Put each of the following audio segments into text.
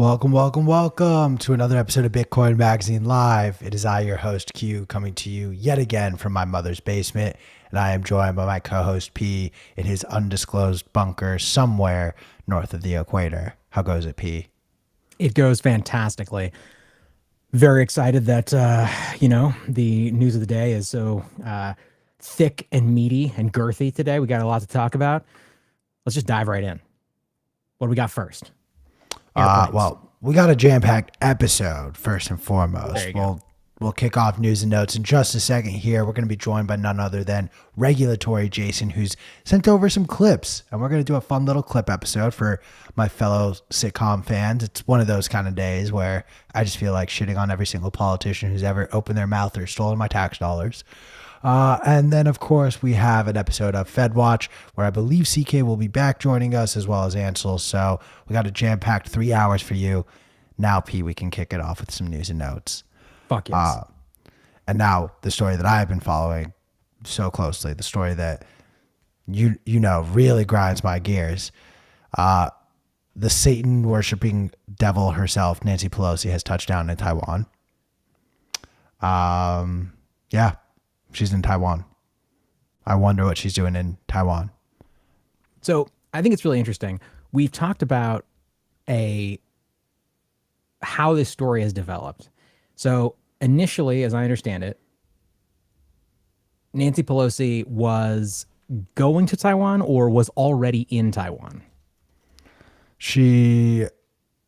Welcome to another episode of Bitcoin Magazine Live. It is I, your host Q, coming to you yet again from my mother's basement, and I am joined by my co-host P in his undisclosed bunker somewhere north of the equator. How goes it, P? It goes fantastically. Very excited that, the news of the day is so thick and meaty and girthy today. We got a lot to talk about. Let's just dive right in. What do we got first? Airplanes. We got a jam-packed episode first and foremost. There you go. We'll kick off news and notes in just a second here. We're going to be joined by none other than Regulatory Jason, who's sent over some clips. And we're going to do a fun little clip episode for my fellow sitcom fans. It's one of those kind of days where I just feel like shitting on every single politician who's ever opened their mouth or stolen my tax dollars. And then, of course, we have an episode of Fed Watch where I believe CK will be back joining us as well as Ansel. So we got a jam-packed 3 hours for you. Now, P, we can kick it off with some news and notes. Fuck yes. And now the story that I've been following so closely, the story that you know really grinds my gears. The Satan worshiping devil herself, Nancy Pelosi, has touched down in Taiwan. Yeah, she's in Taiwan. I wonder what she's doing in Taiwan. So I think it's really interesting. We've talked about how this story has developed. So initially, as I understand it, Nancy Pelosi was going to Taiwan or was already in Taiwan. She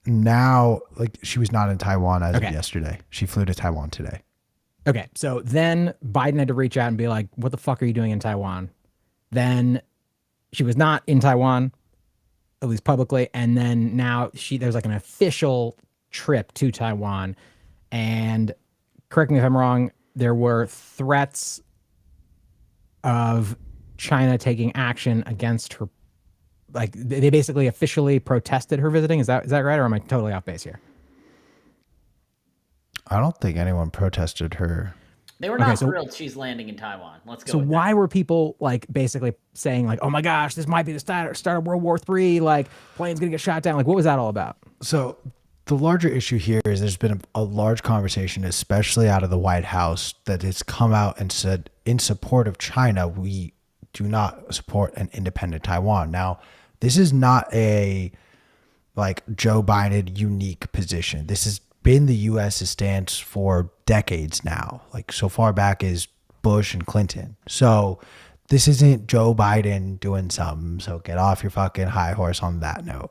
was not in Taiwan as of yesterday. She flew to Taiwan today. Okay, so then Biden had to reach out and be like, what the fuck are you doing in Taiwan? Then she was not in Taiwan, at least publicly, and then now there's like an official trip to Taiwan. And correct me if I'm wrong, there were threats of China taking action against her. Like they basically officially protested her visiting. Is that right? Or am I totally off base here? I don't think anyone protested her. They were not thrilled she's landing in Taiwan. Let's go. So why were people like basically saying like, oh my gosh, this might be the start of World War III, like plane's gonna get shot down? Like what was that all about? So the larger issue here is there's been a large conversation, especially out of the White House, that has come out and said in support of China, we do not support an independent Taiwan. Now, this is not a like Joe Biden unique position. This has been the U.S.'s stance for decades now, like so far back as Bush and Clinton. So this isn't Joe Biden doing something. So get off your fucking high horse on that note.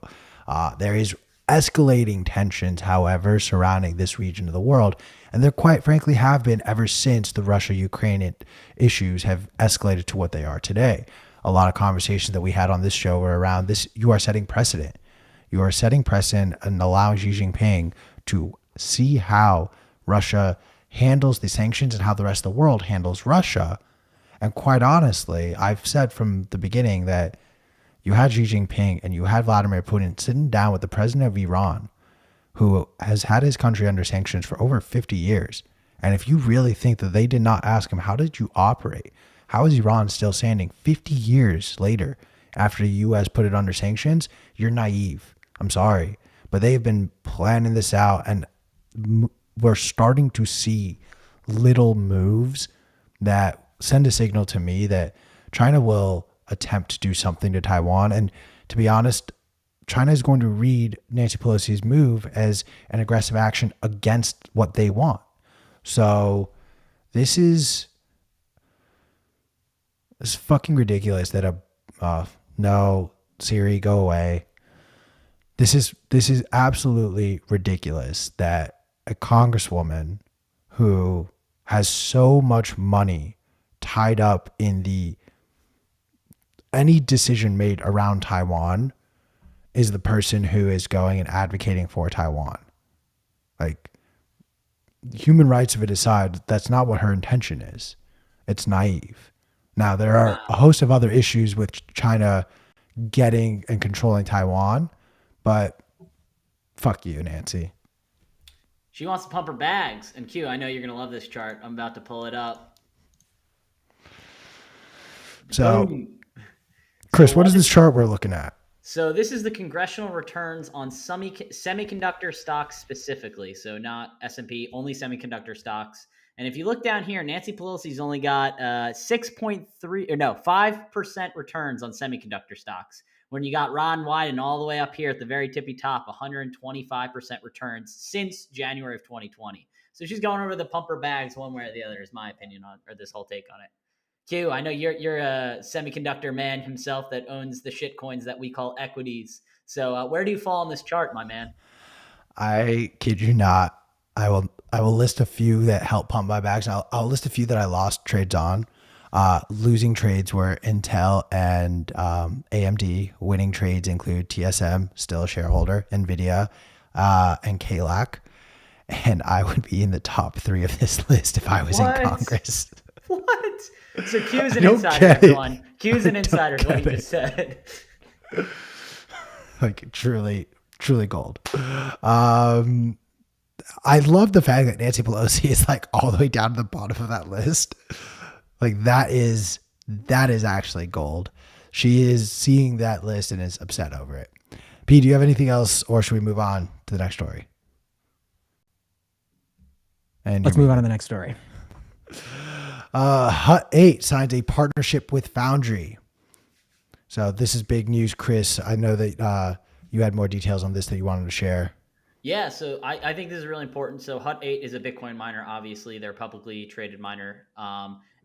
There is escalating tensions, however, surrounding this region of the world. And there quite frankly have been ever since the Russia-Ukraine issues have escalated to what they are today. A lot of conversations that we had on this show were around this. You are setting precedent. You are setting precedent and allowing Xi Jinping to see how Russia handles the sanctions and how the rest of the world handles Russia. And quite honestly, I've said from the beginning that you had Xi Jinping and you had Vladimir Putin sitting down with the president of Iran, who has had his country under sanctions for over 50 years. And if you really think that they did not ask him, how did you operate? How is Iran still standing 50 years later after the U.S. put it under sanctions? You're naive. I'm sorry. But they've been planning this out, and we're starting to see little moves that send a signal to me that China will attempt to do something to Taiwan. And to be honest, China is going to read Nancy Pelosi's move as an aggressive action against what they want. So this is fucking ridiculous that no, Siri, go away. This is absolutely ridiculous that a congresswoman who has so much money tied up in any decision made around Taiwan is the person who is going and advocating for Taiwan. Like, human rights of it aside, that's not what her intention is. It's naive. Now, there are a host of other issues with China getting and controlling Taiwan, but fuck you, Nancy. She wants to pump her bags. And Q, I know you're going to love this chart. I'm about to pull it up. So, Chris, what is this chart we're looking at? So this is the congressional returns on semiconductor stocks specifically. So not S&P, only semiconductor stocks. And if you look down here, Nancy Pelosi's only got 5% returns on semiconductor stocks. When you got Ron Wyden all the way up here at the very tippy top, 125% returns since January of 2020. So she's going over the pumper bags one way or the other, is my opinion on, or this whole take on it. Q, I know you're a semiconductor man himself that owns the shit coins that we call equities. So where do you fall on this chart, my man? I kid you not. I will list a few that help pump my bags. I'll list a few that I lost trades on. Losing trades were Intel and AMD. Winning trades include TSM, still a shareholder, Nvidia, and KLAC. And I would be in the top 3 of this list if I was in Congress. What? So Q's an insider, everyone. Q's an insider is what you just said. Like truly gold. I love the fact that Nancy Pelosi is like all the way down to the bottom of that list. Like that is actually gold. She is seeing that list and is upset over it. P, do you have anything else, or should we move on to the next story? And let's move on to the next story. Hut 8 signs a partnership with Foundry. So this is big news, Chris. I know that you had more details on this that you wanted to share. Yeah, so I think this is really important. So Hut 8 is a Bitcoin miner, obviously. They're a publicly traded miner.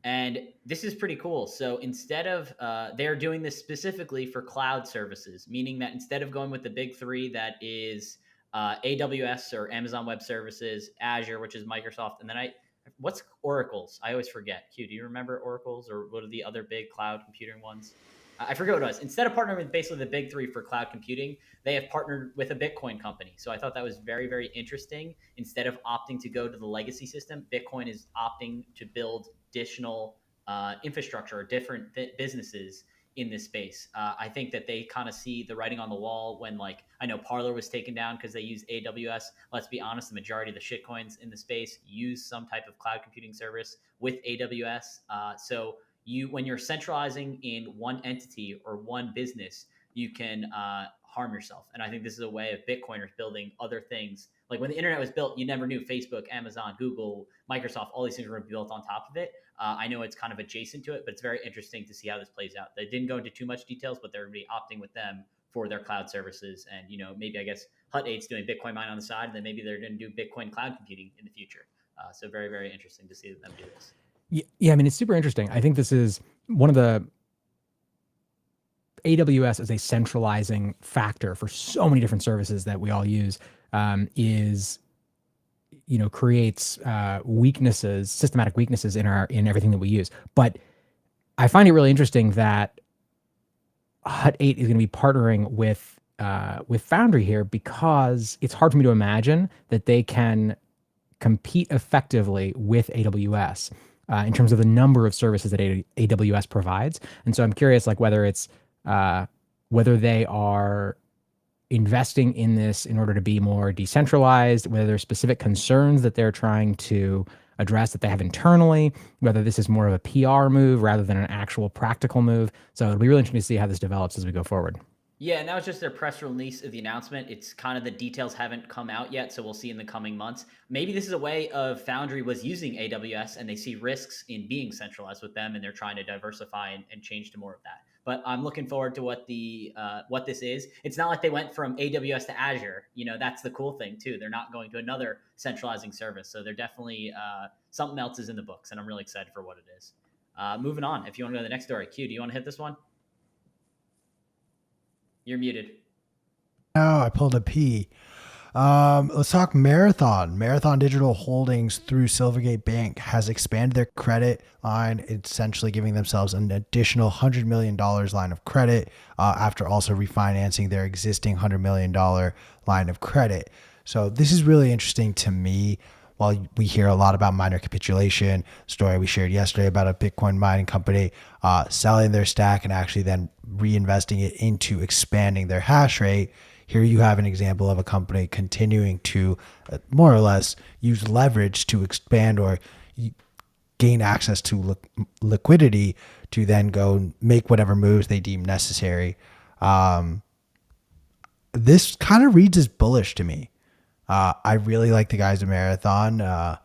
And this is pretty cool. So instead of, they're doing this specifically for cloud services, meaning that instead of going with the big 3 that is AWS or Amazon Web Services, Azure, which is Microsoft, and then what's Oracle's? I always forget. Q, do you remember Oracle's, or what are the other big cloud computing ones? I forget what it was. Instead of partnering with basically the big 3 for cloud computing, they have partnered with a Bitcoin company. So I thought that was very, very interesting. Instead of opting to go to the legacy system, Bitcoin is opting to build additional infrastructure or different businesses in this space. I think that they kind of see the writing on the wall when, like, I know Parler was taken down because they use AWS. Let's be honest, the majority of the shitcoins in the space use some type of cloud computing service with AWS. So when you're centralizing in one entity or one business, you can harm yourself. And I think this is a way of Bitcoiners building other things. Like when the internet was built, you never knew Facebook, Amazon, Google, Microsoft, all these things were built on top of it. I know it's kind of adjacent to it, but it's very interesting to see how this plays out. They didn't go into too much details, but they're really opting with them for their cloud services. And, maybe I guess Hut 8's doing Bitcoin mine on the side, and then maybe they're going to do Bitcoin cloud computing in the future. So very, very interesting to see them do this. Yeah, I mean, it's super interesting. I think this is one of the AWS as a centralizing factor for so many different services that we all use creates weaknesses, systematic weaknesses in everything that we use. But I find it really interesting that Hut 8 is going to be partnering with Foundry here, because it's hard for me to imagine that they can compete effectively with AWS. In terms of the number of services that AWS provides. And so I'm curious, like, whether they are investing in this in order to be more decentralized, whether there's specific concerns that they're trying to address that they have internally, whether this is more of a PR move rather than an actual practical move. So it'll be really interesting to see how this develops as we go forward. Yeah, and that was just their press release of the announcement. It's kind of the details haven't come out yet, so we'll see in the coming months. Maybe this is a way of Foundry was using AWS and they see risks in being centralized with them, and they're trying to diversify and change to more of that. But I'm looking forward to what this is. It's not like they went from AWS to Azure. That's the cool thing too. They're not going to another centralizing service. So they're definitely something else is in the books, and I'm really excited for what it is. Moving on, if you want to go to the next story. Q, do you want to hit this one? You're muted. No, I pulled a P. Let's talk Marathon. Marathon Digital Holdings through Silvergate Bank has expanded their credit line, essentially giving themselves an additional $100 million line of credit after also refinancing their existing $100 million line of credit. So this is really interesting to me. While we hear a lot about miner capitulation, story we shared yesterday about a Bitcoin mining company selling their stack and actually then reinvesting it into expanding their hash rate, here you have an example of a company continuing to more or less use leverage to expand or gain access to liquidity to then go make whatever moves they deem necessary. this kind of reads as bullish to me. I really like the guys at Marathon. I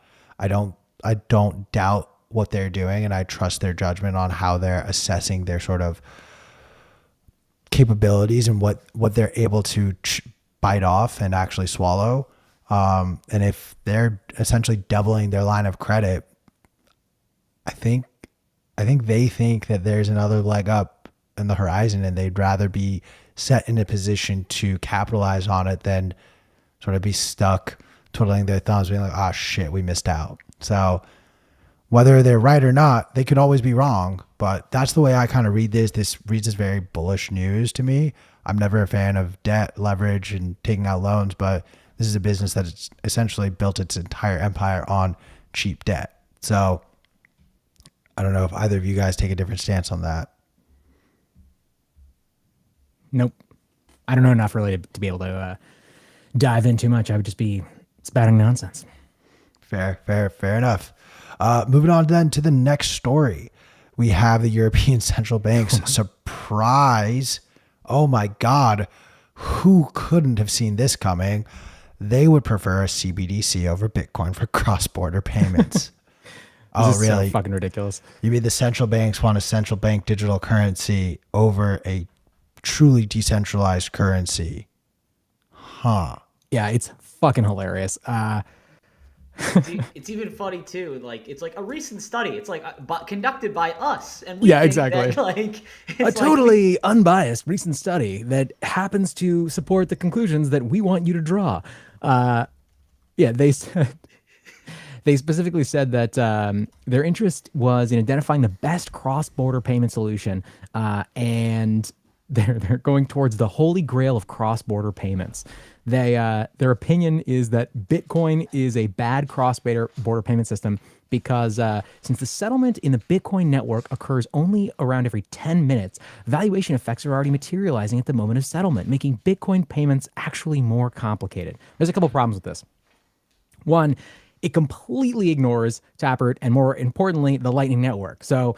don't doubt what they're doing, and I trust their judgment on how they're assessing their sort of capabilities and what they're able to bite off and actually swallow. And if they're essentially doubling their line of credit, I think they think that there's another leg up in the horizon, and they'd rather be set in a position to capitalize on it than sort of be stuck twiddling their thumbs being like, oh shit, we missed out. So whether they're right or not, they could always be wrong, but that's the way I kind of read this. This reads as very bullish news to me. I'm never a fan of debt, leverage, and taking out loans, but this is a business that it's essentially built its entire empire on cheap debt. So I don't know if either of you guys take a different stance on that. Nope. I don't know enough really to be able to dive in too much. I would just be spouting nonsense. Fair enough. Moving on then to the next story. We have the European Central Bank's surprise. Oh my God. Who couldn't have seen this coming? They would prefer a CBDC over Bitcoin for cross-border payments. This is really? So fucking ridiculous. You mean the central banks want a central bank digital currency over a truly decentralized currency? Huh. Yeah, it's fucking hilarious. It's even funny too. Like it's like a recent study. It's like conducted by us, and we Yeah, think exactly. that, like A totally unbiased recent study that happens to support the conclusions that we want you to draw. Yeah, they said they specifically said that their interest was in identifying the best cross-border payment solution, and they're going towards the holy grail of cross-border payments. Their opinion is that Bitcoin is a bad cross-border payment system because since the settlement in the Bitcoin network occurs only around every 10 minutes, valuation effects are already materializing at the moment of settlement, making Bitcoin payments actually more complicated. There's a couple problems with this. One, it completely ignores Taproot and, more importantly, the Lightning Network. So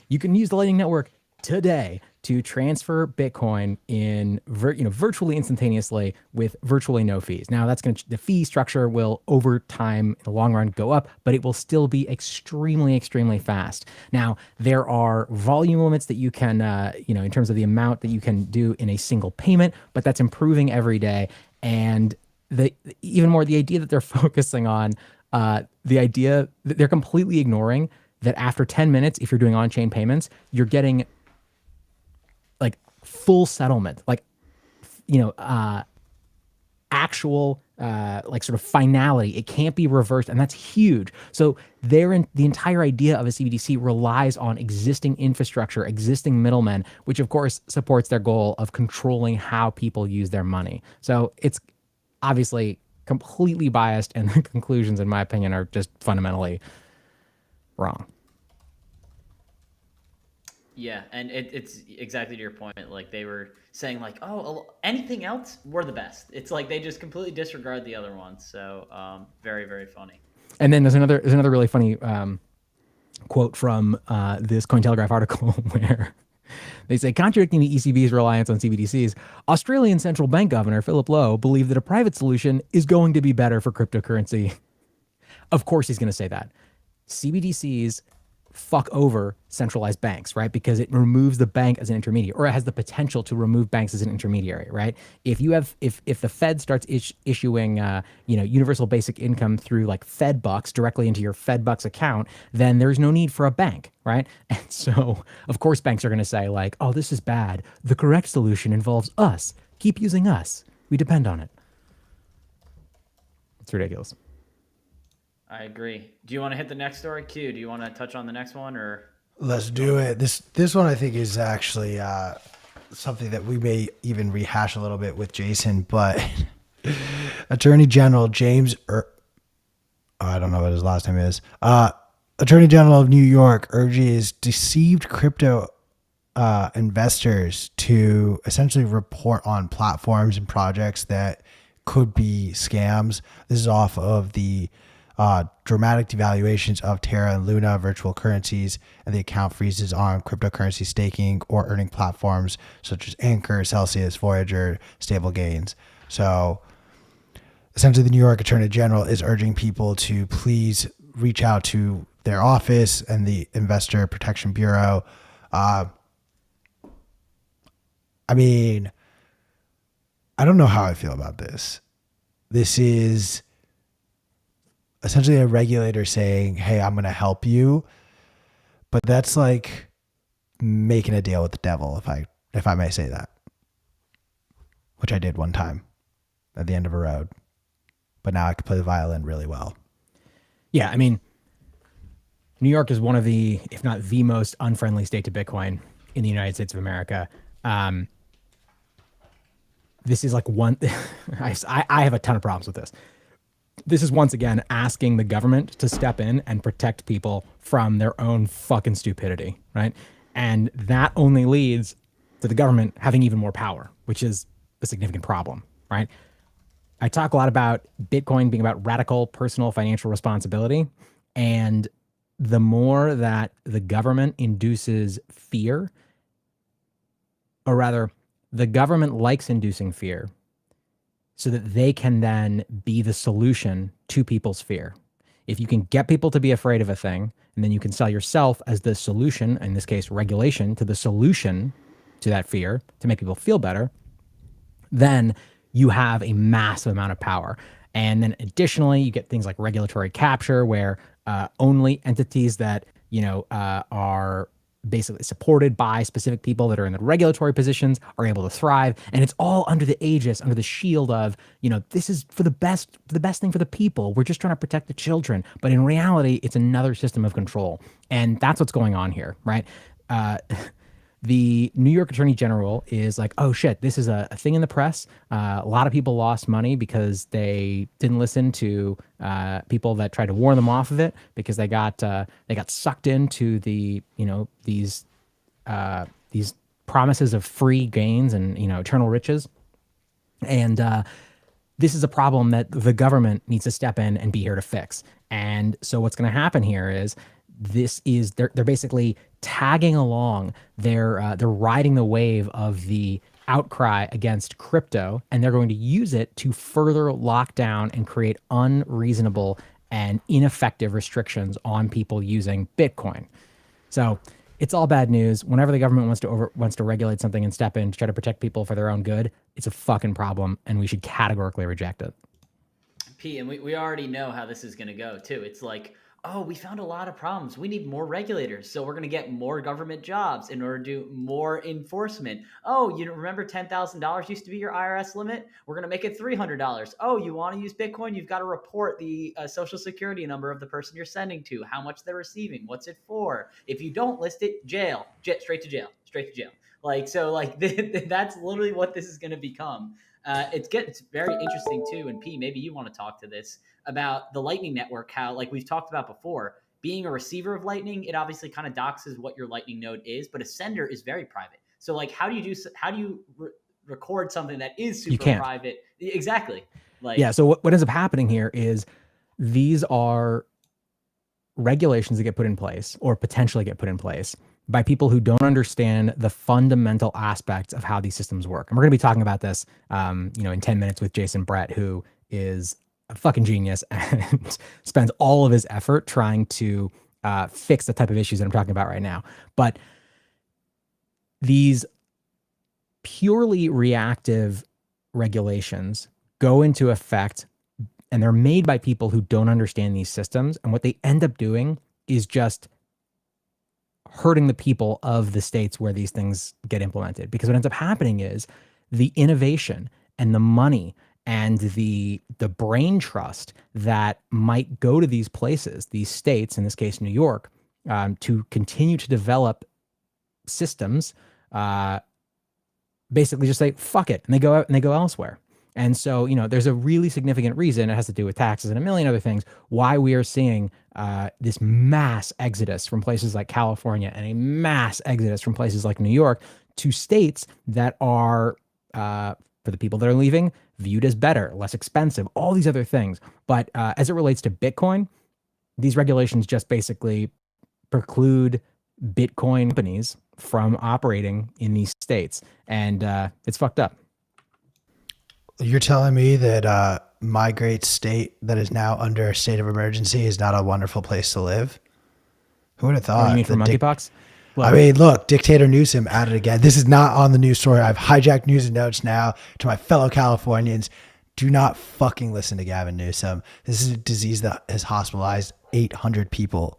you can use the Lightning Network today to transfer Bitcoin in virtually instantaneously with virtually no fees. Now the fee structure will over time in the long run go up, but it will still be extremely, extremely fast. Now there are volume limits that you can, in terms of the amount that you can do in a single payment, but that's improving every day. And even more, the idea that they're focusing on, the idea that they're completely ignoring that after 10 minutes, if you're doing on-chain payments, you're getting like full settlement, like, actual, like sort of finality. It can't be reversed. And that's huge. So the entire idea of a CBDC relies on existing infrastructure, existing middlemen, which of course supports their goal of controlling how people use their money. So it's obviously completely biased, and the conclusions, in my opinion, are just fundamentally wrong. Yeah, and it's exactly to your point. Like they were saying, like, oh, anything else, we're the best. It's like they just completely disregard the other ones. So very, very funny. And then there's another really funny quote from this Cointelegraph article where they say, contradicting the ECB's reliance on CBDCs, Australian Central Bank Governor Philip Lowe believed that a private solution is going to be better for cryptocurrency. Of course he's going to say that. CBDCs fuck over centralized banks, right? Because it removes the bank as an intermediary, or it has the potential to remove banks as an intermediary, right? If the Fed starts issuing universal basic income through like Fed bucks directly into your Fed bucks account, then there's no need for a bank, right? And so of course banks are going to say like, oh, this is bad. The correct solution involves us. Keep using us. We depend on it. It's ridiculous. I agree. Do you want to hit the next story, Q? Do you want to touch on the next one, or? Let's do it. This one I think is actually something that we may even rehash a little bit with Jason, but Attorney General James, I don't know what his last name is. Attorney General of New York urges deceived crypto investors to essentially report on platforms and projects that could be scams. This is off of the dramatic devaluations of Terra and Luna virtual currencies, and the account freezes on cryptocurrency staking or earning platforms such as Anchor, Celsius, Voyager, Stable Gains. So essentially, the New York Attorney General is urging people to please reach out to their office and the Investor Protection Bureau. I mean, I don't know how I feel about this. This is essentially a regulator saying, hey, I'm going to help you. But that's like making a deal with the devil, if I may say that, which I did one time at the end of a road. But now I can play the violin really well. Yeah, I mean, New York is one of the, if not the most unfriendly state to Bitcoin in the United States of America. This is like one, I have a ton of problems with this. This is once again asking the government to step in and protect people from their own fucking stupidity, right? And that only leads to the government having even more power, which is a significant problem, right? I talk a lot about Bitcoin being about radical personal financial responsibility. And the more that the government induces fear, or rather, the government likes inducing fear so that they can then be the solution to people's fear. If you can get people to be afraid of a thing, and then you can sell yourself as the solution, in this case, regulation, to the solution to that fear to make people feel better, then you have a massive amount of power. And then additionally, you get things like regulatory capture, where only entities that, are basically supported by specific people that are in the regulatory positions are able to thrive. And it's all under the aegis, under the shield of, this is for the best thing for the people. We're just trying to protect the children. But in reality, it's another system of control. And that's what's going on here, right? The New York Attorney General is like, oh shit, this is a thing in the press. A lot of people lost money because they didn't listen to people that tried to warn them off of it, because they got sucked into the these promises of free gains and eternal riches. And this is a problem that the government needs to step in and be here to fix. And so what's going to happen here is they're basically tagging along. They're riding the wave of the outcry against crypto, and they're going to use it to further lock down and create unreasonable and ineffective restrictions on people using Bitcoin. So it's all bad news. Whenever the government wants to regulate something and step in to try to protect people for their own good, it's a fucking problem, and we should categorically reject it. P, and we already know how this is going to go too. It's like, oh, we found a lot of problems. We need more regulators. So we're going to get more government jobs in order to do more enforcement. Oh, you remember $10,000 used to be your IRS limit? We're going to make it $300. Oh, you want to use Bitcoin? You've got to report the social security number of the person you're sending to, how much they're receiving, what's it for. If you don't list it, jail, straight to jail. That's literally what this is going to become. It's very interesting too. And P, maybe you want to talk to this about the Lightning Network, how, like we've talked about before, being a receiver of Lightning, it obviously kind of doxes what your Lightning node is, but a sender is very private. So like, how do you record something that is super private? Exactly. Yeah. So what ends up happening here is these are regulations that get put in place, or potentially get put in place, by people who don't understand the fundamental aspects of how these systems work. And we're going to be talking about this, in 10 minutes with Jason Brett, who is a fucking genius and spends all of his effort trying to fix the type of issues that I'm talking about right now. But these purely reactive regulations go into effect, and they're made by people who don't understand these systems. And what they end up doing is just hurting the people of the states where these things get implemented. Because what ends up happening is the innovation and the money and the brain trust that might go to these places, these states, in this case, New York, to continue to develop systems, basically just say, fuck it. And they go out and they go elsewhere. And so, there's a really significant reason, it has to do with taxes and a million other things, why we are seeing this mass exodus from places like California and a mass exodus from places like New York to states that are, for the people that are leaving, viewed as better, less expensive, all these other things. But as it relates to Bitcoin, These regulations just basically preclude Bitcoin companies from operating in these states, and it's fucked up. You're telling me that my great state that is now under a state of emergency is not a wonderful place to live? Who would have thought? What do you mean for monkeypox? I mean, look, Dictator Newsom at it again. This is not on the news story. I've hijacked news and notes now to my fellow Californians. Do not fucking listen to Gavin Newsom. This is a disease that has hospitalized 800 people.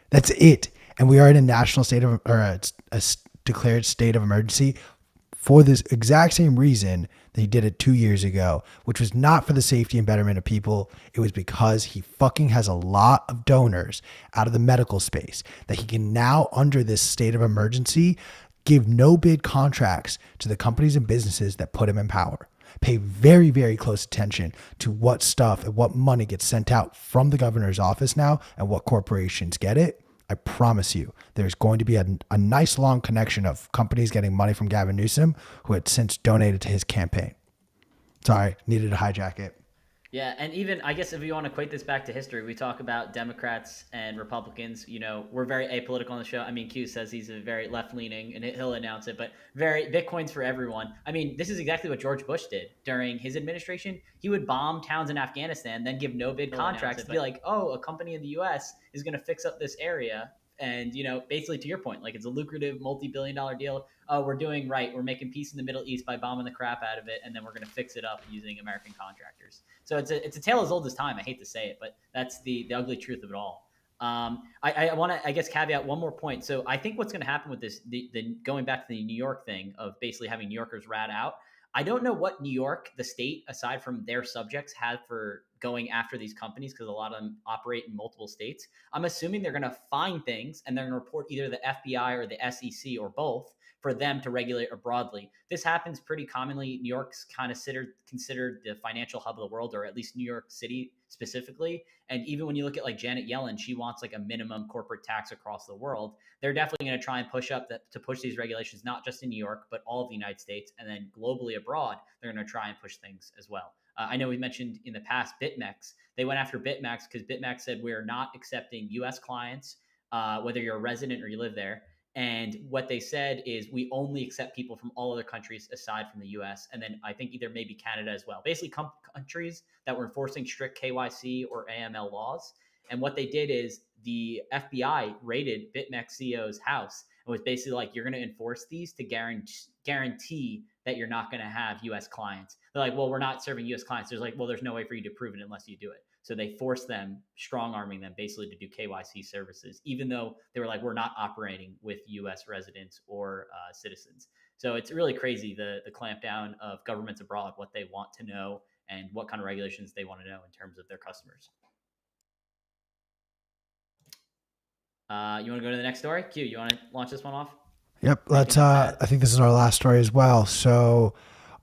That's it. And we are in a national state of, or a declared state of emergency for this exact same reason that he did it 2 years ago, which was not for the safety and betterment of people. It was because he fucking has a lot of donors out of the medical space that he can now, under this state of emergency, give no bid contracts to the companies and businesses that put him in power. Pay very, very close attention to what stuff and what money gets sent out from the governor's office now and what corporations get it. I promise you, there's going to be a nice long connection of companies getting money from Gavin Newsom who had since donated to his campaign. Sorry, needed to hijack it. Yeah, and even, I guess if you want to equate this back to history, we talk about Democrats and Republicans. You know, we're very apolitical on the show. I mean, Q says he's a very left-leaning, and he'll announce it, but Bitcoin's for everyone. I mean, this is exactly what George Bush did during his administration. He would bomb towns in Afghanistan, then give no-bid contracts to be like, oh, a company in the U.S. is going to fix up this area. And, you know, basically to your point, like it's a lucrative multi-billion-dollar deal. Oh, we're doing right. We're making peace in the Middle East by bombing the crap out of it, and then we're going to fix it up using American contractors. So it's a tale as old as time. I hate to say it, but that's the ugly truth of it all. I want to, I guess, caveat one more point. So I think what's going to happen with this, the going back to the New York thing of basically having New Yorkers rat out. I don't know what New York, the state, aside from their subjects, had for going after these companies because a lot of them operate in multiple states. I'm assuming they're going to find things and they're going to report either the FBI or the SEC or both for them to regulate broadly. This happens pretty commonly. New York's kind of considered the financial hub of the world, or at least New York City specifically. And even when you look at like Janet Yellen, she wants like a minimum corporate tax across the world. They're definitely going to try and push these regulations, not just in New York, but all of the United States, and then globally abroad. They're going to try and push things as well. I know we mentioned in the past BitMEX. They went after BitMEX because BitMEX said we're not accepting U.S. clients, whether you're a resident or you live there. And what they said is we only accept people from all other countries aside from the US. And then I think either maybe Canada as well. Basically countries that were enforcing strict KYC or AML laws. And what they did is the FBI raided BitMEX CEO's house and was basically like, you're going to enforce these to guarantee that you're not going to have US clients. They're like, well, we're not serving US clients. There's like, well, there's no way for you to prove it unless you do it. So they forced them, strong arming them basically to do KYC services, even though they were like, we're not operating with US residents or citizens. So it's really crazy, the clampdown of governments abroad, what they want to know and what kind of regulations they want to know in terms of their customers. You want to go to the next story? Q, you want to launch this one off? Yep. I think this is our last story as well. So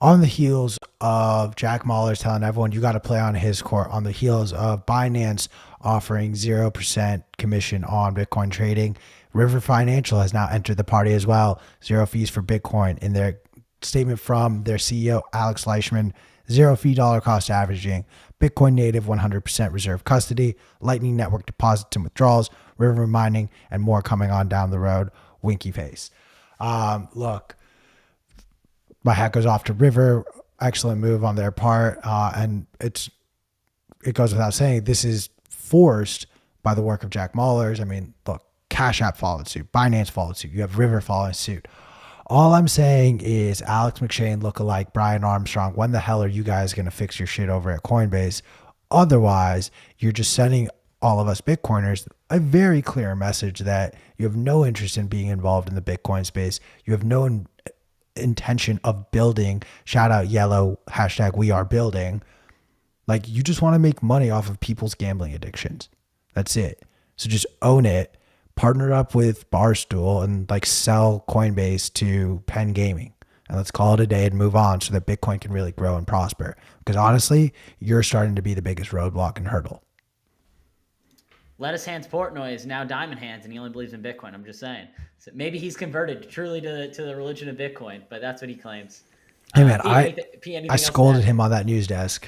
on the heels of Jack Mallers telling everyone you got to play on his court, on the heels of Binance offering 0% commission on Bitcoin trading, River Financial has now entered the party as well. 0 fees for Bitcoin. In their statement from their CEO, Alex Leishman, 0 fee dollar cost averaging, Bitcoin native 100% reserve custody, Lightning Network deposits and withdrawals, River mining, and more coming on down the road. Winky face. Look, my hat goes off to River. Excellent move on their part. And it goes without saying, this is forced by the work of Jack Mallers. I mean, look, Cash App followed suit. Binance followed suit. You have River following suit. All I'm saying is Alex McShane lookalike Brian Armstrong. When the hell are you guys going to fix your shit over at Coinbase? Otherwise, you're just sending all of us Bitcoiners a very clear message that you have no interest in being involved in the Bitcoin space. You have no intention of building, shout out yellow, hashtag we are building. Like, you just want to make money off of people's gambling addictions. That's it. So just own it, partner up with Barstool, and like sell Coinbase to Penn Gaming. And let's call it a day and move on so that Bitcoin can really grow and prosper. Because honestly, you're starting to be the biggest roadblock and hurdle. Lettuce Hands Portnoy is now Diamond Hands, and he only believes in Bitcoin. I'm just saying. So maybe he's converted truly to the religion of Bitcoin, but that's what he claims. Hey man, I scolded him on that news desk.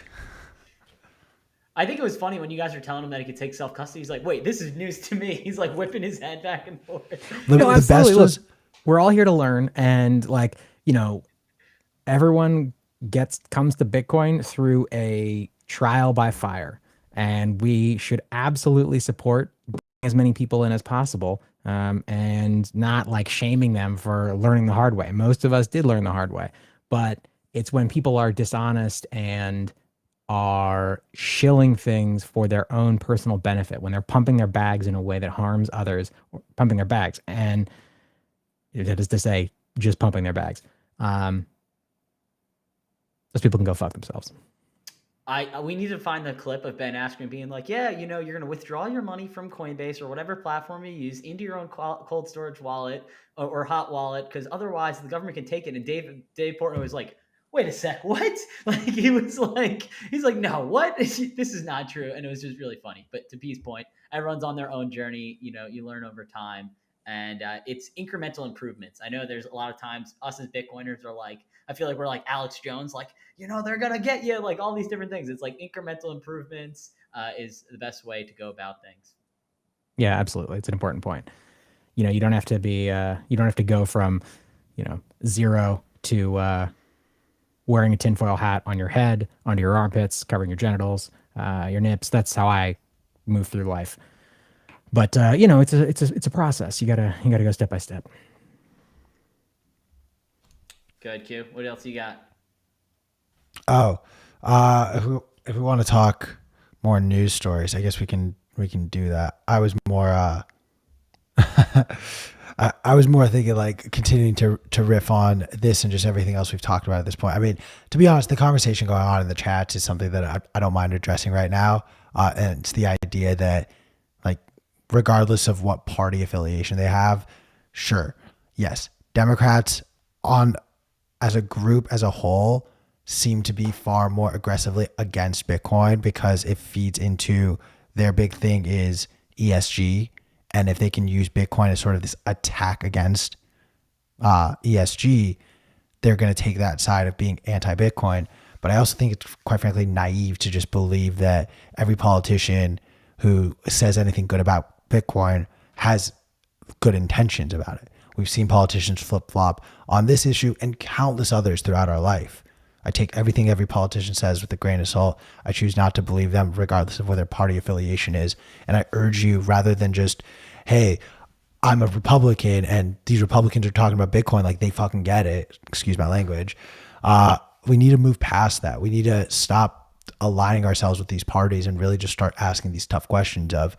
I think it was funny when you guys were telling him that he could take self custody. He's like, "Wait, this is news to me." He's like whipping his head back and forth. No, The absolutely. best Look, was we're all here to learn, and like, everyone comes to Bitcoin through a trial by fire, and we should absolutely support as many people in as possible, and not like shaming them for learning the hard way. Most of us did learn the hard way, but it's when people are dishonest and are shilling things for their own personal benefit, when they're pumping their bags in a way that harms others, or pumping their bags, and that is to say, just pumping their bags. Those people can go fuck themselves. We need to find the clip of Ben Askren being like, "Yeah, you're going to withdraw your money from Coinbase or whatever platform you use into your own cold storage wallet or hot wallet, because otherwise the government can take it." And Dave Portnoy was like, "Wait a sec, what?" Like he's like, "No, what? This is not true." And it was just really funny. But to P's point, everyone's on their own journey. You learn over time, and it's incremental improvements. I know there's a lot of times us as Bitcoiners are like, I feel like we're like Alex Jones, like, they're going to get you, like all these different things. It's like incremental improvements is the best way to go about things. Yeah, absolutely. It's an important point. You don't have to go from, 0 to wearing a tinfoil hat on your head, onto your armpits, covering your genitals, your nips. That's how I move through life. But it's a process. You gotta go step by step. Good, Q. What else you got? Oh, if we want to talk more news stories, I guess we can do that. I was more I was more thinking like continuing to riff on this and just everything else we've talked about at this point. I mean, to be honest, the conversation going on in the chats is something that I don't mind addressing right now. And it's the idea that, like, regardless of what party affiliation they have, sure, yes, Democrats as a group as a whole seem to be far more aggressively against Bitcoin because it feeds into their big thing is ESG. And if they can use Bitcoin as sort of this attack against ESG, they're going to take that side of being anti-Bitcoin. But I also think it's quite frankly naive to just believe that every politician who says anything good about Bitcoin has good intentions about it. We've seen politicians flip-flop on this issue and countless others throughout our life. I take everything every politician says with a grain of salt. I choose not to believe them regardless of what their party affiliation is. And I urge you, rather than just, hey, I'm a Republican and these Republicans are talking about Bitcoin like they fucking get it, excuse my language. We need to move past that. We need to stop aligning ourselves with these parties and really just start asking these tough questions of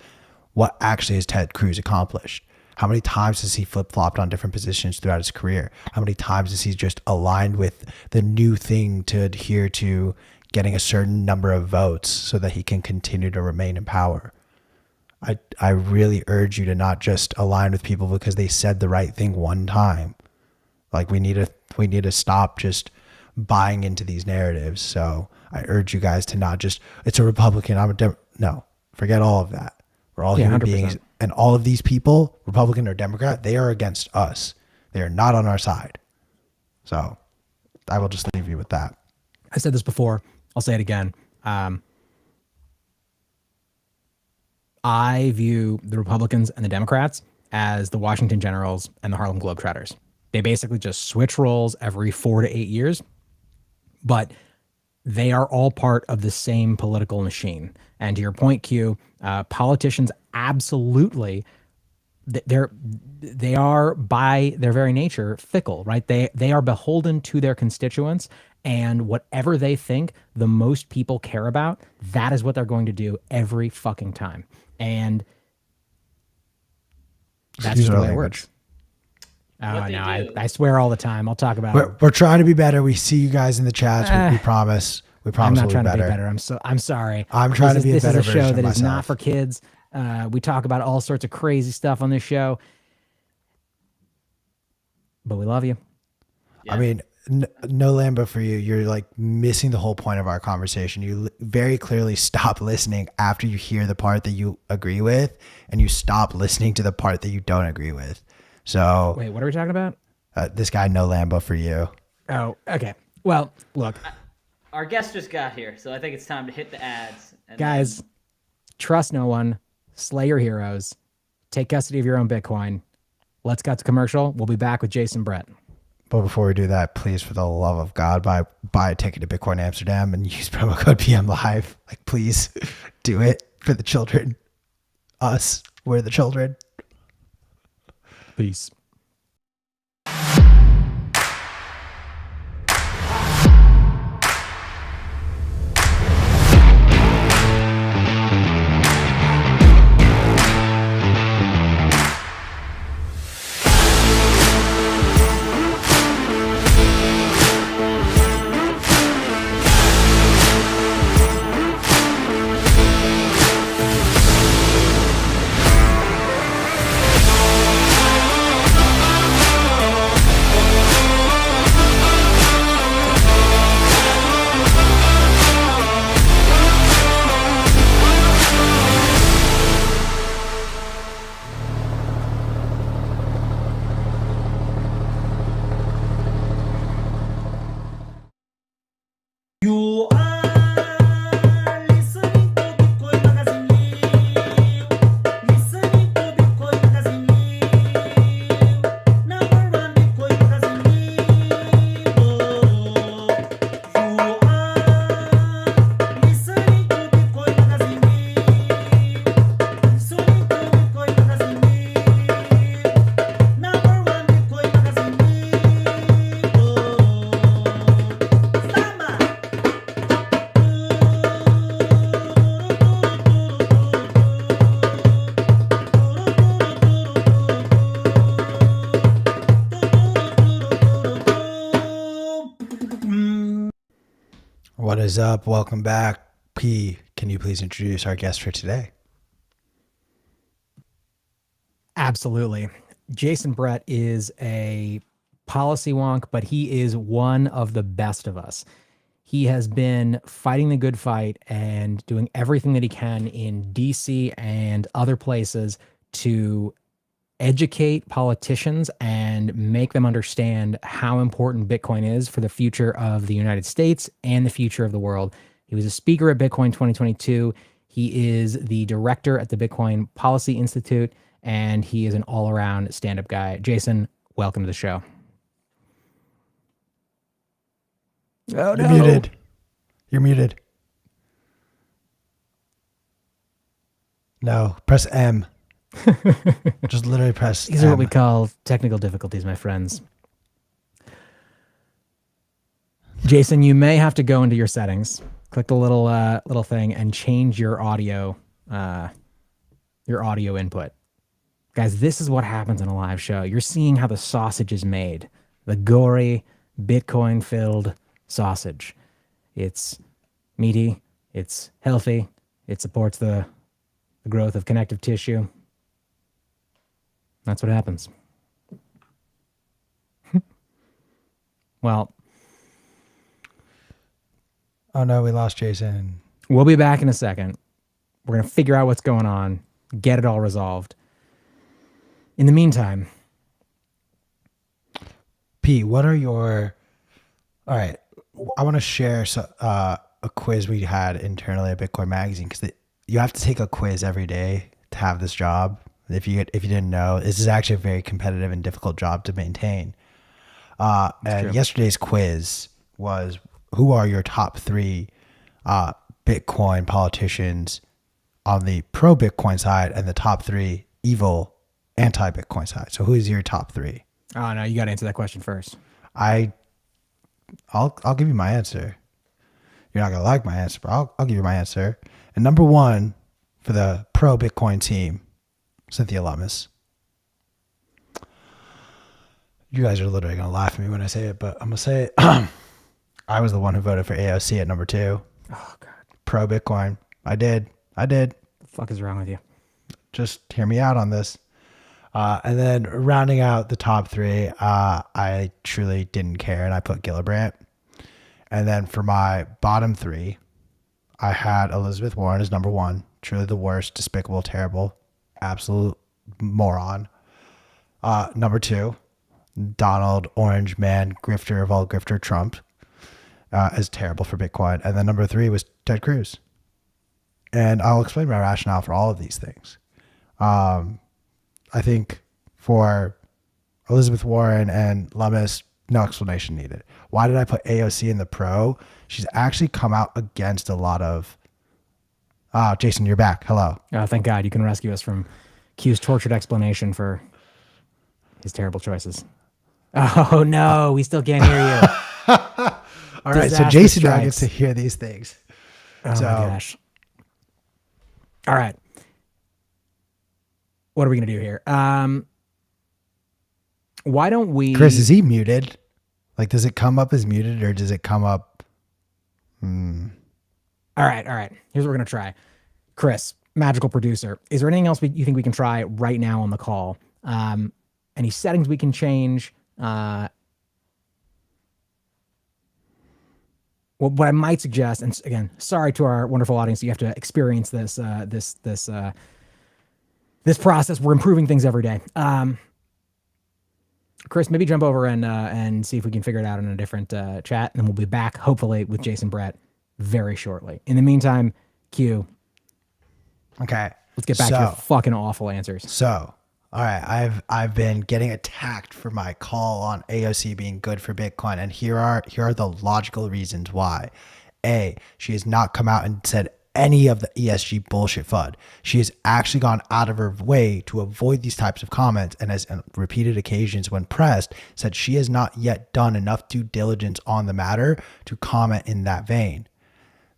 what actually has Ted Cruz accomplished? How many times has he flip-flopped on different positions throughout his career? How many times has he just aligned with the new thing to adhere to getting a certain number of votes so that he can continue to remain in power? I really urge you to not just align with people because they said the right thing one time. Like we need to stop just buying into these narratives. So I urge you guys to not just, it's a Republican, no, forget all of that. We're all human 100%. beings. And all of these people, Republican or Democrat, they are against us. They are not on our side. So I will just leave you with that. I said this before. I'll say it again. I view the Republicans and the Democrats as the Washington Generals and the Harlem Globetrotters. They basically just switch roles every 4 to 8 years, but they are all part of the same political machine. And to your point, Q, politicians absolutely, they are by their very nature fickle, right? They are beholden to their constituents, and whatever they think the most people care about, that is what they're going to do every fucking time. And that's just the way it works. Oh, no, I swear all the time. I'll talk about we're trying to be better. We see you guys in the chats. We promise. We promise. I'm not trying to be better. I'm sorry. I'm trying to be a better version of myself. This is a show that is not for kids. We talk about all sorts of crazy stuff on this show, but we love you. Yeah. I mean, no Lambo for you. You're like missing the whole point of our conversation. You very clearly stop listening after you hear the part that you agree with, and you stop listening to the part that you don't agree with. So wait, what are we talking about? This guy, no Lambo for you. Oh, okay. Well, look. Our guest just got here, so I think it's time to hit the ads And Guys, trust no one. Slay your heroes. Take custody of your own Bitcoin. Let's cut to commercial. We'll be back with Jason Brett. But before we do that, please, for the love of God, buy a ticket to Bitcoin Amsterdam and use promo code PM Live. Like, please do it for the children. Us, we're the children. Peace. You are listening to Bitcoin Magazine. Listening to Bitcoin Magazine. Number one Bitcoin Magazine. You are listening to Bitcoin Magazine. Listening to Bitcoin Magazine. Number one Bitcoin Magazine. Sama. What is up? Welcome back. P, can you please introduce our guest for today? Absolutely. Jason Brett is a policy wonk, but he is one of the best of us. He has been fighting the good fight and doing everything that he can in DC and other places to educate politicians and make them understand how important Bitcoin is for the future of the United States and the future of the world. He was a speaker at Bitcoin 2022. He is the director at the Bitcoin Policy Institute, and he is an all-around stand-up guy. Jason, welcome to the show. Oh, You're muted. You're muted. No, press M. Just literally press These are what we call technical difficulties, my friends. Jason, you may have to go into your settings, click the little thing, and change your audio input. Guys, this is what happens in a live show. You're seeing how the sausage is made, the gory, Bitcoin-filled sausage. It's meaty, it's healthy, it supports the growth of connective tissue. That's what happens. Well, Oh no, we lost Jason. we'll be back in a second. We're going to figure out what's going on, get it all resolved. In the meantime, P, what are your... All right, I want to share a quiz we had internally at Bitcoin Magazine, because you have to take a quiz every day to have this job. If you didn't know, this is actually a very competitive and difficult job to maintain. And true. yesterday's quiz was, who are your top three Bitcoin politicians on the pro-Bitcoin side and the top three evil anti-Bitcoin side? So who's your top three? oh no, you got to answer that question first. I'll give you my answer. You're not gonna like my answer, but I'll give you my answer. And number one for the pro Bitcoin team, Cynthia Lummis. You guys are literally gonna laugh at me when I say it, but I'm gonna say it. I was the one who voted for AOC at number 2. Oh God, Pro Bitcoin. I did. the fuck is wrong with you? Just hear me out on this. And then rounding out the top 3, I truly didn't care, and I put Gillibrand. And then for my bottom 3, I had Elizabeth Warren as number 1. Truly the worst, despicable, terrible, absolute moron. Number 2, Donald Orange Man, grifter of all grifter, Trump, is terrible for Bitcoin. And then number 3 was Ted Cruz. And I'll explain my rationale for all of these things. I think for Elizabeth Warren and Lummis, no explanation needed. Why did I put AOC in the pro? She's actually come out against a lot of. Jason, you're back. Hello. Oh, thank God you can rescue us from Q's tortured explanation for his terrible choices. Oh no, we still can't hear you. All right, so Disaster Jason now strikes. gets to hear these things. Oh So- my gosh. All right. What are we gonna do here? Why don't we Chris, is he muted? Like, does it come up as muted or does it come up? All right. Here's what we're gonna try. Chris, magical producer, is there anything else you think we can try right now on the call? Any settings we can change? Well, what I might suggest, and again, sorry to our wonderful audience, you have to experience this this process. We're improving things every day. Chris, maybe jump over and see if we can figure it out in a different chat, and then we'll be back hopefully with Jason Brett very shortly. In the meantime, Q, Okay. let's get back to your fucking awful answers. So, all right, I've been getting attacked for my call on AOC being good for Bitcoin, and here are the logical reasons why. A, she has not come out and said any of the ESG bullshit FUD. She has actually gone out of her way to avoid these types of comments, and has on repeated occasions when pressed said she has not yet done enough due diligence on the matter to comment in that vein.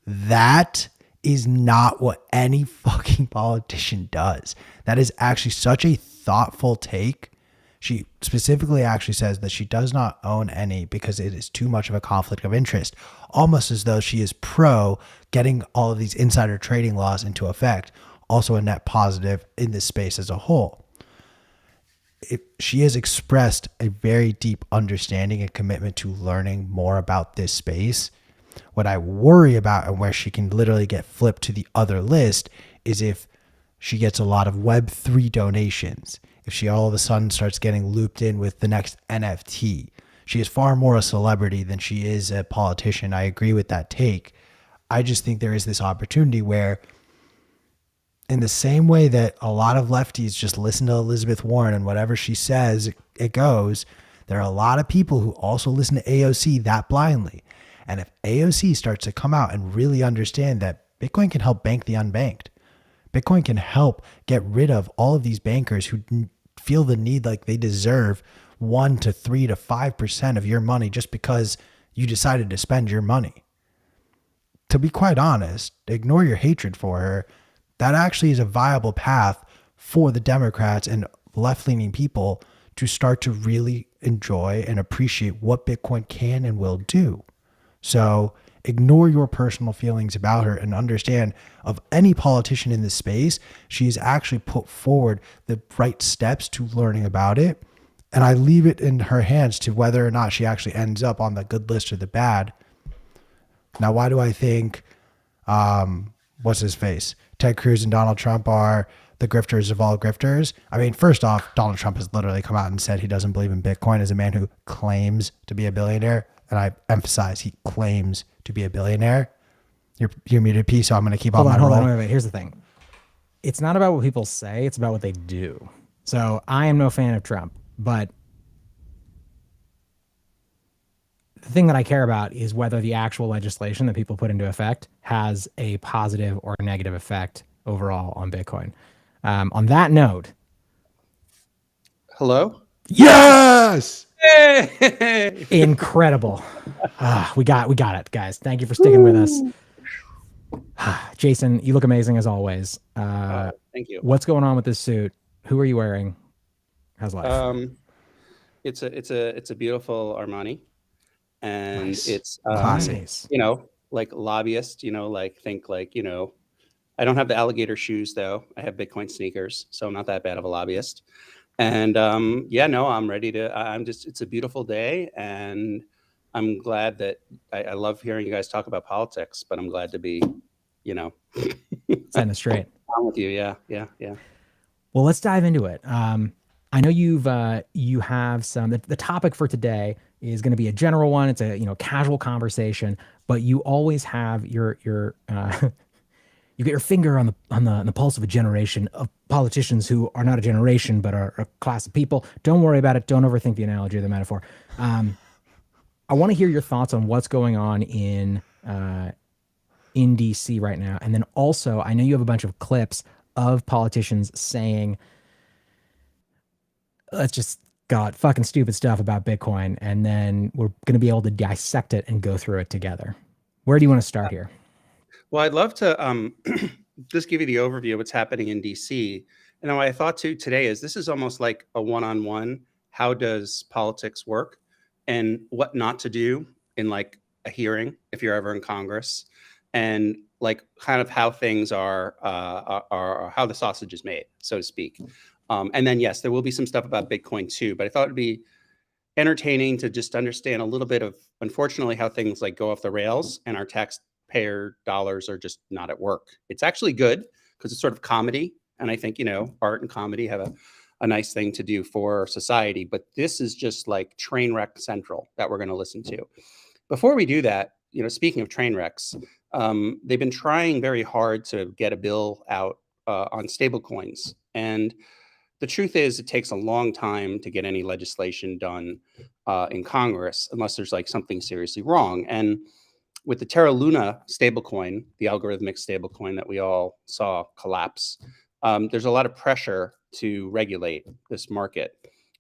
That is not what any fucking politician does. That is actually such a thoughtful take. She specifically actually says that she does not own any because it is too much of a conflict of interest, almost as though she is pro getting all of these insider trading laws into effect, also a net positive in this space as a whole. She has expressed a very deep understanding and commitment to learning more about this space. What I worry about, and where she can literally get flipped to the other list, is if she gets a lot of Web3 donations. If she all of a sudden starts getting looped in with the next NFT. She is far more a celebrity than she is a politician. I agree with that take. I just think there is this opportunity where, in the same way that a lot of lefties just listen to Elizabeth Warren and whatever she says, it goes, there are a lot of people who also listen to AOC that blindly. And if AOC starts to come out and really understand that Bitcoin can help bank the unbanked, Bitcoin can help get rid of all of these bankers who feel the need like they deserve 1 to 3 to 5% of your money just because you decided to spend your money. To be quite honest, ignore your hatred for her. That actually is a viable path for the Democrats and left-leaning people to start to really enjoy and appreciate what Bitcoin can and will do. So ignore your personal feelings about her and understand, of any politician in this space, she has actually put forward the right steps to learning about it. And I leave it in her hands to whether or not she actually ends up on the good list or the bad. Now, why do I think, what's his face? Ted Cruz and Donald Trump are the grifters of all grifters? I mean, first off, Donald Trump has literally come out and said he doesn't believe in Bitcoin as a man who claims to be a billionaire. And I emphasize he claims to be a billionaire. You're muted, P, so I'm going to keep on my roll. Hold on, wait. Here's the thing. It's not about what people say. It's about what they do. So I am no fan of Trump, but the thing that I care about is whether the actual legislation that people put into effect has a positive or negative effect overall on Bitcoin. On that note. Hello? Yes! Incredible. We got it, guys. Thank you for sticking with us. Jason, you look amazing as always. Thank you. What's going on with this suit? Who are you wearing? How's life? It's a beautiful Armani, and Nice. it's Classy. like lobbyist, think I don't have the alligator shoes though. I have Bitcoin sneakers, so I'm not that bad of a lobbyist. And I'm ready to. It's a beautiful day, and I'm glad that I love hearing you guys talk about politics, but I'm glad to be, Setting it straight. on with you. Yeah. Well, let's dive into it. I know you have some. The topic for today is going to be a general one. It's a casual conversation, but you always have your you get your finger on the pulse of a generation of politicians who are not a generation but are a class of people. Don't worry about it. Don't overthink the analogy or the metaphor. I want to hear your thoughts on what's going on in DC right now, and then also I know you have a bunch of clips of politicians saying, let's just fucking stupid stuff about Bitcoin, and then we're going to be able to dissect it and go through it together. Where do you want to start here? Well, I'd love to just give you the overview of what's happening in DC. And what I thought too today is this is almost like a one-on-one. How does politics work, and what not to do in like a hearing if you're ever in Congress, and like kind of how things are how the sausage is made, so to speak. And then yes, there will be some stuff about Bitcoin too, but I thought it'd be entertaining to just understand a little bit of, unfortunately, how things like go off the rails and our taxpayer dollars are just not at work. It's actually good because it's sort of comedy. And I think, art and comedy have a nice thing to do for society. But this is just like train wreck central that we're going to listen to. Before we do that, speaking of train wrecks, they've been trying very hard to get a bill out on stablecoins. And the truth is, it takes a long time to get any legislation done in Congress unless there's like something seriously wrong. And with the Terra Luna stablecoin, the algorithmic stablecoin that we all saw collapse, there's a lot of pressure to regulate this market.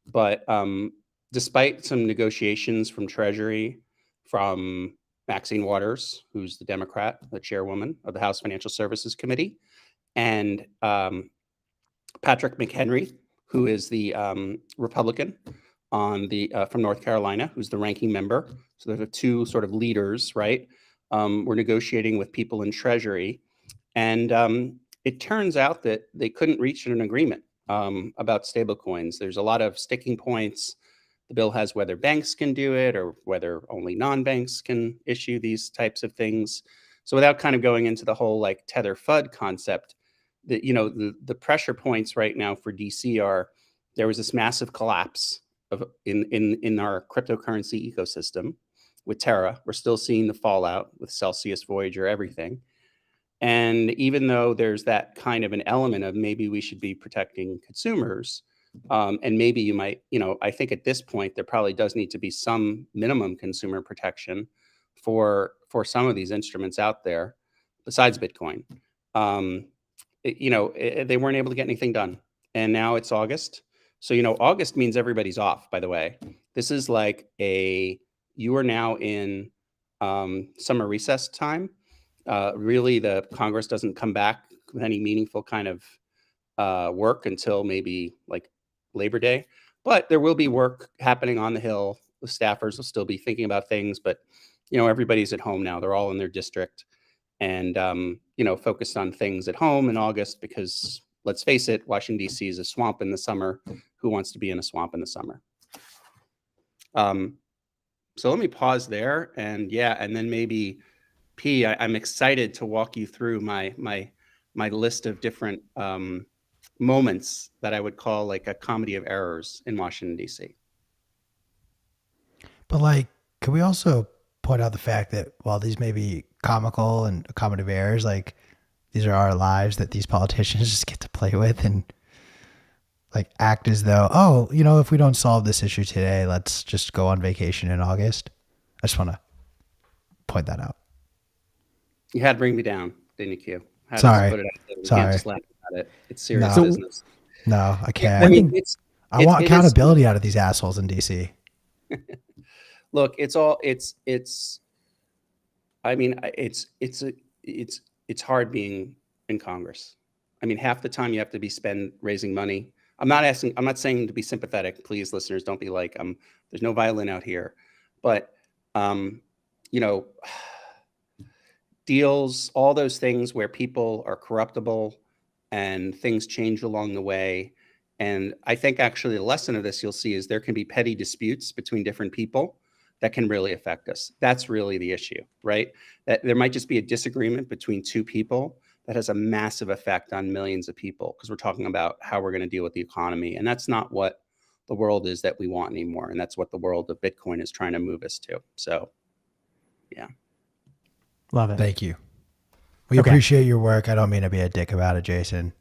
But despite some negotiations from Treasury, from Maxine Waters, who's the Democrat, the chairwoman of the House Financial Services Committee, and Patrick McHenry, who is the Republican on the from North Carolina, who's the ranking member. So there's two sort of leaders, right? We're negotiating with people in Treasury, and it turns out that they couldn't reach an agreement about stablecoins. There's a lot of sticking points. The bill has whether banks can do it or whether only non-banks can issue these types of things. So without kind of going into the whole like tether FUD concept, the pressure points right now for DC are, there was this massive collapse in our cryptocurrency ecosystem with Terra. We're still seeing the fallout with Celsius, Voyager, everything. And even though there's that kind of an element of maybe we should be protecting consumers, and maybe you might, I think at this point there probably does need to be some minimum consumer protection for some of these instruments out there besides Bitcoin. They weren't able to get anything done. And now it's August. So, August means everybody's off, by the way. This is like you are now in summer recess time. Really, the Congress doesn't come back with any meaningful kind of work until maybe like Labor Day. But there will be work happening on the Hill. The staffers will still be thinking about things. But, everybody's at home now. They're all in their district. And, focused on things at home in August, because let's face it, Washington, D.C. is a swamp in the summer. Who wants to be in a swamp in the summer? So let me pause there. And then maybe, P, I'm excited to walk you through my list of different moments that I would call like a comedy of errors in Washington, D.C. But like, can we also point out the fact that while these may be comical and a comedy of errors, like these are our lives that these politicians just get to play with and like act as though, if we don't solve this issue today, let's just go on vacation in August. I just want to point that out. You had to bring me down, didn't you, Q? Sorry. Can't just laugh about it. It's serious No. business. No, I can't. I mean, I want accountability out of these assholes in DC. Look, it's hard being in Congress. I mean, half the time you have to be spent raising money. I'm not saying to be sympathetic. Please, listeners, don't be like, there's no violin out here. But, deals, all those things where people are corruptible and things change along the way. And I think actually the lesson of this you'll see is there can be petty disputes between different people that can really affect us. That's really the issue, right? That there might just be a disagreement between two people that has a massive effect on millions of people, because we're talking about how we're going to deal with the economy. And that's not what the world is that we want anymore. And that's what the world of Bitcoin is trying to move us to. So, yeah. Love it. Thank you. We Okay. appreciate your work. I don't mean to be a dick about it, Jason.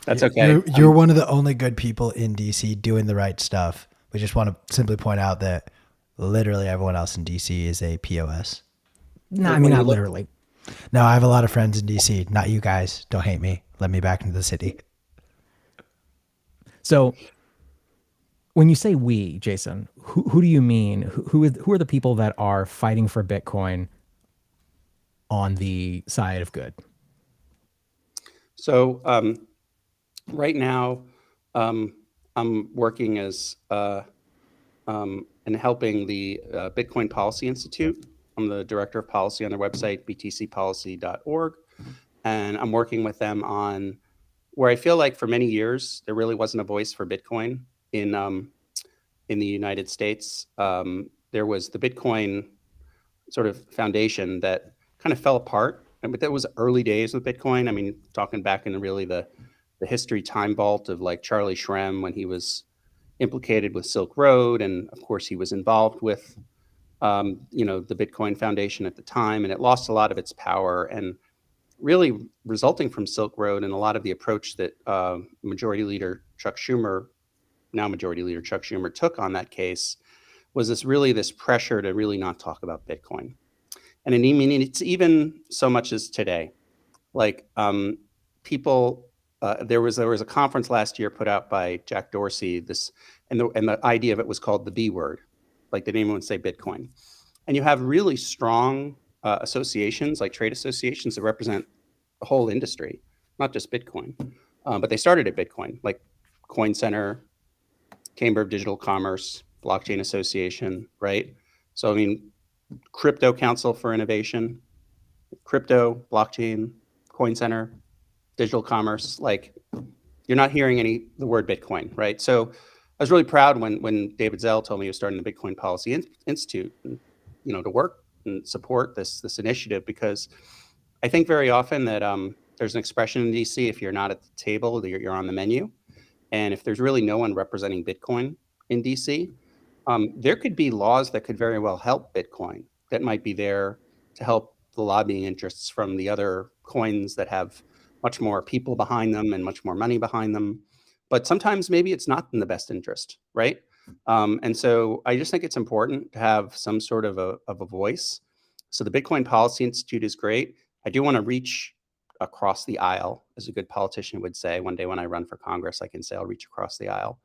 That's okay. You're one of the only good people in DC doing the right stuff. We just want to simply point out that literally everyone else in DC is a POS. No, I When mean, you not look- literally. No, I have a lot of friends in DC. Not you guys. Don't hate me. Let me back into the city. So when you say we, Jason, who do you mean? Who are the people that are fighting for Bitcoin on the side of good? So right now, I'm working as and helping the Bitcoin Policy Institute. I'm the director of policy on their website, btcpolicy.org, and I'm working with them on where I feel like for many years there really wasn't a voice for Bitcoin in the United States. There was the Bitcoin sort of foundation that kind of fell apart. But that was early days with Bitcoin. I mean, talking back in really the history time vault of like Charlie Shrem when he was implicated with Silk Road, and of course he was involved with the Bitcoin Foundation at the time, and it lost a lot of its power. And really resulting from Silk Road and a lot of the approach that now Majority Leader Chuck Schumer took on that case was this pressure to really not talk about Bitcoin. And I mean, it's even so much as today. Like people, there was a conference last year put out by Jack Dorsey. And the idea of it was called the B word, like the name would say Bitcoin. And you have really strong associations, like trade associations, that represent the whole industry, not just Bitcoin. But they started at Bitcoin, like Coin Center, Chamber of Digital Commerce, Blockchain Association, right? So I mean, Crypto Council for Innovation, crypto, blockchain, Coin Center, digital commerce. Like you're not hearing the word Bitcoin, right? So I was really proud when David Zell told me he was starting the Bitcoin Policy Institute, to work and support this initiative, because I think very often that there's an expression in DC: if you're not at the table, you're on the menu. And if there's really no one representing Bitcoin in DC, there could be laws that could very well help Bitcoin that might be there to help the lobbying interests from the other coins that have much more people behind them and much more money behind them. But sometimes maybe it's not in the best interest, right? And so I just think it's important to have some sort of a voice. So the Bitcoin Policy Institute is great. I do want to reach across the aisle, as a good politician would say. One day when I run for Congress, I can say I'll reach across the aisle.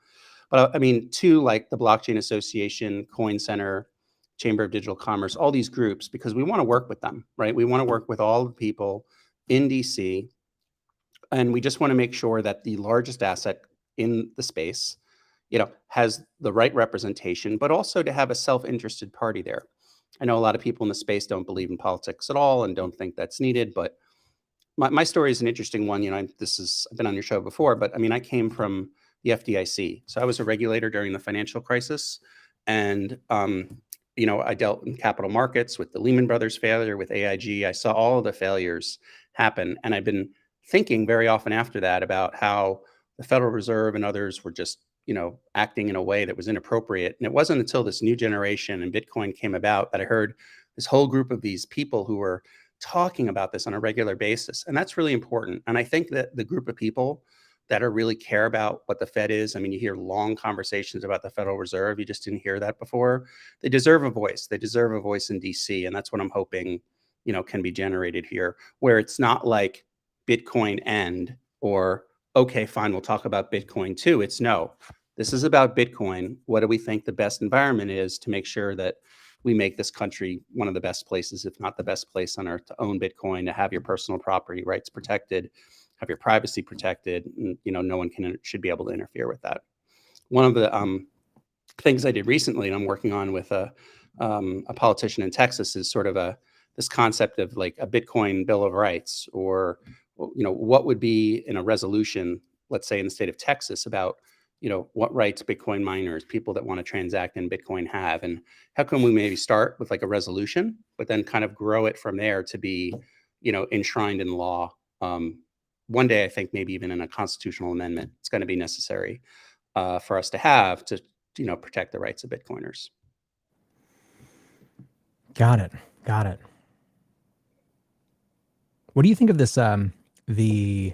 But I mean, to like the Blockchain Association, Coin Center, Chamber of Digital Commerce, all these groups, because we want to work with them, right? We want to work with all the people in DC, and we just want to make sure that the largest asset in the space, has the right representation, but also to have a self-interested party there. I know a lot of people in the space don't believe in politics at all and don't think that's needed, but my story is an interesting one. I've been on your show before, but I mean, I came from the FDIC. So I was a regulator during the financial crisis. And, I dealt in capital markets with the Lehman Brothers failure, with AIG. I saw all of the failures happen. And I've been thinking very often after that about how the Federal Reserve and others were just, acting in a way that was inappropriate. And it wasn't until this new generation and Bitcoin came about that I heard this whole group of these people who were talking about this on a regular basis. And that's really important. And I think that the group of people that really care about what the Fed is, I mean, you hear long conversations about the Federal Reserve. You just didn't hear that before. They deserve a voice. They deserve a voice in DC. And that's what I'm hoping, can be generated here, where it's not like Bitcoin or, okay, fine, we'll talk about Bitcoin too. It's no, this is about Bitcoin. What do we think the best environment is to make sure that we make this country one of the best places, if not the best place on earth, to own Bitcoin, to have your personal property rights protected, have your privacy protected, and no one should be able to interfere with that. One of the things I did recently, and I'm working on with a politician in Texas, is sort of this concept of like a Bitcoin Bill of Rights, or what would be in a resolution, let's say in the state of Texas, about what rights Bitcoin miners, people that want to transact in Bitcoin, have, and how can we maybe start with like a resolution, but then kind of grow it from there to be, enshrined in law. One day, I think maybe even in a constitutional amendment, it's going to be necessary for us to have to, protect the rights of Bitcoiners. Got it. What do you think of this? The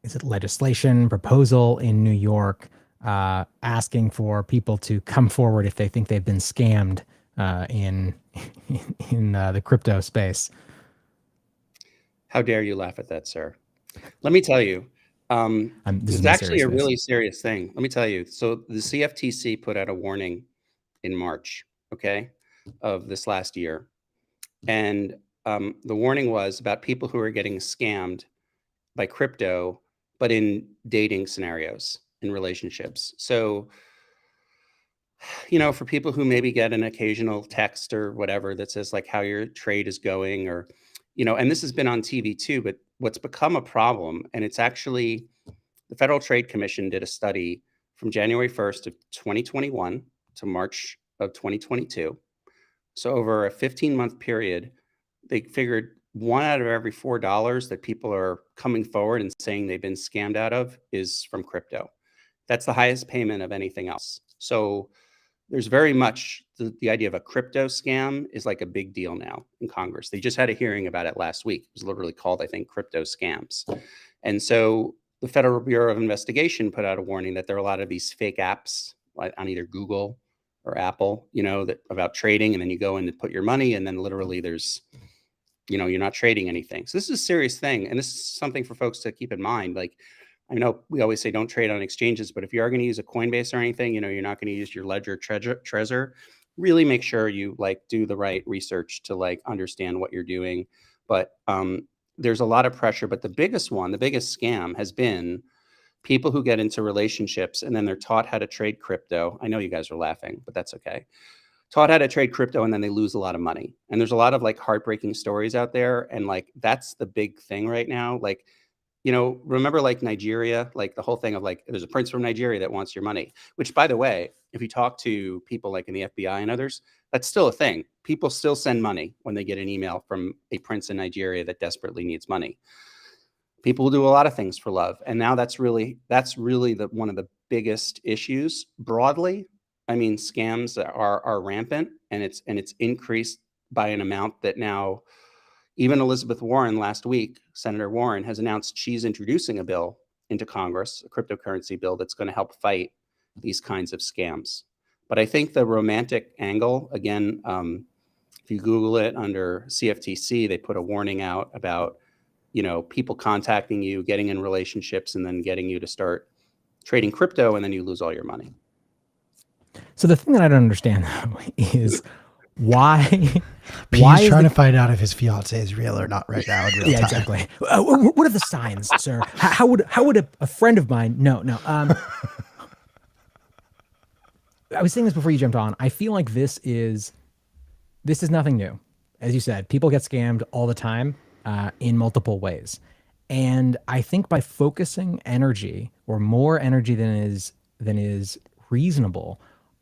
is it legislation proposal in New York asking for people to come forward if they think they've been scammed in the crypto space? How dare you laugh at that, sir? Let me tell you, This is it's my actually serious a face. really serious thing. Let me tell you. So the CFTC put out a warning in March, okay, of this last year. And the warning was about people who are getting scammed by crypto, but in dating scenarios, in relationships. So, for people who maybe get an occasional text or whatever that says like how your trade is going, or, and this has been on TV too, but what's become a problem, and it's actually the Federal Trade Commission did a study from January 1st of 2021 to March of 2022. So over a 15-month period, they figured 1 out of every $4 that people are coming forward and saying they've been scammed out of is from crypto. That's the highest payment of anything else. So there's very much the idea of a crypto scam is like a big deal now in Congress. They just had a hearing about it last week. It was literally called, I think, crypto scams. And so the Federal Bureau of Investigation put out a warning that there are a lot of these fake apps on either Google or Apple, that about trading, and then you go in to put your money, and then literally there's, you're not trading anything. So this is a serious thing, and this is something for folks to keep in mind. Like, I know we always say don't trade on exchanges, but if you are going to use a Coinbase or anything, you're not going to use your Ledger Trezor. Really make sure you do the right research to understand what you're doing. But there's a lot of pressure. But the biggest scam has been people who get into relationships and then they're taught how to trade crypto. I know you guys are laughing, but that's okay. Taught how to trade crypto and then they lose a lot of money. And there's a lot of heartbreaking stories out there. And that's the big thing right now. Remember Nigeria, the whole thing of there's a prince from Nigeria that wants your money, which, by the way, if you talk to people in the FBI and others, that's still a thing. People still send money when they get an email from a prince in Nigeria that desperately needs money. People will do a lot of things for love. And now that's really one of the biggest issues broadly. I mean, scams are rampant, and it's increased by an amount that now even Elizabeth Warren last week, Senator Warren, has announced she's introducing a bill into Congress, a cryptocurrency bill that's going to help fight these kinds of scams. But I think the romantic angle, again, if you Google it under CFTC, they put a warning out about, people contacting you, getting in relationships, and then getting you to start trading crypto, and then you lose all your money. So the thing that I don't understand though is why He's trying to find out if his fiance is real or not right now in real yeah, time. exactly. What are the signs, sir? How would a friend of mine? No. I was saying this before you jumped on. I feel like this is nothing new. As you said, people get scammed all the time in multiple ways, and I think by focusing energy or more energy than is reasonable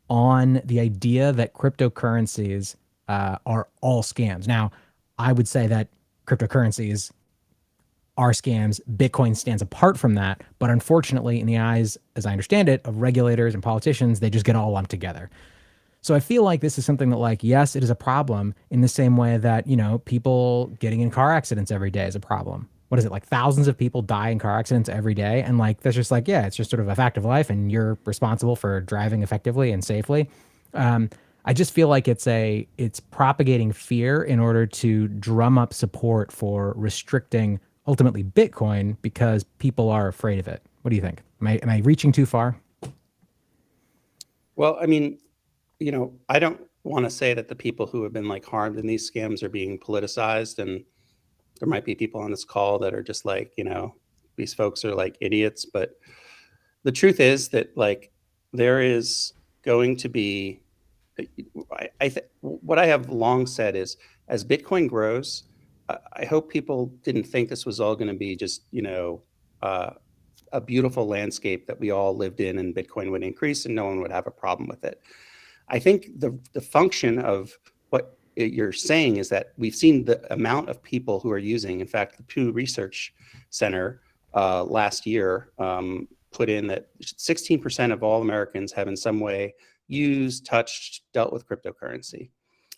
on the idea that cryptocurrencies are all scams. Now, I would say that cryptocurrencies are scams. Bitcoin stands apart from that. But unfortunately, in the eyes, as I understand it, of regulators and politicians, they just get all lumped together. So I feel like this is something that yes, it is a problem in the same way that, people getting in car accidents every day is a problem. What is it, thousands of people die in car accidents every day? And that's just yeah, it's just sort of a fact of life, and you're responsible for driving effectively and safely. I just feel like it's propagating fear in order to drum up support for restricting ultimately Bitcoin because people are afraid of it. What do you think? Am I reaching too far? Well, I mean, I don't want to say that the people who have been harmed in these scams are being politicized, and there might be people on this call that are just these folks are idiots. But the truth is that there is going to be, what I have long said is, as Bitcoin grows, I hope people didn't think this was all going to be just, a beautiful landscape that we all lived in and Bitcoin would increase and no one would have a problem with it. I think the function of what you're saying is that we've seen the amount of people who are using. In fact, the Pew Research Center last year put in that 16% of all Americans have in some way used, touched, dealt with cryptocurrency.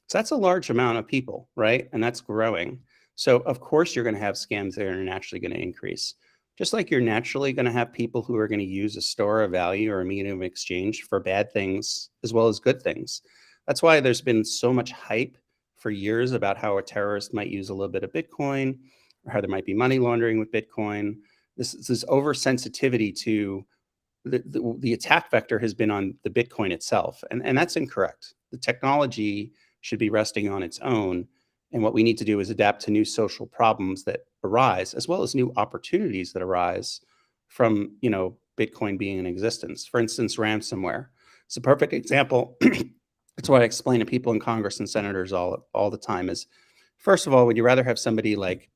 So that's a large amount of people, right? And that's growing. So of course you're going to have scams that are naturally going to increase. Just like you're naturally going to have people who are going to use a store of value or a medium of exchange for bad things as well as good things. That's why there's been so much hype for years about how a terrorist might use a little bit of Bitcoin or how there might be money laundering with Bitcoin. This oversensitivity to the attack vector has been on the Bitcoin itself, and that's incorrect. The technology should be resting on its own, and what we need to do is adapt to new social problems that arise, as well as new opportunities that arise from Bitcoin being in existence. For instance, ransomware. It's a perfect example. That's what I explain to people in Congress and senators all the time is, first of all, would you rather have somebody like,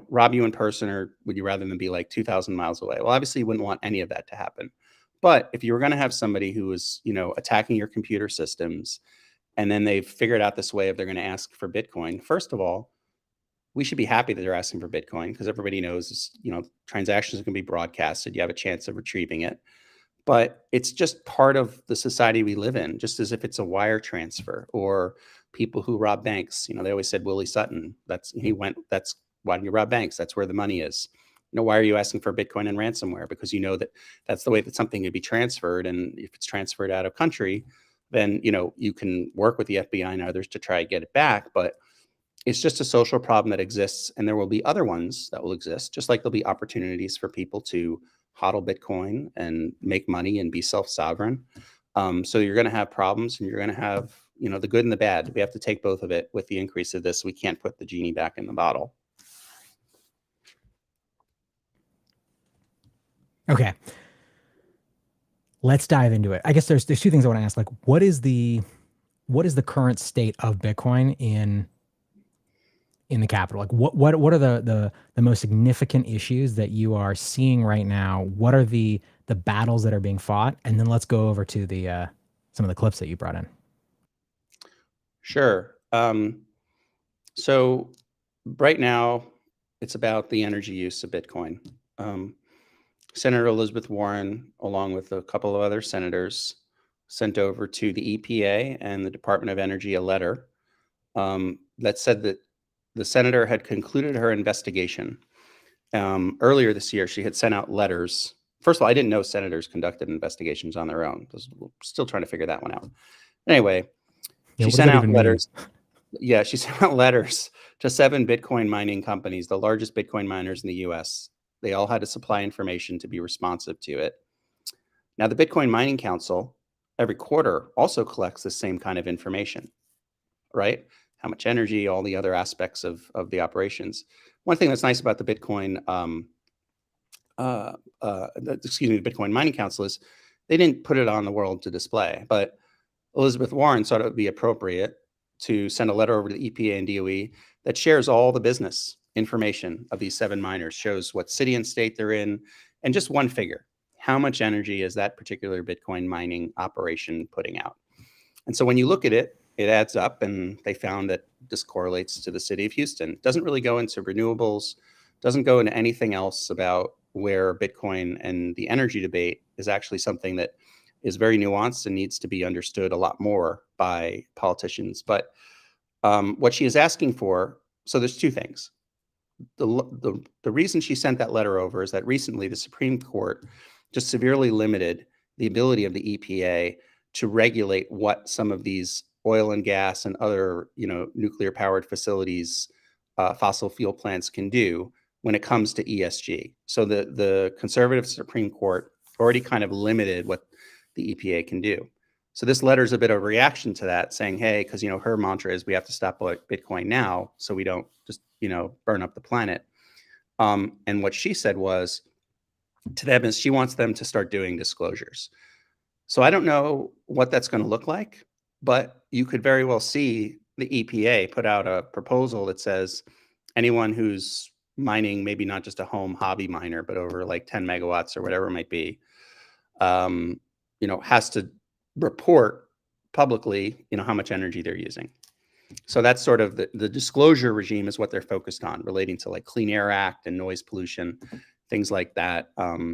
rob you in person, or would you rather them be like 2,000 miles away? Well, obviously you wouldn't want any of that to happen. But if you were going to have somebody who was, attacking your computer systems, and then they've figured out this way of they're going to ask for Bitcoin, first of all, we should be happy that they're asking for Bitcoin because everybody knows, transactions can be broadcasted. You have a chance of retrieving it. But it's just part of the society we live in, just as if it's a wire transfer or people who rob banks. They always said Willie Sutton. That's why do you rob banks? That's where the money is. Why are you asking for Bitcoin and ransomware? Because you know that that's the way that something could be transferred. And if it's transferred out of country, then, you can work with the FBI and others to try to get it back. But it's just a social problem that exists. And there will be other ones that will exist, just like there'll be opportunities for people to hodl Bitcoin and make money and be self-sovereign. So you're going to have problems, and you're going to have, the good and the bad. We have to take both of it. With the increase of this, we can't put the genie back in the bottle. Okay. Let's dive into it. I guess there's two things I want to ask. Like, what is the current state of Bitcoin in the capital? Like, what are the most significant issues that you are seeing right now? What are the battles that are being fought? And then let's go over to the some of the clips that you brought in. Sure. So right now, it's about the energy use of Bitcoin. Senator Elizabeth Warren, along with a couple of other senators, sent over to the EPA and the Department of Energy a letter that said that the senator had concluded her investigation. Earlier this year, she had sent out letters. First of all, I didn't know senators conducted investigations on their own. We're still trying to figure that one out. Anyway, she sent out letters. Yeah, she sent out letters to 7 Bitcoin mining companies, the largest Bitcoin miners in the US. They all had to supply information to be responsive to it. Now, the Bitcoin Mining Council every quarter also collects the same kind of information, right? How much energy, all the other aspects of the operations. One thing that's nice about the Bitcoin, the Bitcoin Mining Council is they didn't put it on the world to display, but Elizabeth Warren thought it would be appropriate to send a letter over to the EPA and DOE that shares all the business information of these 7 miners, shows what city and state they're in, and just one figure. How much energy is that particular Bitcoin mining operation putting out? And so when you look at it, it adds up, and they found that this correlates to the city of Houston. It doesn't really go into renewables, doesn't go into anything else about where Bitcoin and the energy debate is actually something that is very nuanced and needs to be understood a lot more by politicians. But what she is asking for, so there's 2 things. The reason she sent that letter over is that recently the Supreme Court just severely limited the ability of the EPA to regulate what some of these oil and gas and other, nuclear powered facilities, fossil fuel plants can do when it comes to ESG. So the conservative Supreme Court already kind of limited what the EPA can do. So this letter is a bit of a reaction to that, saying, hey, because, her mantra is we have to stop Bitcoin now so we don't just, burn up the planet. And what she said was to them is she wants them to start doing disclosures. So I don't know what that's going to look like, but you could very well see the EPA put out a proposal that says anyone who's mining, maybe not just a home hobby miner, but over like 10 megawatts or whatever it might be, has to report publicly, how much energy they're using. So that's sort of the disclosure regime is what they're focused on, relating to like Clean Air Act and noise pollution, things like that. I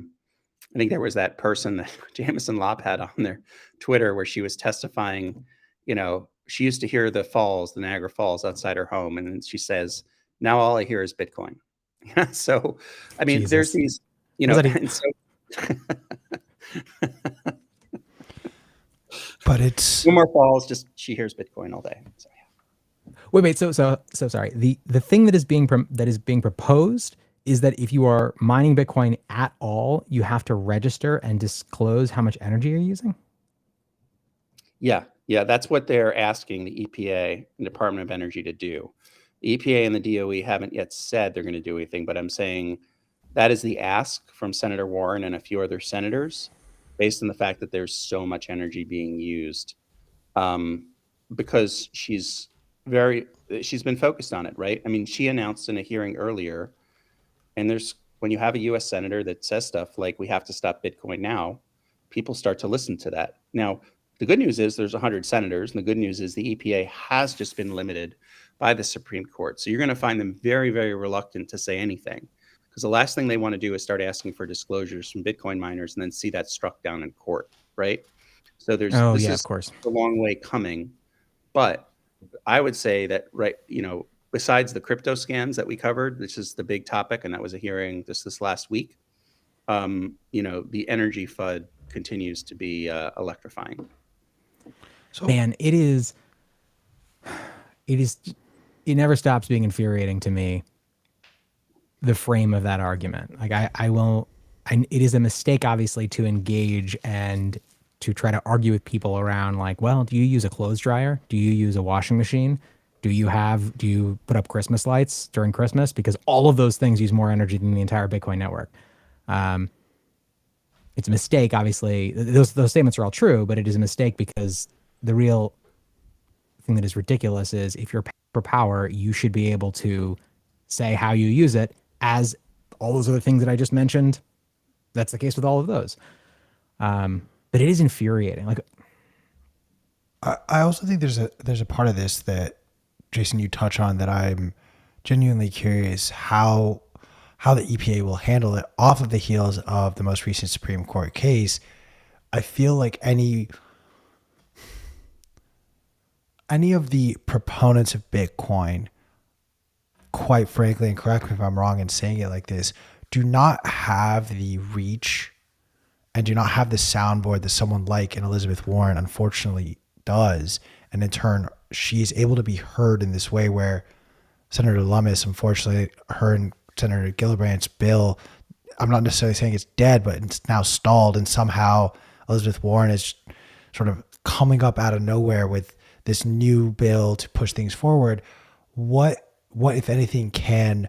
think there was that person that Jamison Lopp had on their Twitter where she was testifying, she used to hear the Niagara Falls outside her home. And she says, Now all I hear is Bitcoin. So, I mean, there's Jesus. these, you know, Was that and so But it's no more falls. Just she hears Bitcoin all day. So, Wait. So sorry. The thing that is being proposed is that if you are mining Bitcoin at all, you have to register and disclose how much energy you're using. yeah, that's what they're asking the EPA and Department of Energy to do. The EPA and the DOE haven't yet said they're going to do anything, but I'm saying that is the ask from Senator Warren and a few other senators, based on the fact that there's so much energy being used, because she's been focused on it, right? I mean, she announced in a hearing earlier, and when you have a U.S. senator that says stuff like we have to stop Bitcoin now, people start to listen to that. Now, the good news is there's 100 senators, and the good news is the EPA has just been limited by the Supreme Court. So you're going to find them very, very reluctant to say anything, because the last thing they want to do is start asking for disclosures from Bitcoin miners and then see that struck down in court, right? So this Of is course. a long way coming. But I would say that, right, besides the crypto scams that we covered, this is the big topic, and that was a hearing this last week. The energy FUD continues to be electrifying. so Man, it never stops being infuriating to me, the frame of that argument. Like it is a mistake, obviously, to engage and to try to argue with people around like, well, do you use a clothes dryer? Do you use a washing machine? Do you put up Christmas lights during Christmas? Because all of those things use more energy than the entire Bitcoin network. It's a mistake, obviously. Those statements are all true, but it is a mistake because the real thing that is ridiculous is if you're paying for power, you should be able to say how you use it, as all those other things that I just mentioned. That's the case with all of those. But it is infuriating. Like, I also think there's a part of this that, Jason, you touch on that I'm genuinely curious how the EPA will handle it off of the heels of the most recent Supreme Court case. I feel like any of the proponents of Bitcoin, quite frankly, and correct me if I'm wrong in saying it like this, do not have the reach and do not have the soundboard that someone like an Elizabeth Warren unfortunately does. And in turn, she's able to be heard in this way where Senator Lummis, unfortunately, her and Senator Gillibrand's bill, I'm not necessarily saying it's dead, but it's now stalled. And somehow Elizabeth Warren is sort of coming up out of nowhere with this new bill to push things forward. What if anything, can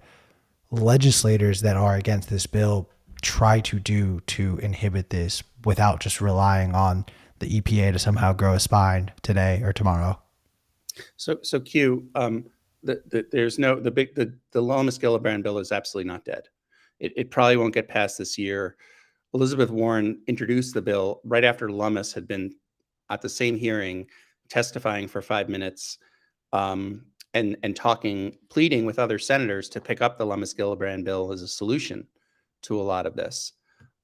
legislators that are against this bill try to do to inhibit this without just relying on the EPA to somehow grow a spine today or tomorrow? So Q, there's no the Lummis Gillibrand bill is absolutely not dead. It probably won't get passed this year. Elizabeth Warren introduced the bill right after Lummis had been at the same hearing testifying for 5 minutes, and pleading with other senators to pick up the Lummis Gillibrand bill as a solution to a lot of this.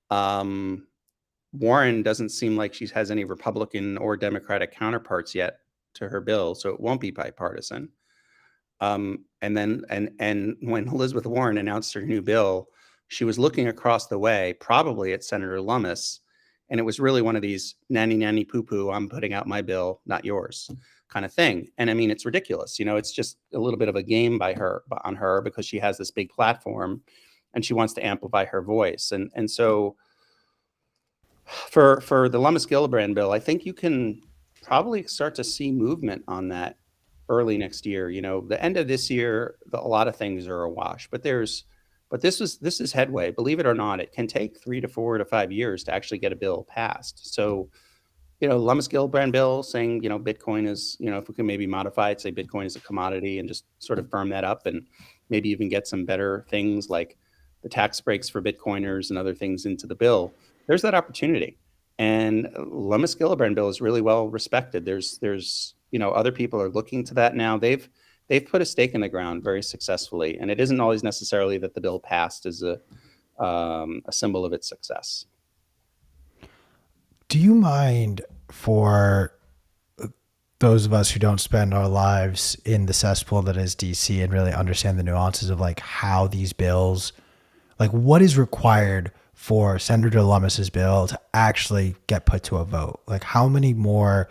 Warren doesn't seem like she has any Republican or Democratic counterparts yet to her bill, so it won't be bipartisan. And when Elizabeth Warren announced her new bill, she was looking across the way, probably at Senator Lummis, and it was really one of these nanny poo poo, I'm putting out my bill, not yours kind of thing. And I mean, it's ridiculous. It's just a little bit of a game on her because she has this big platform and she wants to amplify her voice. And so for the Lummis Gillibrand bill, I think you can probably start to see movement on that early next year. The end of this year, a lot of things are awash, but this is headway. Believe it or not, it can take 3 to 4 to 5 years to actually get a bill passed. So, Lummis Gillibrand bill saying, Bitcoin is, if we can maybe modify it, say Bitcoin is a commodity and just sort of firm that up and maybe even get some better things like the tax breaks for Bitcoiners and other things into the bill. There's that opportunity. And Lummis Gillibrand bill is really well respected. There's other people are looking to that now. They've put a stake in the ground very successfully, and it isn't always necessarily that the bill passed as a symbol of its success. Do you mind, for those of us who don't spend our lives in the cesspool that is DC and really understand the nuances of like how these bills, like what is required for Senator Lummis's bill to actually get put to a vote? Like how many more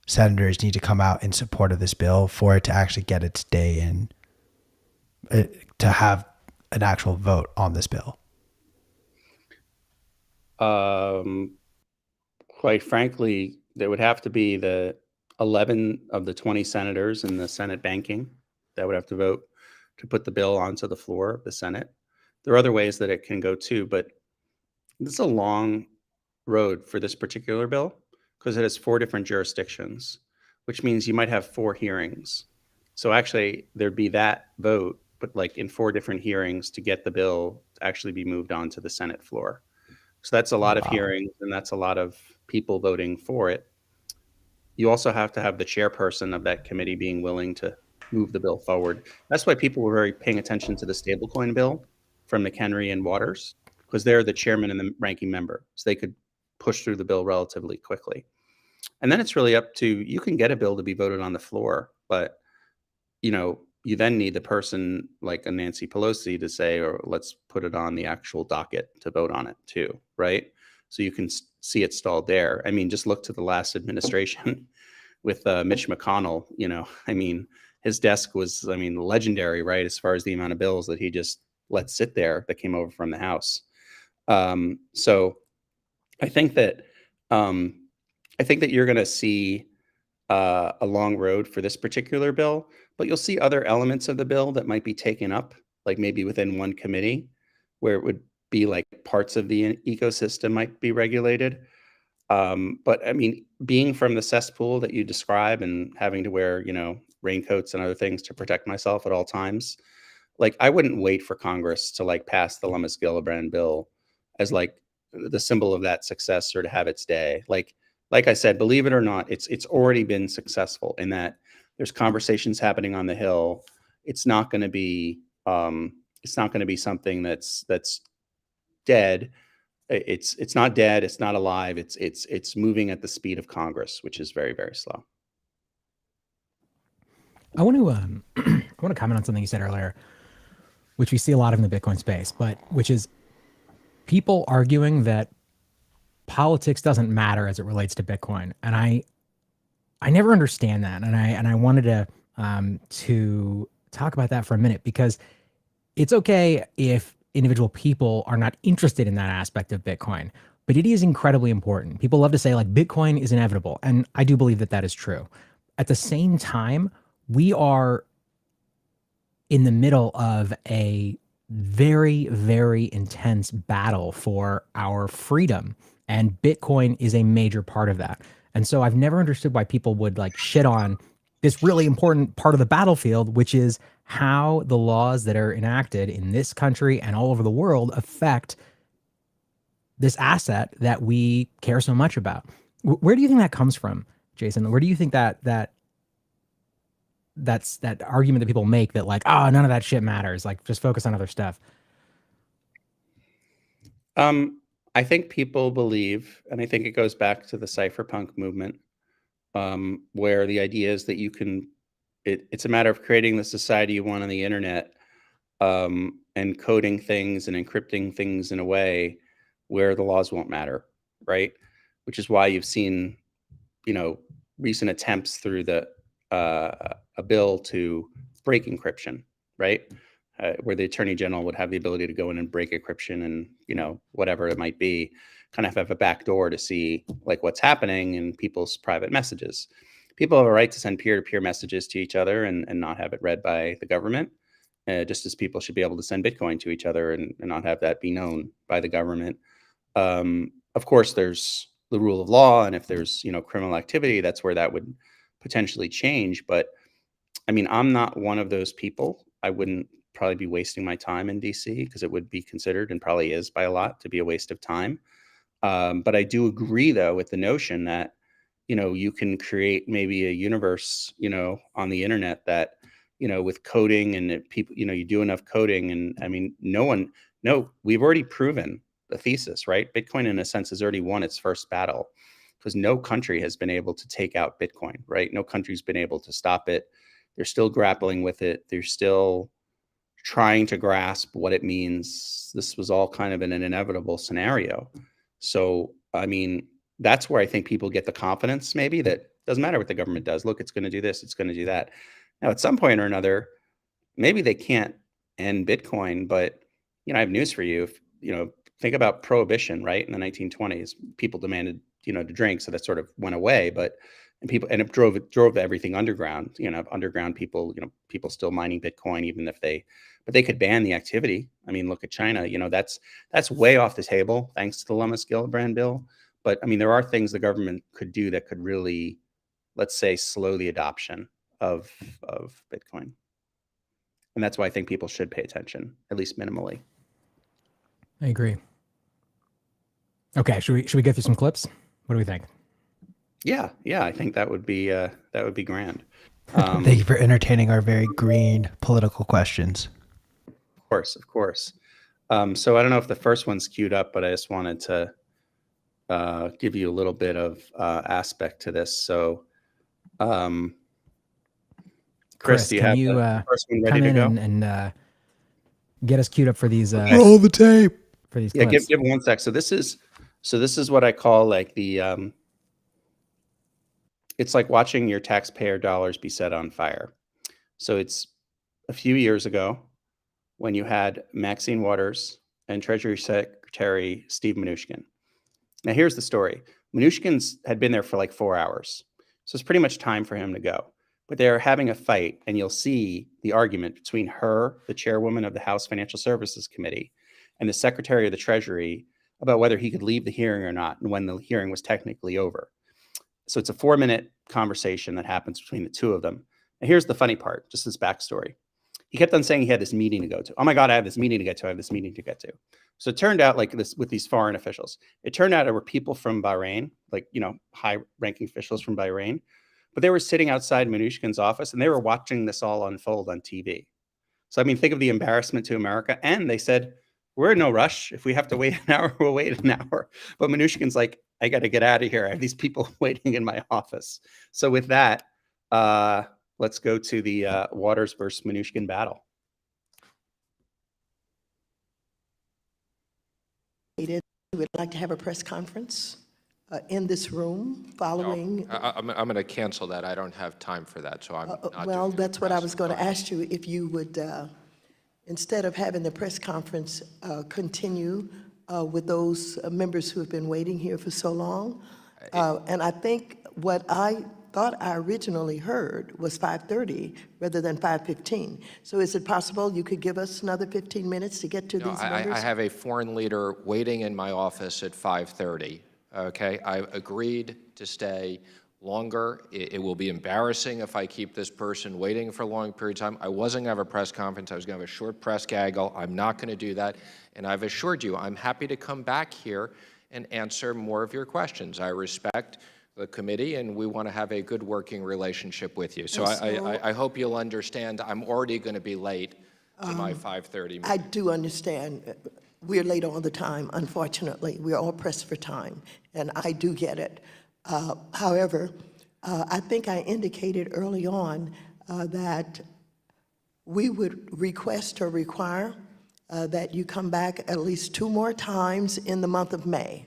senators need to come out in support of this bill for it to actually get its day in, to have an actual vote on this bill? Quite frankly, there would have to be the 11 of the 20 senators in the Senate banking that would have to vote to put the bill onto the floor of the Senate. There are other ways that it can go too, but this is a long road for this particular bill because it has 4 different jurisdictions, which means you might have 4 hearings. So actually there'd be that vote, but like in 4 different hearings to get the bill to actually be moved on to the Senate floor. So that's a lot of hearings, and that's a lot of people voting for it. You also have to have the chairperson of that committee being willing to move the bill forward. That's why people were very paying attention to the stablecoin bill from McHenry and Waters, because they're the chairman and the ranking member, so they could push through the bill relatively quickly. And then it's really up to, you can get a bill to be voted on the floor, but you then need the person like a Nancy Pelosi to say, or let's put it on the actual docket to vote on it too, right? So you can see it stalled there. I mean, just look to the last administration with Mitch McConnell. His desk was, legendary, right? As far as the amount of bills that he just let sit there that came over from the House. So I think that you're going to see a long road for this particular bill, but you'll see other elements of the bill that might be taken up, like maybe within one committee, where it would be like parts of the ecosystem might be regulated. But being from the cesspool that you describe and having to wear, raincoats and other things to protect myself at all times, like I wouldn't wait for Congress to like pass the Lummis-Gillibrand bill as like the symbol of that success or to have its day. Like I said, believe it or not, it's already been successful in that there's conversations happening on the Hill. It's not going to be something that's dead. It's not dead. It's not alive. It's moving at the speed of Congress, which is very, very slow. I want to comment on something you said earlier, which we see a lot of in the Bitcoin space, but which is people arguing that politics doesn't matter as it relates to Bitcoin. And I never understand that. And I wanted to talk about that for a minute, because it's okay if individual people are not interested in that aspect of Bitcoin, but it is incredibly important. People love to say like Bitcoin is inevitable. And I do believe that that is true. At the same time, we are in the middle of a very, very intense battle for our freedom. And Bitcoin is a major part of that. And so I've never understood why people would like shit on this really important part of the battlefield, which is how the laws that are enacted in this country and all over the world affect this asset that we care so much about. Where do you think that comes from, Jason? Where do you think that's that argument that people make that like, oh, none of that shit matters, like just focus on other stuff? I think people believe, and I think it goes back to the cypherpunk movement, where the idea is that you can, it's a matter of creating the society you want on the internet, and coding things and encrypting things in a way where the laws won't matter, right? Which is why you've seen, recent attempts through a bill to break encryption, right? Where the attorney general would have the ability to go in and break encryption and, whatever it might be, kind of have a back door to see like what's happening in people's private messages. People have a right to send peer-to-peer messages to each other and not have it read by the government, just as people should be able to send Bitcoin to each other and not have that be known by the government. Of course, there's the rule of law, and if there's, criminal activity, that's where that would potentially change. But I'm not one of those people. I wouldn't probably be wasting my time in DC, because it would be considered, and probably is by a lot, to be a waste of time. But I do agree, though, with the notion that, you can create maybe a universe, on the internet that, with coding and people, you do enough coding. And we've already proven the thesis, right? Bitcoin, in a sense, has already won its first battle, because no country has been able to take out Bitcoin, right? No country's been able to stop it. They're still grappling with it. They're still trying to grasp what it means. This was all kind of in an inevitable scenario. So, I mean, that's where I think people get the confidence maybe that doesn't matter what the government does. Look, it's going to do this, it's going to do that. Now, at some point or another, maybe they can't end Bitcoin, but I have news for you. If, think about prohibition, right? In the 1920s, people demanded, to drink, so that sort of went away. But it drove everything underground. Underground people, people still mining Bitcoin, even if but they could ban the activity. I mean, look at China. That's way off the table thanks to the Lummis-Gillibrand bill. But I mean, there are things the government could do that could really, let's say, slow the adoption of Bitcoin. And that's why I think people should pay attention, at least minimally. I agree. Okay, should we get through some clips? What do we think? Yeah, I think that would be grand. Thank you for entertaining our very green political questions. Of course. So I don't know if the first one's queued up, but I just wanted to give you a little bit of aspect to this. So, Chris, do you have the first one ready to go? And get us queued up for these. Roll the tape. For these Yeah, clips. give 1 sec. So this is what I call like the. It's like watching your taxpayer dollars be set on fire. So it's a few years ago when you had Maxine Waters and Treasury Secretary Steve Mnuchin. Now here's the story. Mnuchin's had been there for like 4 hours. So it's pretty much time for him to go. But they're having a fight, and you'll see the argument between her, the chairwoman of the House Financial Services Committee, and the Secretary of the Treasury about whether he could leave the hearing or not, and when the hearing was technically over. So it's a 4-minute conversation that happens between the two of them. And here's the funny part, just this backstory. He kept on saying he had this meeting to go to. Oh my God, I have this meeting to get to. I have this meeting to get to. So it turned out like this with these foreign officials. It turned out there were people from Bahrain, like, high-ranking officials from Bahrain, but they were sitting outside Mnuchin's office and they were watching this all unfold on TV. So, I mean, think of the embarrassment to America. And they said, we're in no rush. If we have to wait an hour, we'll wait an hour. But Mnuchin's like, I got to get out of here. I have these people waiting in my office. So with that, let's go to the Waters versus Mnuchin battle. We would like to have a press conference in this room following. I'm going to cancel that. I don't have time for that, so I'm not Well, doing that's what I was going to press. ask you, if you would, instead of having the press conference, continue with those members who have been waiting here for so long. And I think what I thought I originally heard was 5:30 rather than 5:15. So is it possible you could give us another 15 minutes to get to No, these I members? have a foreign leader waiting in my office at 5:30, okay? I agreed to stay longer. It will be embarrassing if I keep this person waiting for a long period of time. I wasn't going to have a press conference. I was going to have a short press gaggle. I'm not going to do that. And I've assured you, I'm happy to come back here and answer more of your questions. I respect the committee, and we want to have a good working relationship with you. So I hope you'll understand I'm already going to be late to my 5:30 meeting. I do understand. We're late all the time, unfortunately. We're all pressed for time, and I do get it. However, I think I indicated early on that we would request or require that you come back at least 2 more times in the month of May.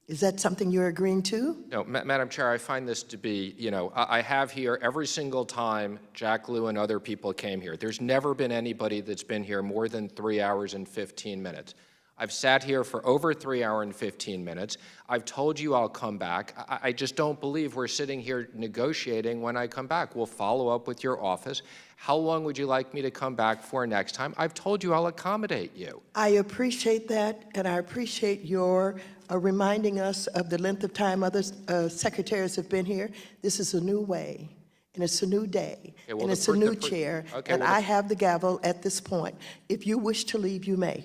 Is that something you're agreeing to? No, Madam Chair, I find this to be, I have here every single time Jack Lew and other people came here. There's never been anybody that's been here more than 3 hours and 15 minutes. I've sat here for over 3 hours and 15 minutes. I've told you I'll come back. I just don't believe we're sitting here negotiating when I come back. We'll follow up with your office. How long would you like me to come back for next time? I've told you I'll accommodate you. I appreciate that, and I appreciate your reminding us of the length of time other secretaries have been here. This is a new way, and it's a new day, Okay, well, and the it's a pr- new the pr- chair, okay, and well, I have the gavel at this point. If you wish to leave, you may.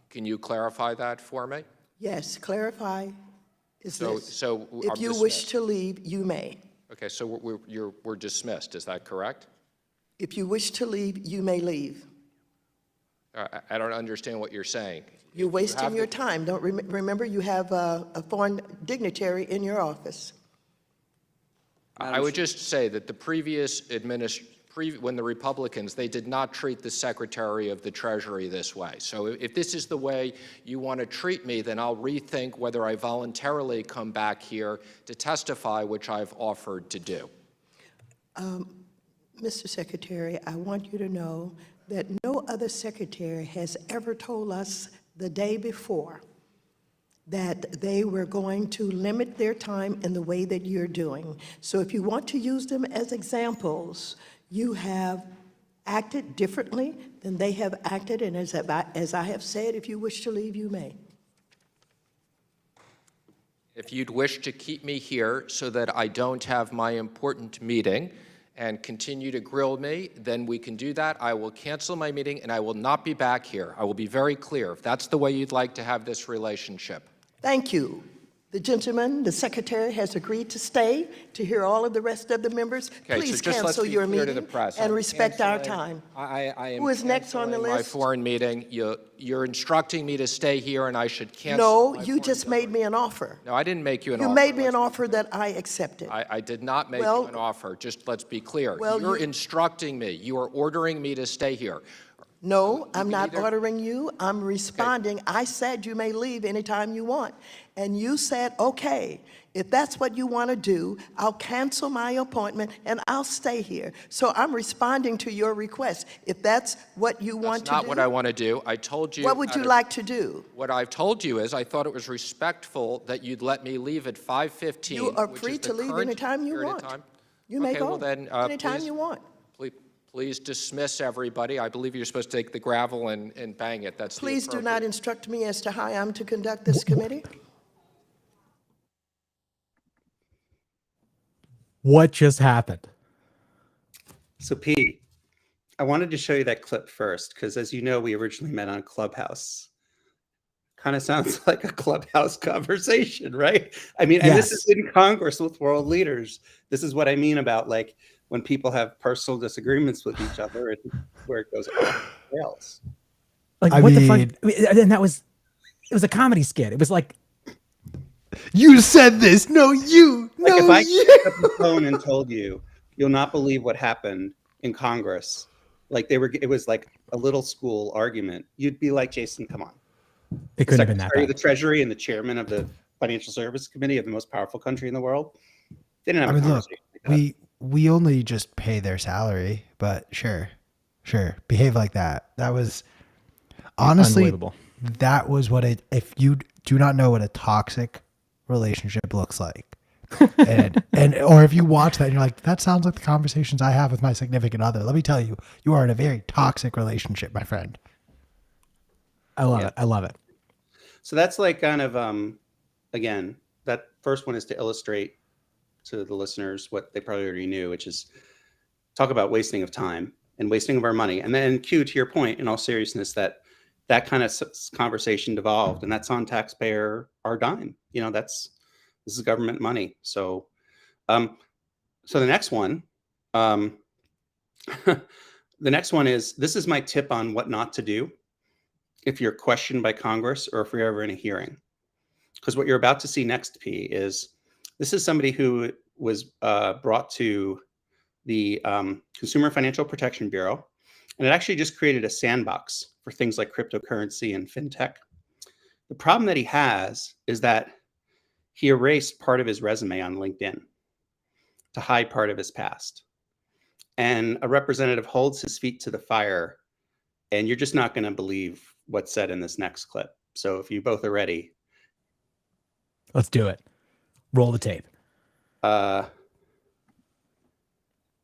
Can you clarify that for me? Yes, clarify is this. So If I'm you wish dismissed. to leave, you may. Okay, so we're dismissed, is that correct? If you wish to leave, you may leave. I don't understand what you're saying. You're wasting have your the- time. Don't remember you have a foreign dignitary in your office. I would just say that the previous when the Republicans, they did not treat the Secretary of the Treasury this way. So if this is the way you want to treat me, then I'll rethink whether I voluntarily come back here to testify, which I've offered to do. Mr. Secretary, I want you to know that no other secretary has ever told us the day before that they were going to limit their time in the way that you're doing. So if you want to use them as examples, you have acted differently than they have acted, and as I have said, if you wish to leave, you may. If you'd wish to keep me here so that I don't have my important meeting and continue to grill me, then we can do that. I will cancel my meeting and I will not be back here. I will be very clear if that's the way you'd like to have this relationship. Thank you. The gentleman, the secretary, has agreed to stay to hear all of the rest of the members. Okay, Please so just let's cancel be your clear to the meeting press. and I'm respect our canceling- time. I am Who is next on the canceling my list? foreign meeting. You're instructing me to stay here and I should cancel. No, my you foreign just meeting. made me an offer. No, I didn't make you an You offer. made me an Let's be offer that I accepted. I did not make Well- you an offer. Just let's be clear. Well, You're you- instructing me. You are ordering me to stay here. No, I'm can not either- ordering you. I'm responding. I said you may leave anytime you want. And you said, okay, if that's what you want to do, I'll cancel my appointment and I'll stay here. So I'm responding to your request. If that's what you want That's to do. not what I want to do. I told you. What would out you of- like to do? What I've told you is I thought it was respectful that you'd let me leave at 5:15. You are which free is to the leave current anytime you period of want. time. You may Okay, go well then, anytime please- you want. Please dismiss everybody. I believe you're supposed to take the gravel and bang it. That's the Please do not appropriate- instruct me as to how I'm to conduct this committee. What just happened? So Pete, I wanted to show you that clip first because, as you know, we originally met on Clubhouse. Kind of sounds like a Clubhouse conversation, right? I mean, and this Yes. is in Congress with world leaders. This is what I mean about like when people have personal disagreements with each other, it's where it goes off the rails. Like, I what the fuck? mean- And it was a comedy skit. It was like, You said this. No, you. Like No, if I you. picked up the phone and told you, you'll not believe what happened in Congress. Like it was like a little school argument. You'd be like, Jason, come on. it couldn't have been that Secretary of bad. the Treasury and the chairman of the Financial Services Committee of the most powerful country in the world. They didn't have I a mean, look, conversation like that. we only just pay their salary, but sure, behave like that. That was honestly, Unbelievable. that was what it. If you do not know what a toxic relationship looks like, and or if you watch that and you're like, that sounds like the conversations I have with my significant other. Let me tell you, you are in a very toxic relationship, my friend. I love it. I love it. So that's like kind of again, that first one is to illustrate to the listeners what they probably already knew, which is talk about wasting of time and wasting of our money. And then Q, to your point, in all seriousness, that kind of conversation devolved, and that's on taxpayer our dime. You know, this is government money. So so the next one the next one is, this is my tip on what not to do if you're questioned by Congress or if you're ever in a hearing. Because what you're about to see next, P, is this is somebody who was brought to the Consumer Financial Protection Bureau, and it actually just created a sandbox for things like cryptocurrency and fintech. The problem that he has is that he erased part of his resume on LinkedIn to hide part of his past. And a representative holds his feet to the fire, and you're just not going to believe what's said in this next clip. So if you both are ready. Let's do it. Roll the tape. Uh,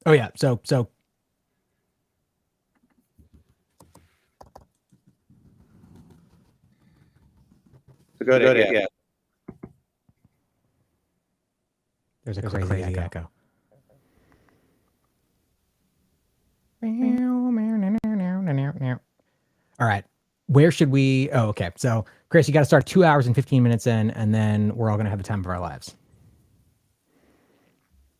Oh yeah. So so go ahead. Yeah. there's a crazy echo. All right. Where should we? Oh, okay. So, Chris, you got to start 2 hours and 15 minutes in, and then we're all going to have the time of our lives.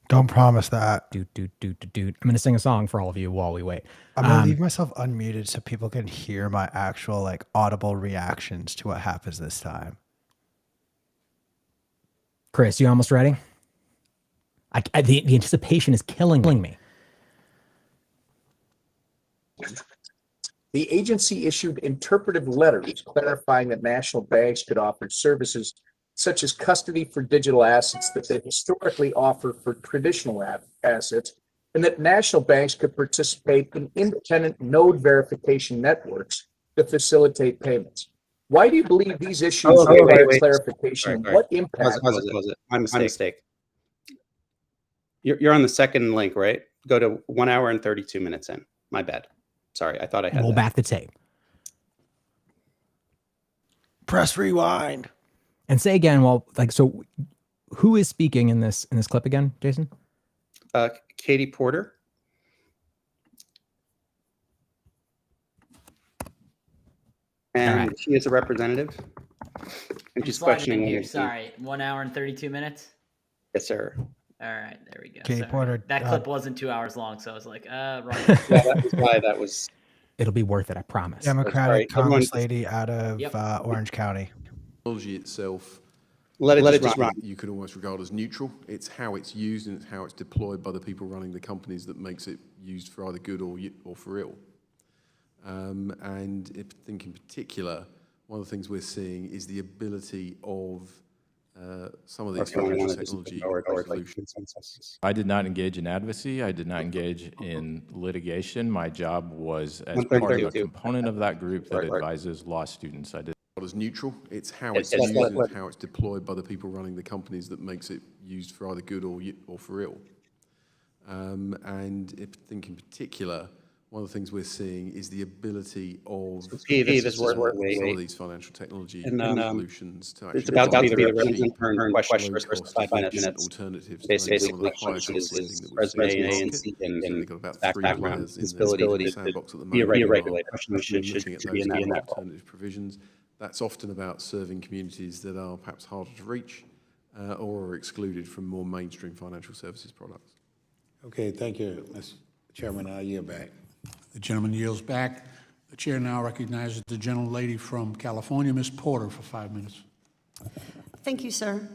Don't promise that. Doot, doot, doot, doot, doot. I'm going to sing a song for all of you while we wait. I'm gonna leave myself unmuted so people can hear my actual like audible reactions to what happens this time. Chris, you almost ready? The anticipation is killing me. The agency issued interpretive letters clarifying that national banks could offer services such as custody for digital assets that they historically offer for traditional assets, and that national banks could participate in independent node verification networks to facilitate payments. Why do you believe these issues require clarification? And what impact? Pause it. My mistake. You're on the second link, right? Go to 1 hour and 32 minutes in. My bad. Sorry, I thought I had Roll that. back the tape. Press rewind. And say again, so who is speaking in this clip again, Jason? Katie Porter. And All right. she is a representative. And she's Sliding in questioning here. whether- Sorry, 1 hour and 32 minutes. Yes, sir. All right, there we go. Katie Sorry. Porter, That clip wasn't 2 hours long, so I was like, wrong. Yeah, that was why that was. It'll be worth it, I promise. Democratic Sorry, everyone- Congress lady out of Yep. Orange County. Technology itself, Let it just run. you could almost regard as neutral. It's how it's used and it's how it's deployed by the people running the companies that makes it used for either good or for ill. And I think in particular, one of the things we're seeing is the ability of some of these financial technology solutions. I did not engage in advocacy. I did not engage in litigation. My job was as part of a 132. component of that group that advises law students. I did. As neutral, it's how it's It's- used and it's how it's deployed by the people running the companies that makes it used for either good or for ill. And I think in particular, one of the things we're seeing is the ability of some of these financial technology solutions to actually It's about to be the provide resident turn question for the first 5 minutes. alternatives. Basically, question is resume and seek and background, his ability to be a regulator. Should be in that role. Alternative provisions. That's often about serving communities that are perhaps harder to reach or are excluded from more mainstream financial services products. Okay, thank you, Mr. Chairman. I yield back. The gentleman yields back. The chair now recognizes the gentlelady from California, Ms. Porter, for 5 minutes. Thank you, sir.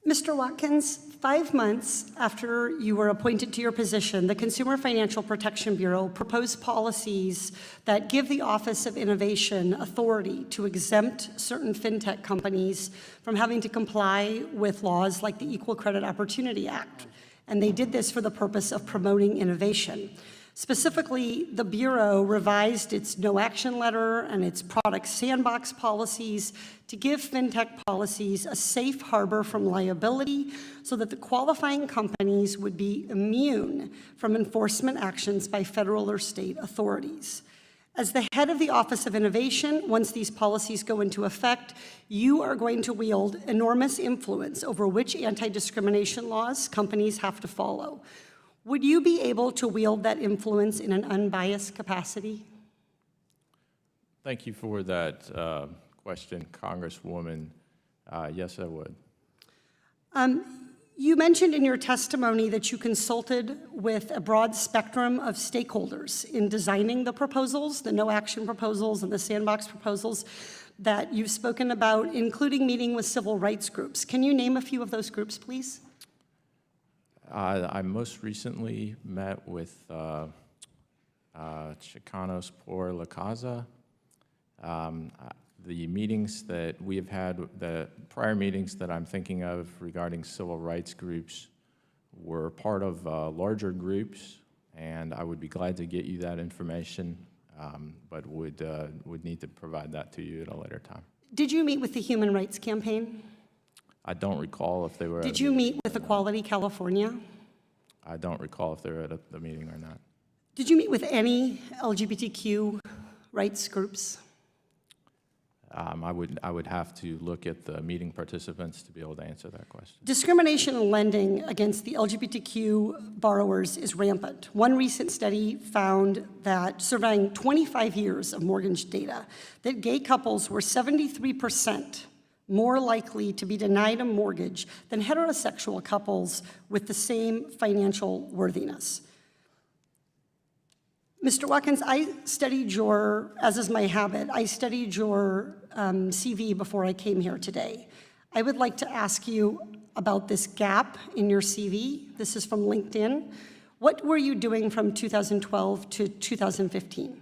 Mr. Watkins, 5 months after you were appointed to your position, the Consumer Financial Protection Bureau proposed policies that give the Office of Innovation authority to exempt certain fintech companies from having to comply with laws like the Equal Credit Opportunity Act. And they did this for the purpose of promoting innovation. Specifically, the Bureau revised its no action letter and its product sandbox policies to give fintech policies a safe harbor from liability so that the qualifying companies would be immune from enforcement actions by federal or state authorities. As the head of the Office of Innovation, once these policies go into effect, you are going to wield enormous influence over which anti-discrimination laws companies have to follow. Would you be able to wield that influence in an unbiased capacity? Thank you for that question, Congresswoman. Yes, I would. You mentioned in your testimony that you consulted with a broad spectrum of stakeholders in designing the proposals, the no-action proposals and the sandbox proposals that you've spoken about, including meeting with civil rights groups. Can you name a few of those groups, please? I most recently met with Chicanos por la Causa. The meetings that we have had, the prior meetings that I'm thinking of regarding civil rights groups were part of larger groups, and I would be glad to get you that information, but would need to provide that to you at a later time. Did you meet with the Human Rights Campaign? I don't recall if they were. Did you meet with Equality California? I don't recall if they were at the meeting or not. Did you meet with any LGBTQ rights groups? I would have to look at the meeting participants to be able to answer that question. Discrimination in lending against the LGBTQ borrowers is rampant. One recent study found that, surveying 25 years of mortgage data, that gay couples were 73% more likely to be denied a mortgage than heterosexual couples with the same financial worthiness. Mr. Watkins, I studied your, as is my habit, I studied your CV before I came here today. I would like to ask you about this gap in your CV. This is from LinkedIn. What were you doing from 2012 to 2015?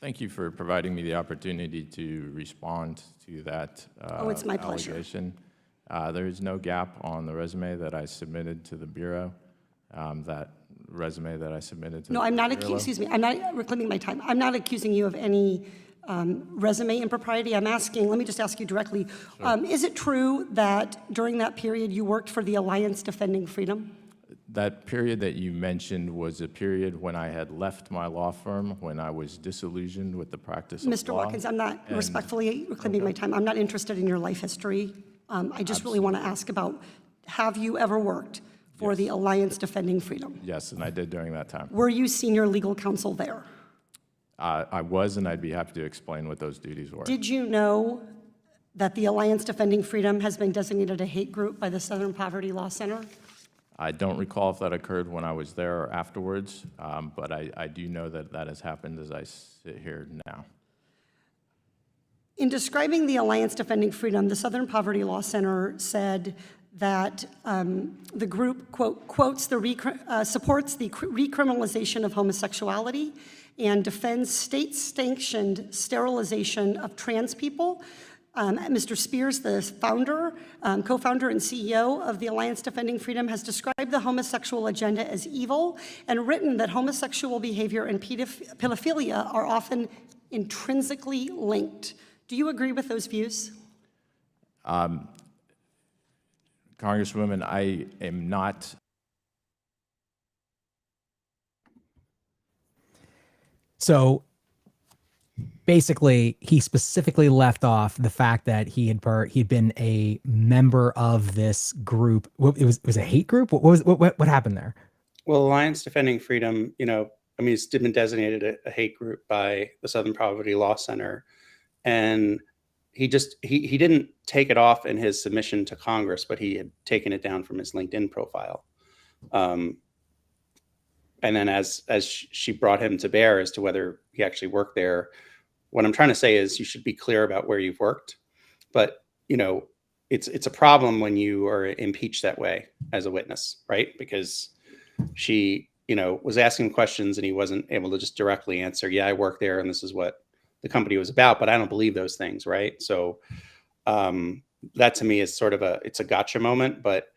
Thank you for providing me the opportunity to respond to that It's my pleasure. allegation. There is no gap on the resume that I submitted to the Bureau. That resume that I submitted to No, the I'm not, Bureau. excuse me, I'm not reclaiming my time. I'm not accusing you of any resume impropriety. I'm asking, let me just ask you directly, is it true that during that period you worked for the Alliance Defending Freedom? That period that you mentioned was a period when I had left my law firm, when I was disillusioned with the practice of Mr. law. Watkins, I'm not and- respectfully reclaiming my time. I'm not interested in your life history. I just really want to ask about, have you ever worked for the Alliance Defending Freedom? Yes, and I did during that time. Were you senior legal counsel there? I was, and I'd be happy to explain what those duties were. Did you know that the Alliance Defending Freedom has been designated a hate group by the Southern Poverty Law Center? I don't recall if that occurred when I was there or afterwards, but I do know that that has happened as I sit here now. In describing the Alliance Defending Freedom, the Southern Poverty Law Center said that the group, quote, supports the recriminalization of homosexuality and defends state-sanctioned sterilization of trans people. Mr. Spears, the founder, co-founder and CEO of the Alliance Defending Freedom, has described the homosexual agenda as evil and written that homosexual behavior and pedophilia are often intrinsically linked. Do you agree with those views? Congresswoman, I am not. So basically, he specifically left off the fact that he'd been a member of this group. It was a hate group. What happened there? Well, Alliance Defending Freedom, it's been designated a hate group by the Southern Poverty Law Center, and he didn't take it off in his submission to Congress, but he had taken it down from his LinkedIn profile. And then as she brought him to bear as to whether he actually worked there, what I'm trying to say is you should be clear about where you've worked, but it's a problem when you are impeached that way as a witness, right? Because she, was asking questions and he wasn't able to just directly answer, yeah, I work there and this is what the company was about, but I don't believe those things, right? So that to me is sort of it's a gotcha moment, but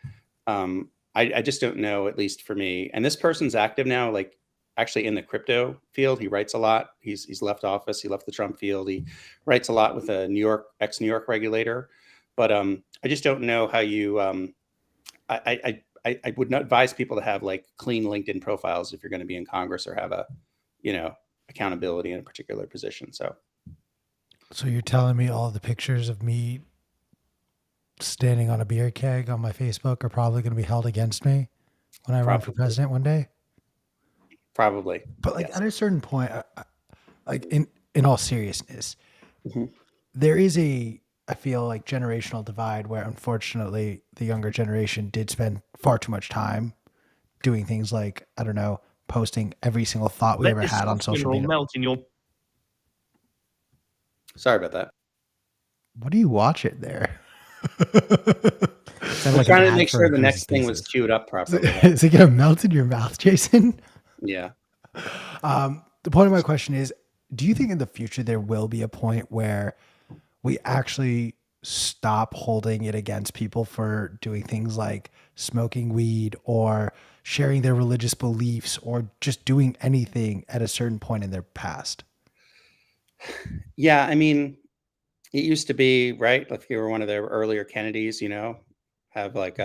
I just don't know, at least for me. And this person's active now, like actually in the crypto field. He writes a lot. He's left office. He left the Trump field. He writes a lot with a ex-New York regulator. But I just don't know how you. I would not advise people to have like clean LinkedIn profiles if you're going to be in Congress or have a, accountability in a particular position. So you're telling me all the pictures of me standing on a beer keg on my Facebook are probably going to be held against me when I run for president one day? Probably. But like yes. at a certain point, like in all seriousness, Mm-hmm. there is I feel like generational divide where unfortunately the younger generation did spend far too much time doing things like, I don't know, posting every single thought we ever had on social media. Melt in your... Sorry about that. What do you watch it there? I'm trying to make sure the next thing was queued up properly. Is it going to melt in your mouth, Jason? Yeah. The point of my question is, do you think in the future there will be a point where we actually stop holding it against people for doing things like smoking weed or sharing their religious beliefs or just doing anything at a certain point in their past? Yeah, I mean, it used to be, right? If you were one of the earlier Kennedys, have like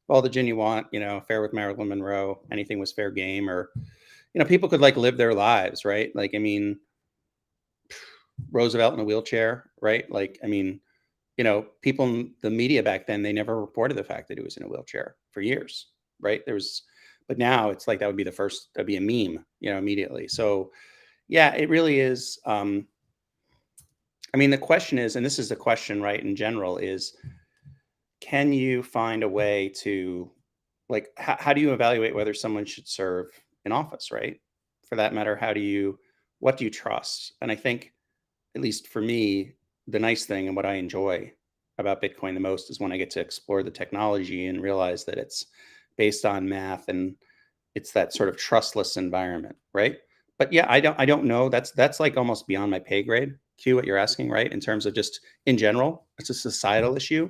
all the gin you want, affair with Marilyn Monroe, anything was fair game, or, people could like live their lives, right? Like, I mean, Roosevelt in a wheelchair, right? Like, I mean, people in the media back then, they never reported the fact that he was in a wheelchair for years, right? But now it's like, that'd be a meme, immediately. So yeah, it really is. I mean, the question is, and this is the question, right, in general, is can you find a way to, like, how do you evaluate whether someone should serve in office, right? For that matter, what do you trust? And I think, at least for me, the nice thing and what I enjoy about Bitcoin the most is when I get to explore the technology and realize that it's based on math and it's that sort of trustless environment, right? But yeah, I don't know. That's like almost beyond my pay grade. Q, what you're asking, right? In terms of just in general, it's a societal issue.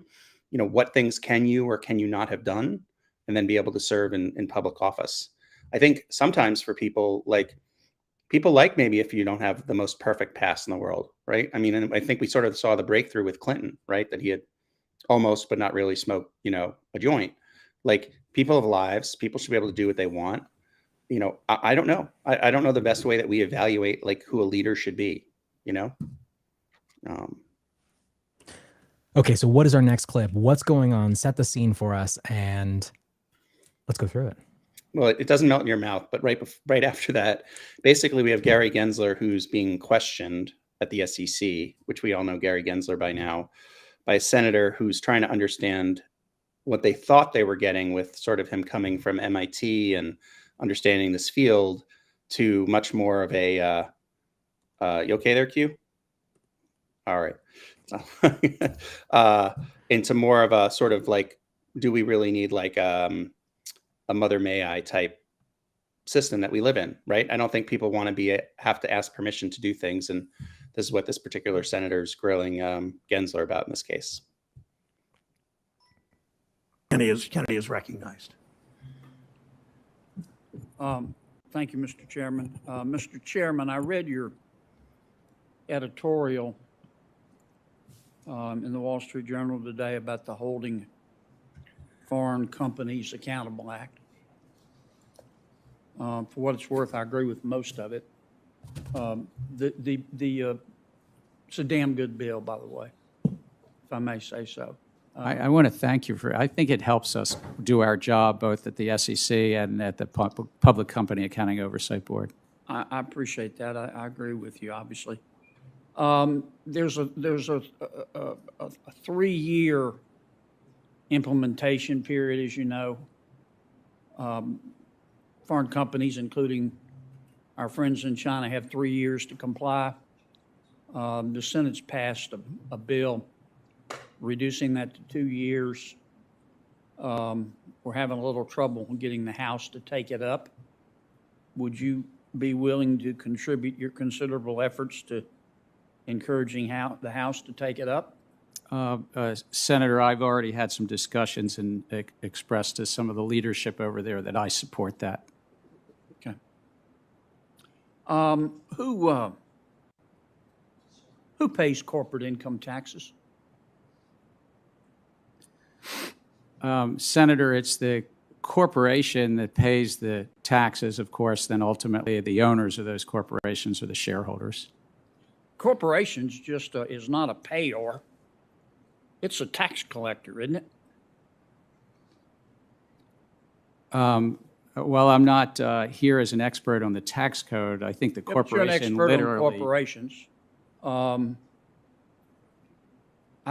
You know, what things can you or can you not have done, and then be able to serve in public office. I think sometimes for people like maybe if you don't have the most perfect past in the world, right? I mean, and I think we sort of saw the breakthrough with Clinton, right? That he had almost, but not really smoked, a joint. Like people have lives, people should be able to do what they want. I don't know. I don't know the best way that we evaluate like who a leader should be, Okay, so what is our next clip? What's going on? Set the scene for us, and let's go through it. Well, it doesn't melt in your mouth, but right after that, basically we have Gary Gensler who's being questioned at the SEC, which we all know Gary Gensler by now, by a senator who's trying to understand what they thought they were getting with sort of him coming from MIT and understanding this field to much more of a, you okay there, Q? All right. Into more of a sort of like, do we really need like a Mother May I type system that we live in, right? I don't think people want to have to ask permission to do things. And this is what this particular senator is grilling Gensler about in this case. Kennedy is recognized. Thank you, Mr. Chairman. Mr. Chairman, I read your editorial in the Wall Street Journal today about the Holding Foreign Companies Accountable Act. For what it's worth, I agree with most of it. It's a damn good bill, by the way, if I may say so. I want to thank you I think it helps us do our job both at the SEC and at the Public Company Accounting Oversight Board. I appreciate that. I agree with you, obviously. There's a 3-year implementation period, as you know. Foreign companies, including our friends in China, have 3 years to comply. The Senate's passed a bill reducing that to 2 years. We're having a little trouble getting the House to take it up. Would you be willing to contribute your considerable efforts to encouraging the House to take it up? Senator, I've already had some discussions and expressed to some of the leadership over there that I support that. Okay. Who pays corporate income taxes? Senator, it's the corporation that pays the taxes, of course, then ultimately the owners of those corporations are the shareholders. Corporations just is not a payor. It's a tax collector, isn't it? Well, I'm not here as an expert on the tax code. I think the corporation you're an expert literally. on corporations. I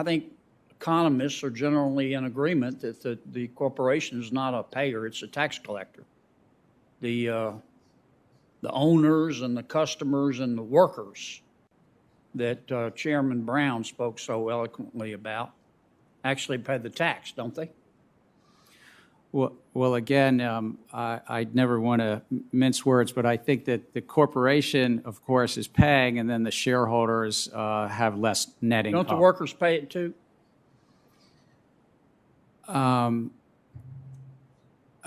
think economists are generally in agreement that the corporation is not a payer; it's a tax collector. The owners and the customers and the workers that Chairman Brown spoke so eloquently about actually pay the tax, don't they? Well, again, I never want to mince words, but I think that the corporation, of course, is paying, and then the shareholders have less net income. Don't the workers pay it too? I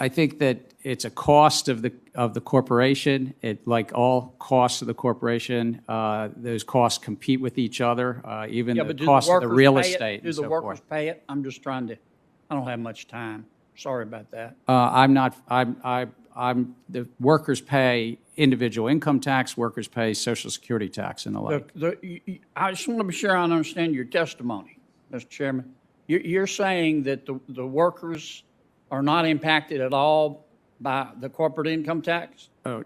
think that it's a cost of the corporation. Like all costs of the corporation, those costs compete with each other. Even the cost of the real estate. Do the workers pay it? I'm just trying to. I don't have much time. Sorry about that. The workers pay individual income tax, workers pay Social Security tax and the like. I just want to be sure I understand your testimony, Mr. Chairman. You're saying that the workers are not impacted at all by the corporate income tax? Oh,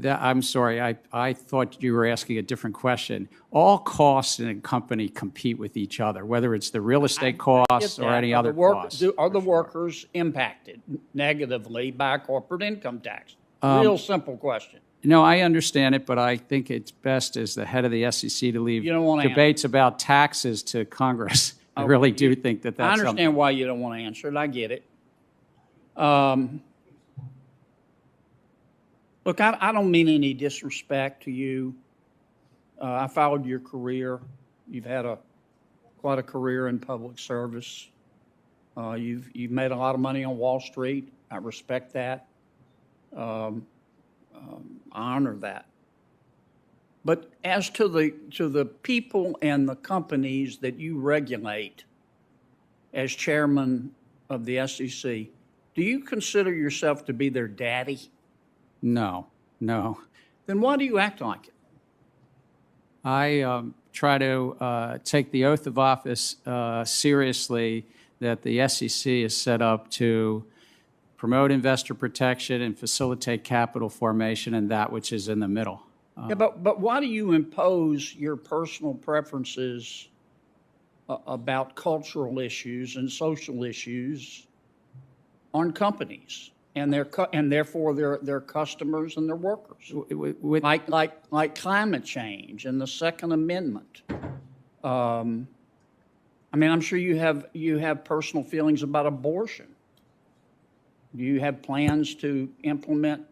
I'm sorry. I thought you were asking a different question. All costs in a company compete with each other, whether it's the real estate costs or any other costs. Are the workers impacted negatively by corporate income tax? Real simple question. No, I understand it, but I think it's best as the head of the SEC to leave You don't wanna debates about taxes to Congress. I really do think that that's I understand something. why you don't want to answer it. I get it. Look, I don't mean any disrespect to you. I followed your career. You've had quite a career in public service. You've made a lot of money on Wall Street. I respect that. I honor that. But as to the people and the companies that you regulate as chairman of the SEC, do you consider yourself to be their daddy? No. Then why do you act like it? I try to take the oath of office seriously that the SEC is set up to promote investor protection and facilitate capital formation and that which is in the middle. Yeah, but why do you impose your personal preferences about cultural issues and social issues on companies and therefore their customers and their workers? Like climate change and the Second Amendment. I mean, I'm sure you have personal feelings about abortion. Do you have plans to implement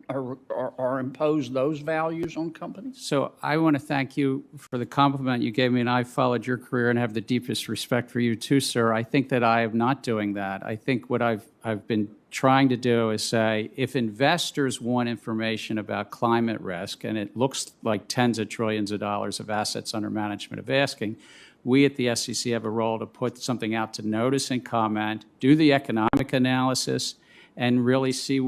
or impose those values on companies? So I want to thank you for the compliment you gave me, and I've followed your career and have the deepest respect for you too, sir. I think that I am not doing that. I think what I've been trying to do is say, if investors want information about climate risk, and it looks like tens of trillions of dollars of assets under management of asking, we at the SEC have a role to put something out to notice and comment, do the economic analysis, and really see.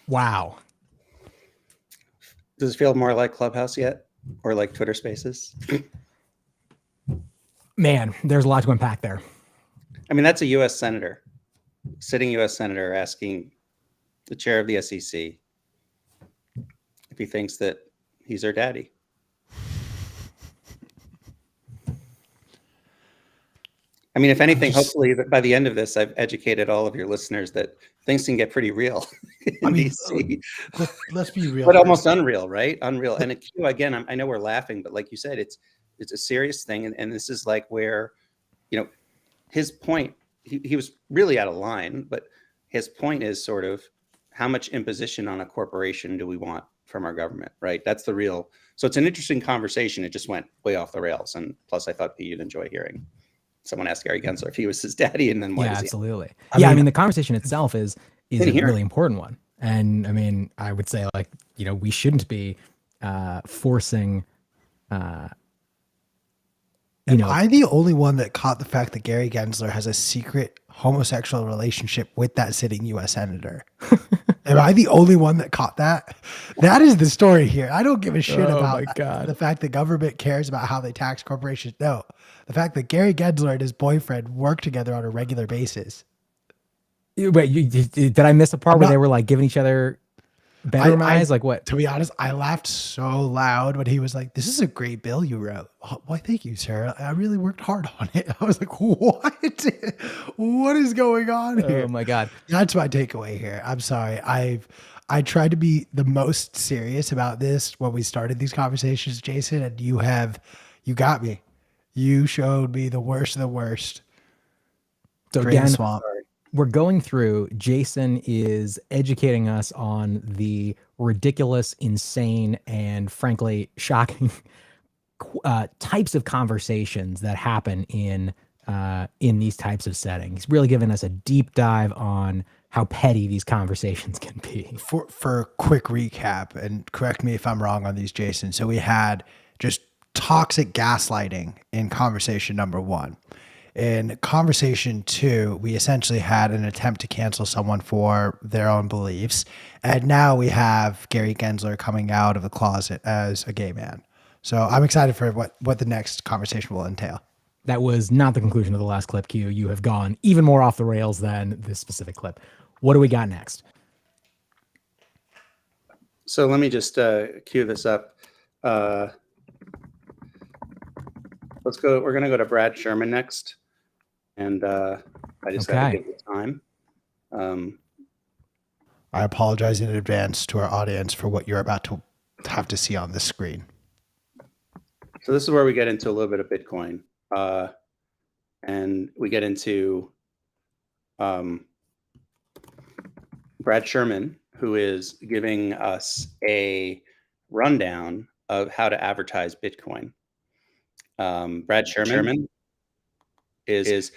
Wow. Does it feel more like Clubhouse yet, or like Twitter Spaces? Man, there's a lot to unpack there. I mean, that's a U.S. senator, sitting U.S. senator, asking the chair of the SEC if he thinks that he's her daddy. I mean, if anything, hopefully by the end of this, I've educated all of your listeners that things can get pretty real in DC. Let's be real. But almost unreal, right? Unreal. And again, I know we're laughing, but like you said, it's a serious thing. And this is like where, his point, he was really out of line, but his point is sort of how much imposition on a corporation do we want from our government, right? That's the real. So it's an interesting conversation. It just went way off the rails. And plus, I thought you'd enjoy hearing someone ask Gary Gensler if he was his daddy, and then why does he? Absolutely. I mean, the conversation itself is a really important one. And I mean, I would say we shouldn't be forcing. Am I the only one that caught the fact that Gary Gensler has a secret homosexual relationship with that sitting U.S. senator? Am I the only one that caught that? That is the story here. I don't give a shit about the fact that government cares about how they tax corporations. No, the fact that Gary Gensler and his boyfriend work together on a regular basis. Wait, did I miss a part where they were like giving each other bedroom eyes? Like what? To be honest, I laughed so loud when he was like, "This is a great bill you wrote." Oh, why, thank you, sir. I really worked hard on it. I was like, "What? What is going on here?" Oh my God. That's my takeaway here. I'm sorry. I tried to be the most serious about this when we started these conversations, Jason, and you got me. You showed me the worst of the worst. So Drain again, swamp. We're going through, Jason is educating us on the ridiculous, insane, and frankly shocking types of conversations that happen in these types of settings. He's really giving us a deep dive on how petty these conversations can be. For a quick recap, and correct me if I'm wrong on these, Jason. So we had just toxic gaslighting in conversation number 1. In conversation 2, we essentially had an attempt to cancel someone for their own beliefs. And now we have Gary Gensler coming out of the closet as a gay man. So I'm excited for what the next conversation will entail. That was not the conclusion of the last clip, Q. You have gone even more off the rails than this specific clip. What do we got next? So let me just cue this up. Let's go. We're going to go to Brad Sherman next. And I just got to give the time. I apologize in advance to our audience for what you're about to have to see on the screen. So this is where we get into a little bit of Bitcoin. And we get into Brad Sherman, who is giving us a rundown of how to advertise Bitcoin. Brad Sherman is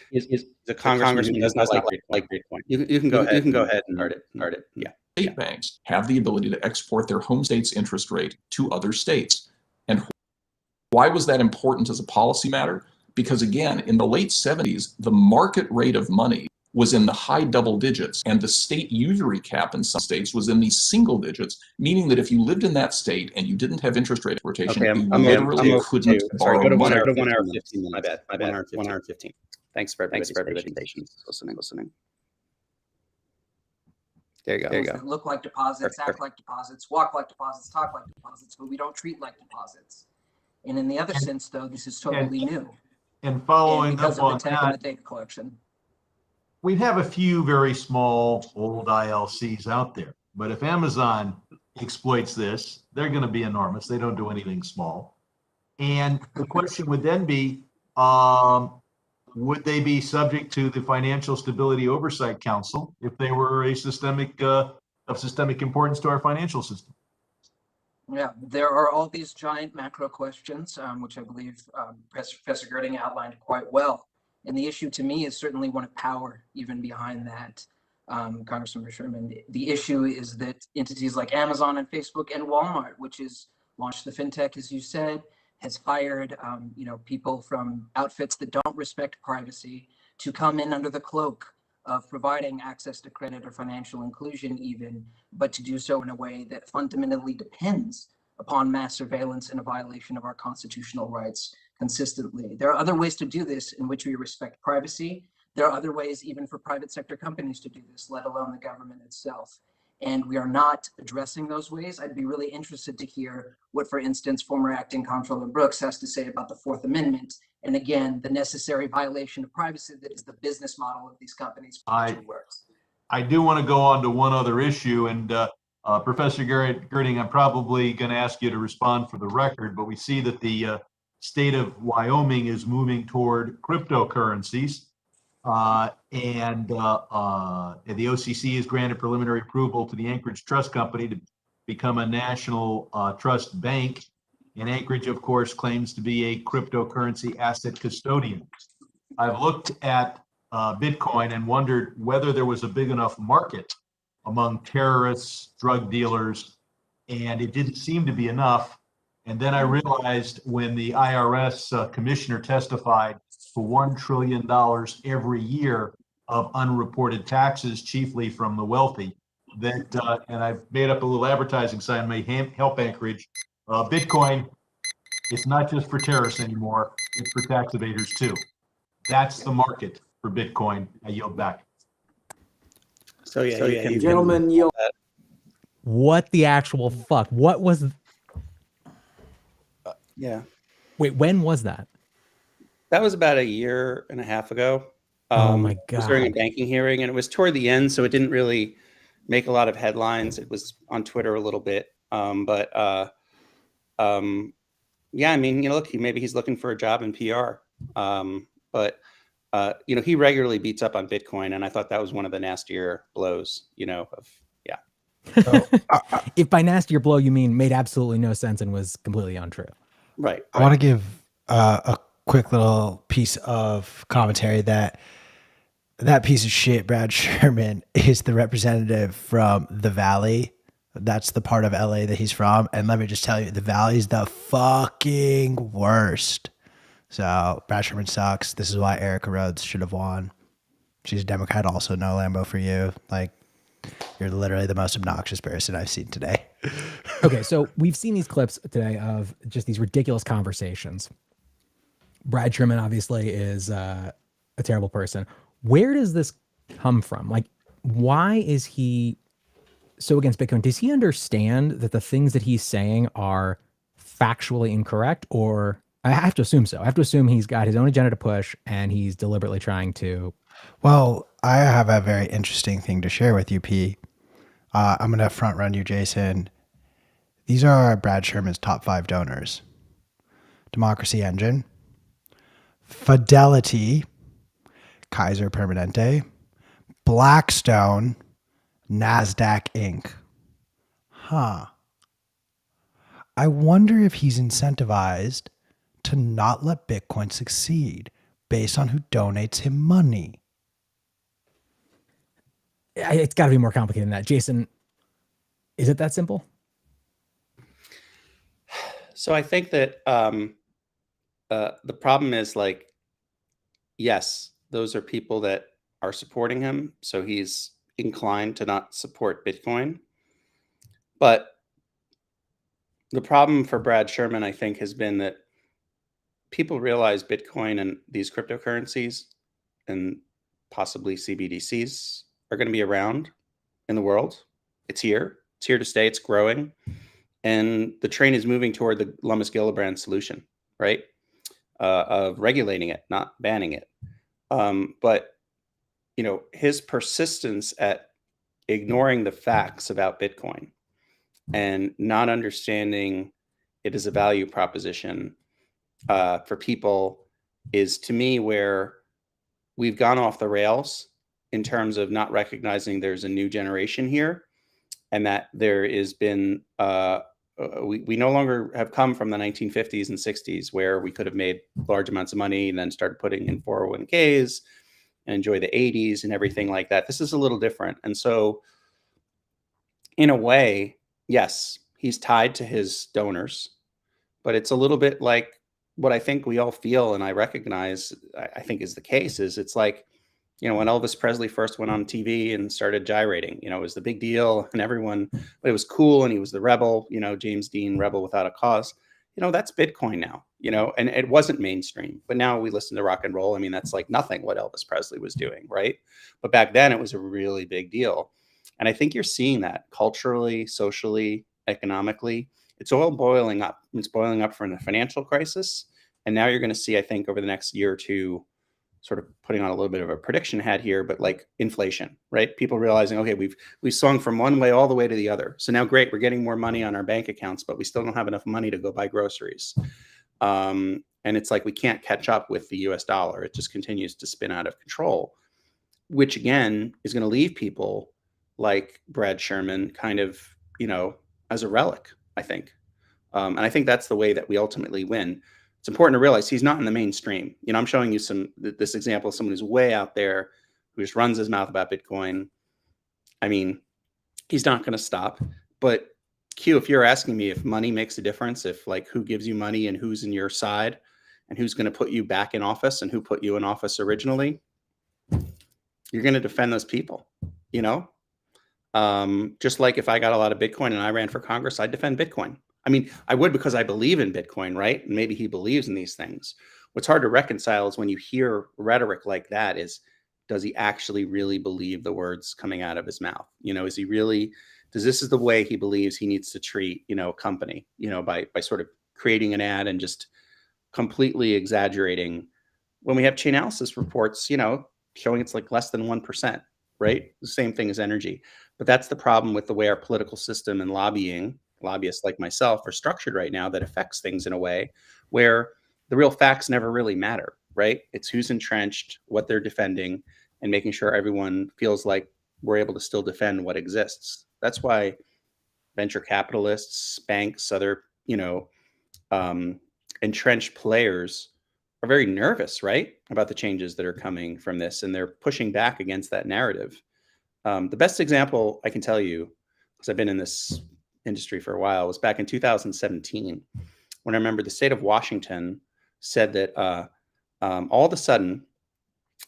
the congressman who does not like Bitcoin. You can go ahead. You can go ahead and start it. Yeah. State banks have the ability to export their home state's interest rate to other states. And why was that important as a policy matter? Because again, in the late 70s, the market rate of money was in the high double digits, and the state usury cap in some states was in the single digits, meaning that if you lived in that state and you didn't have interest rate exportation, you literally couldn't borrow Sorry, go to money. 1 hour 15 minutes. My bad. 1 hour 15. Thanks for everybody's patience. Listening. There you go. That look like deposits, act like deposits, walk like deposits, talk like deposits, but we don't treat like deposits. And in the other sense, though, this is totally new. And following because up of on the tech and that, the data collection. we have a few very small old ILCs out there. But if Amazon exploits this, they're going to be enormous. They don't do anything small. And the question would then be, would they be subject to the Financial Stability Oversight Council if they were a systemic of systemic importance to our financial system? Yeah, there are all these giant macro questions, which I believe Professor Girding outlined quite well. And the issue to me is certainly one of power, even behind that, Congressman Sherman. The issue is that entities like Amazon and Facebook and Walmart, which has launched the fintech, as you said, has hired people from outfits that don't respect privacy to come in under the cloak of providing access to credit or financial inclusion even, but to do so in a way that fundamentally depends upon mass surveillance and a violation of our constitutional rights consistently. There are other ways to do this in which we respect privacy. There are other ways even for private sector companies to do this, let alone the government itself. And we are not addressing those ways. I'd be really interested to hear what, for instance, former Acting Comptroller Brooks has to say about the Fourth Amendment. And again, the necessary violation of privacy that is the business model of these companies for which it works. I do want to go on to one other issue, and Professor Girding, I'm probably going to ask you to respond for the record, but we see that the state of Wyoming is moving toward cryptocurrencies, and the OCC has granted preliminary approval to the Anchorage Trust Company to become a national trust bank. And Anchorage, of course, claims to be a cryptocurrency asset custodian. I've looked at Bitcoin and wondered whether there was a big enough market among terrorists, drug dealers, and it didn't seem to be enough. And then I realized when the IRS commissioner testified for $1 trillion every year of unreported taxes, chiefly from the wealthy, that, and I've made up a little advertising sign, may help Anchorage. Bitcoin, it's not just for terrorists anymore, it's for tax evaders too. That's the market for Bitcoin. I yield back. So yeah, Gentlemen, yield. What the actual fuck? What was? Yeah. Wait, when was that? That was about a year and a half ago. Oh my It was during a banking hearing, and it was toward the end, so it didn't really make a lot of headlines. It was on Twitter a little bit, yeah, I mean, look, maybe he's looking for a job in PR, but he regularly beats up on Bitcoin, and I thought that was one of the nastier blows, yeah. So, If by nastier blow you mean made absolutely no sense and was completely untrue. Right. I want to give a quick little piece of commentary that piece of shit, Brad Sherman, is the representative from the Valley. That's the part of LA that he's from. And let me just tell you, the Valley's the fucking worst. So Brad Sherman sucks. This is why Erica Rhodes should have won. She's a Democrat also. No Lambo for you. Like, you're literally the most obnoxious person I've seen today. Okay, so we've seen these clips today of just these ridiculous conversations. Brad Sherman obviously is a terrible person. Where does this come from? Like, why is he so against Bitcoin? Does he understand that the things that he's saying are factually incorrect? Or I have to assume so. I have to assume he's got his own agenda to push and he's deliberately trying to. Well, I have a very interesting thing to share with you, P. I'm going to front run you, Jason. These are Brad Sherman's top 5 donors: Democracy Engine, Fidelity, Kaiser Permanente, Blackstone, NASDAQ Inc. Huh. I wonder if he's incentivized to not let Bitcoin succeed based on who donates him money. It's got to be more complicated than that. Jason, is it that simple? So I think that the problem is, like, yes, those are people that are supporting him, so he's inclined to not support Bitcoin. But the problem for Brad Sherman, I think, has been that people realize Bitcoin and these cryptocurrencies and possibly CBDCs are going to be around in the world. It's here. It's here to stay. It's growing. And the train is moving toward the Lummis-Gillibrand solution, right? Of regulating it, not banning it. But, his persistence at ignoring the facts about Bitcoin and not understanding it as a value proposition for people is, to me, where we've gone off the rails in terms of not recognizing there's a new generation here, and that there has been we no longer have come from the 1950s and 60s where we could have made large amounts of money and then started putting in 401ks and enjoy the 80s and everything like that. This is a little different. And so, in a way, yes, he's tied to his donors, but it's a little bit like what I think we all feel, and I recognize, I think is the case, is it's like, when Elvis Presley first went on TV and started gyrating, it was the big deal and everyone, but it was cool and he was the rebel, James Dean, rebel without a cause. That's Bitcoin now, and it wasn't mainstream, but now we listen to rock and roll. I mean, that's like nothing what Elvis Presley was doing, right? But back then it was a really big deal. And I think you're seeing that culturally, socially, economically. It's all boiling up. It's boiling up from the financial crisis. And now you're going to see, I think, over the next year or two, sort of putting on a little bit of a prediction hat here, but like inflation, right? People realizing, okay, we've swung from one way all the way to the other. So now, great, we're getting more money on our bank accounts, but we still don't have enough money to go buy groceries. And it's like we can't catch up with the US dollar. It just continues to spin out of control, which again is going to leave people like Brad Sherman kind of, as a relic, I think. And I think that's the way that we ultimately win. It's important to realize he's not in the mainstream. I'm showing you this example of someone who's way out there, who just runs his mouth about Bitcoin. I mean, he's not going to stop. But Q, if you're asking me if money makes a difference, if like who gives you money and who's in your side and who's going to put you back in office and who put you in office originally, you're going to defend those people, just like if I got a lot of Bitcoin and I ran for Congress, I'd defend Bitcoin. I mean, I would, because I believe in Bitcoin, right? And maybe he believes in these things. What's hard to reconcile is when you hear rhetoric like that is, does he actually really believe the words coming out of his mouth? Is he really, this is the way he believes he needs to treat, a company, by sort of creating an ad and just completely exaggerating when we have Chainalysis reports, showing it's like less than 1%, right? The same thing as energy. But that's the problem with the way our political system and lobbyists like myself are structured right now, that affects things in a way where the real facts never really matter, right? It's who's entrenched, what they're defending, and making sure everyone feels like we're able to still defend what exists. That's why venture capitalists, banks, other, entrenched players are very nervous, right, about the changes that are coming from this, and they're pushing back against that narrative. The best example I can tell you, because I've been in this industry for a while, was back in 2017, when I remember the state of Washington said that all of a sudden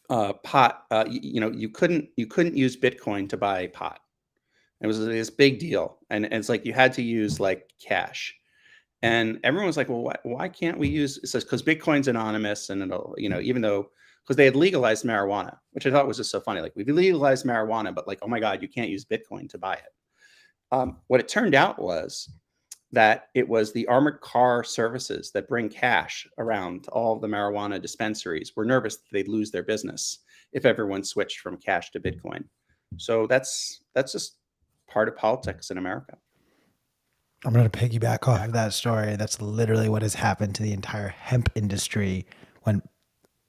pot, you couldn't use Bitcoin to buy pot. It was this big deal, and it's like you had to use like cash. And everyone was like, well, why can't we use, it says, because Bitcoin's anonymous and it'll, even though, because they had legalized marijuana, which I thought was just so funny. Like, we've legalized marijuana, but like, oh my God, you can't use Bitcoin to buy it. What it turned out was that it was the armored car services that bring cash around all the marijuana dispensaries were nervous that they'd lose their business if everyone switched from cash to Bitcoin. So that's just part of politics in America. I'm going to piggyback off of that story. That's literally what has happened to the entire hemp industry when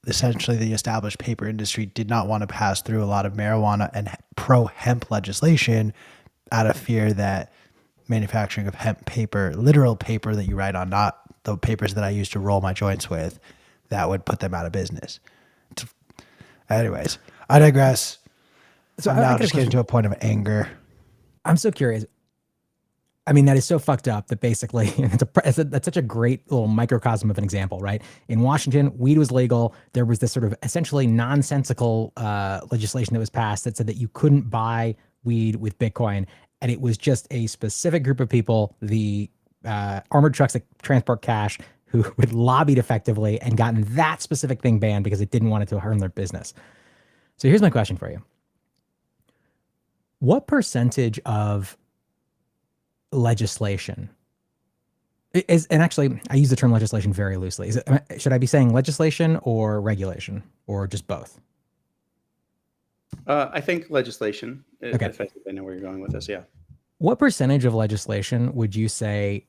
essentially the established paper industry did not want to pass through a lot of marijuana and pro-hemp legislation out of fear that manufacturing of hemp paper, literal paper that you write on, not the papers that I used to roll my joints with, that would put them out of business. Anyways, I digress. So I'm now just getting to a point of anger. I'm so curious. I mean, that is so fucked up that basically that's such a great little microcosm of an example, right? In Washington, weed was legal. There was this sort of essentially nonsensical legislation that was passed that said that you couldn't buy weed with Bitcoin. And it was just a specific group of people, the armored trucks that transport cash, who had lobbied effectively and gotten that specific thing banned because it didn't want it to harm their business. So here's my question for you. What percentage of legislation is, and actually I use the term legislation very loosely. Should I be saying legislation or regulation or just both? I think legislation, okay. If I know where you're going with this, yeah. What percentage of legislation would you say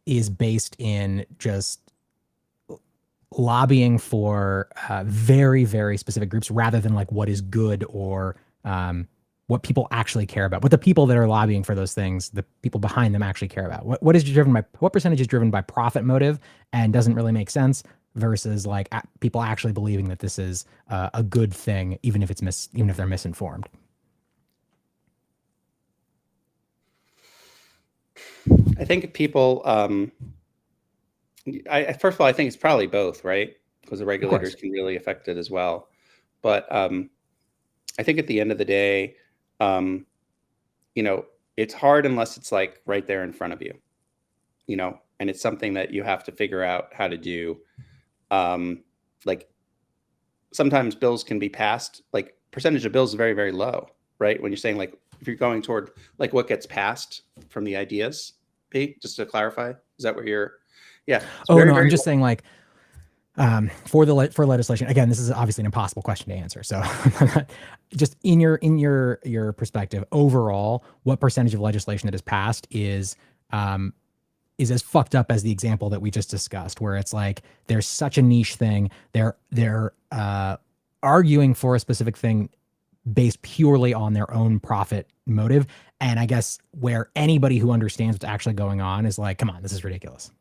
is based in just lobbying for very, very specific groups rather than like what is good or what people actually care about, what the people that are lobbying for those things, the people behind them actually care about? What percentage is driven by profit motive and doesn't really make sense versus like people actually believing that this is a good thing, even if they're misinformed? I think people, first of all, I think it's probably both, right? Because the regulators can really affect it as well. But I think at the end of the day, it's hard unless it's like right there in front of you, and it's something that you have to figure out how to do. Like sometimes bills can be passed, like percentage of bills is very, very low, right? When you're saying like, if you're going toward like what gets passed from the ideas, Pete, just to clarify, is that what you're, yeah. Oh, no, I'm just saying like, for legislation, again, this is obviously an impossible question to answer. So just in your perspective overall, what percentage of legislation that is passed is as fucked up as the example that we just discussed, where it's like, there's such a niche thing. They're arguing for a specific thing based purely on their own profit motive. And I guess where anybody who understands what's actually going on is like, come on, this is ridiculous.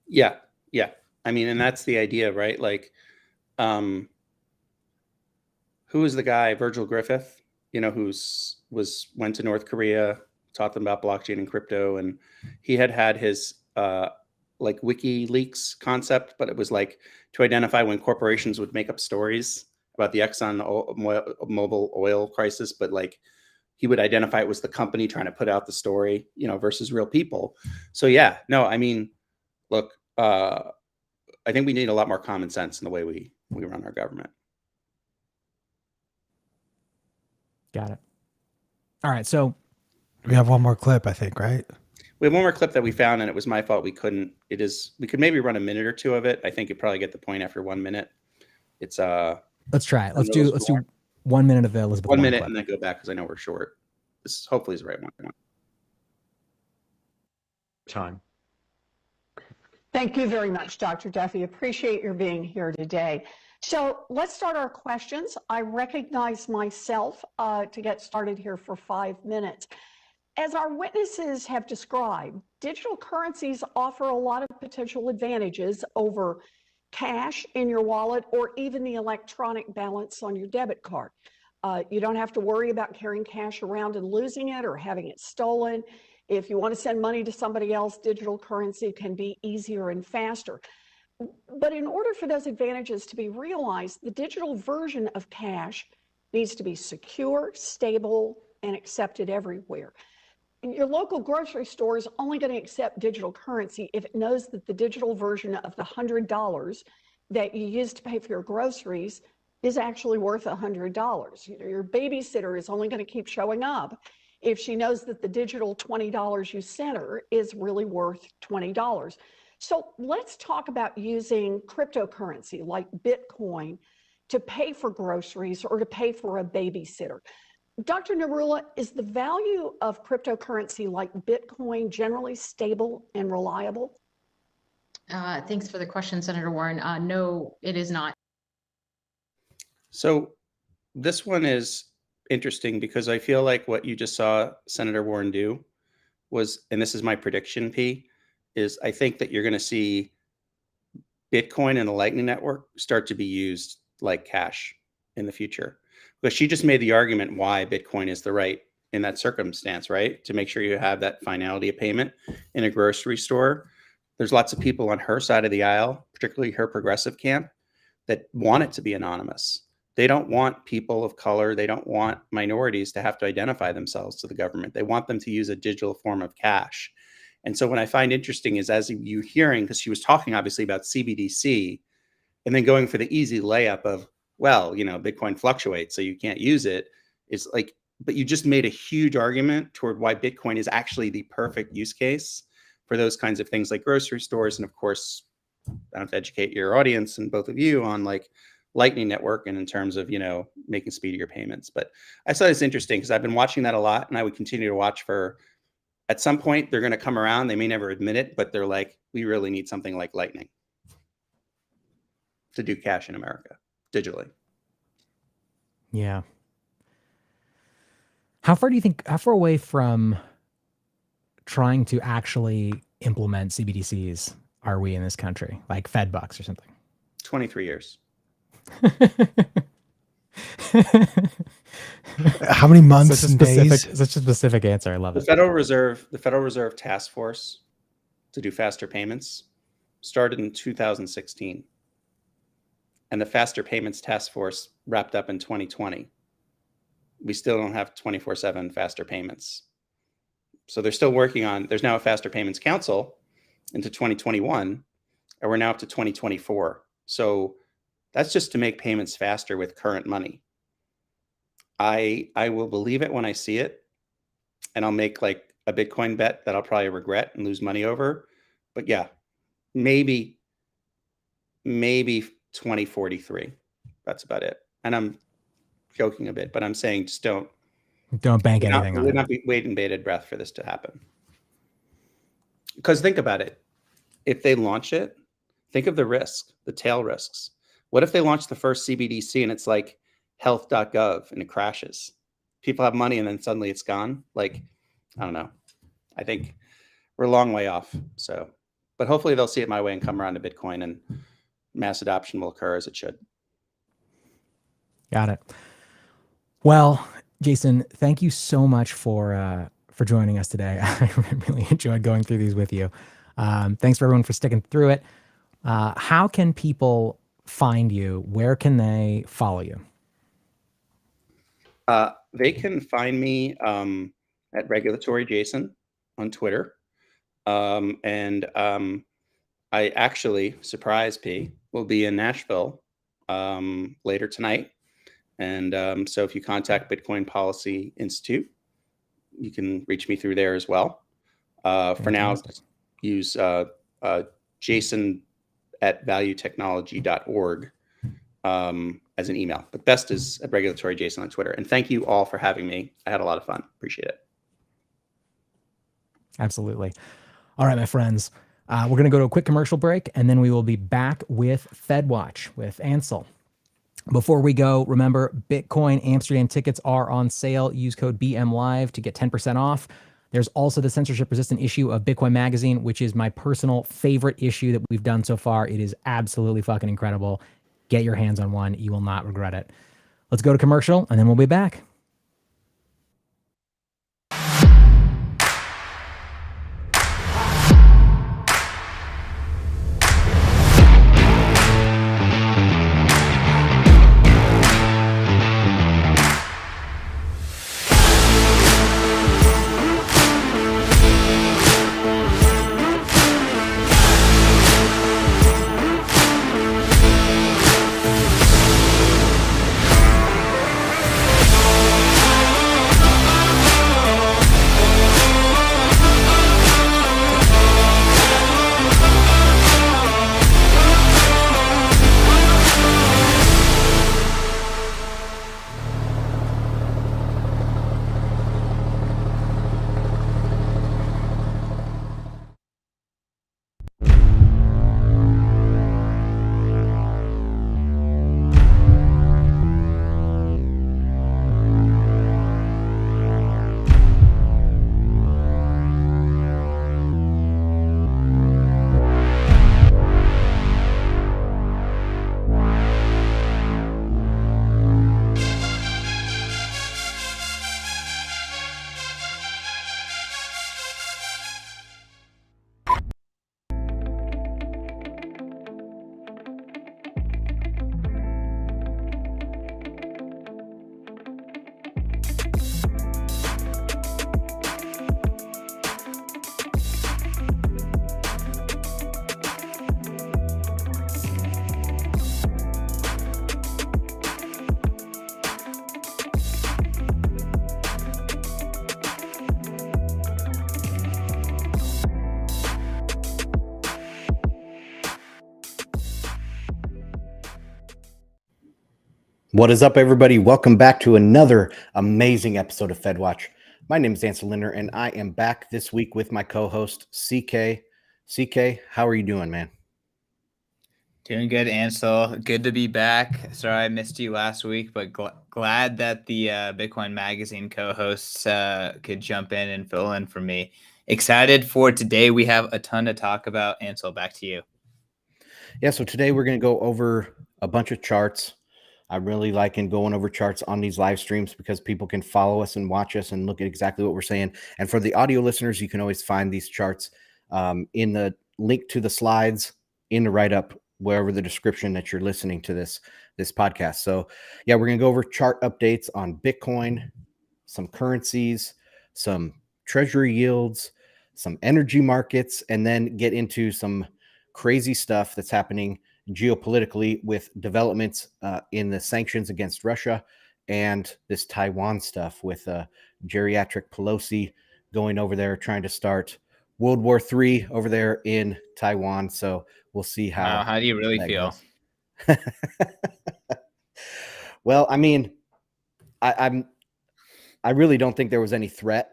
Yeah. Yeah. I mean, and that's the idea, right? Like, who is the guy, Virgil Griffith, went to North Korea, taught them about blockchain and crypto. And he had his, like WikiLeaks concept, but it was like to identify when corporations would make up stories about the Exxon Mobil oil crisis, but like he would identify it was the company trying to put out the story, versus real people. So yeah, no, I mean, look, I think we need a lot more common sense in the way we run our government. Got it. All right, so we have one more clip, I think, right? We have one more clip that we found, and it was my fault. We couldn't. We could maybe run a minute or two of it. I think you probably get the point after 1 minute. It's Let's try it. Let's do 1 minute of the Elizabeth. 1 minute, and then go back because I know we're short. This hopefully is the right one. Time. Thank you very much, Dr. Duffy. Appreciate your being here today. So let's start our questions. I recognize myself to get started here for 5 minutes. As our witnesses have described, digital currencies offer a lot of potential advantages over cash in your wallet or even the electronic balance on your debit card. You don't have to worry about carrying cash around and losing it or having it stolen. If you want to send money to somebody else, digital currency can be easier and faster. But in order for those advantages to be realized, the digital version of cash needs to be secure, stable, and accepted everywhere. your local grocery store is only going to accept digital currency if it knows that the digital version of the $100 that you use to pay for your groceries is actually worth $100. Your babysitter is only going to keep showing up if she knows that the digital $20 you sent her is really worth $20. So let's talk about using cryptocurrency like Bitcoin to pay for groceries or to pay for a babysitter. Dr. Narula, is the value of cryptocurrency like Bitcoin generally stable and reliable? Thanks for the question, Senator Warren. No, it is not. So this one is interesting because I feel like what you just saw Senator Warren do was, and this is my prediction, P, is I think that you're going to see Bitcoin and the Lightning Network start to be used like cash in the future. Because she just made the argument why Bitcoin is the right in that circumstance, right? To make sure you have that finality of payment in a grocery store. There's lots of people on her side of the aisle, particularly her progressive camp, that want it to be anonymous. They don't want people of color. They don't want minorities to have to identify themselves to the government. They want them to use a digital form of cash. And so what I find interesting is, as you hearing, because she was talking obviously about CBDC and then going for the easy layup of, well, Bitcoin fluctuates, so you can't use it. It's like, but you just made a huge argument toward why Bitcoin is actually the perfect use case for those kinds of things like grocery stores. And of course, I have to educate your audience and both of you on like Lightning Network and in terms of, making speedier payments. But I thought it's interesting because I've been watching that a lot, and I would continue to watch for, at some point, they're going to come around. They may never admit it, but they're like, we really need something like Lightning to do cash in America digitally. Yeah. How far away from trying to actually implement CBDCs are we in this country? Like Fed bucks or something? 23 years. How many months and days? Such a specific answer. I love it. The Federal Reserve Task Force to do faster payments started in 2016. And the Faster Payments Task Force wrapped up in 2020. We still don't have 24/7 faster payments. So they're still working on, there's now a Faster Payments Council into 2021, and we're now up to 2024. So that's just to make payments faster with current money. I will believe it when I see it, and I'll make like a Bitcoin bet that I'll probably regret and lose money over. But yeah, maybe 2043. That's about it. And I'm joking a bit, but I'm saying just don't bank anything on it. Would not be waiting bated breath for this to happen. Because think about it. If they launch it, think of the risk, the tail risks. What if they launch the first CBDC and it's like health.gov and it crashes? People have money and then suddenly it's gone. Like, I don't know. I think we're a long way off. So, but hopefully they'll see it my way and come around to Bitcoin, and mass adoption will occur as it should. Got it. Well, Jason, thank you so much for joining us today. I really enjoyed going through these with you. Thanks for everyone for sticking through it. How can people find you? Where can they follow you? They can find me at Regulatory Jason on Twitter. I actually, surprise P, will be in Nashville later tonight. And so if you contact Bitcoin Policy Institute, you can reach me through there as well. For now, use Jason at valuetechnology.org as an email. But best is at Regulatory Jason on Twitter. And thank you all for having me. I had a lot of fun. Appreciate it. Absolutely. All right, my friends. We're going to go to a quick commercial break, and then we will be back with FedWatch with Ansel. Before we go, remember, Bitcoin Amsterdam tickets are on sale. Use code BMLive to get 10% off. There's also the censorship-resistant issue of Bitcoin Magazine, which is my personal favorite issue that we've done so far. It is absolutely fucking incredible. Get your hands on one. You will not regret it. Let's go to commercial, and then we'll be back. What is up, everybody? Welcome back to another amazing episode of FedWatch. My name is Ansel Lindner, and I am back this week with my co-host, CK. CK, how are you doing, man? Doing good, Ansel. Good to be back. Sorry I missed you last week, but glad that the Bitcoin Magazine co-hosts could jump in and fill in for me. Excited for today. We have a ton to talk about. Ansel, back to you. Yeah, so today we're going to go over a bunch of charts. I'm really liking going over charts on these live streams because people can follow us and watch us and look at exactly what we're saying. And for the audio listeners, you can always find these charts in the link to the slides in the write-up, wherever the description that you're listening to this podcast. So yeah, we're going to go over chart updates on Bitcoin, some currencies, some treasury yields, some energy markets, and then get into some crazy stuff that's happening geopolitically with developments in the sanctions against Russia and this Taiwan stuff with geriatric Pelosi going over there trying to start World War III over there in Taiwan. So we'll see how. Wow, how do you really feel? Well, I mean, I really don't think there was any threat,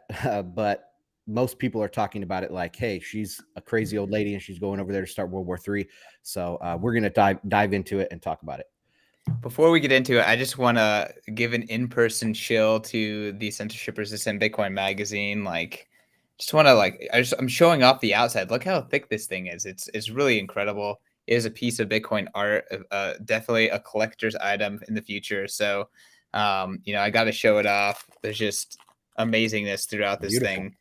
but most people are talking about it like, hey, she's a crazy old lady and she's going over there to start World War III. So we're going to dive into it and talk about it. Before we get into it, I just want to give an in-person shill to the censorship resistant Bitcoin Magazine. Like, just want to I'm showing off the outside. Look how thick this thing is. It's really incredible. It is a piece of Bitcoin art, definitely a collector's item in the future. So, I got to show it off. There's just amazingness throughout this thing.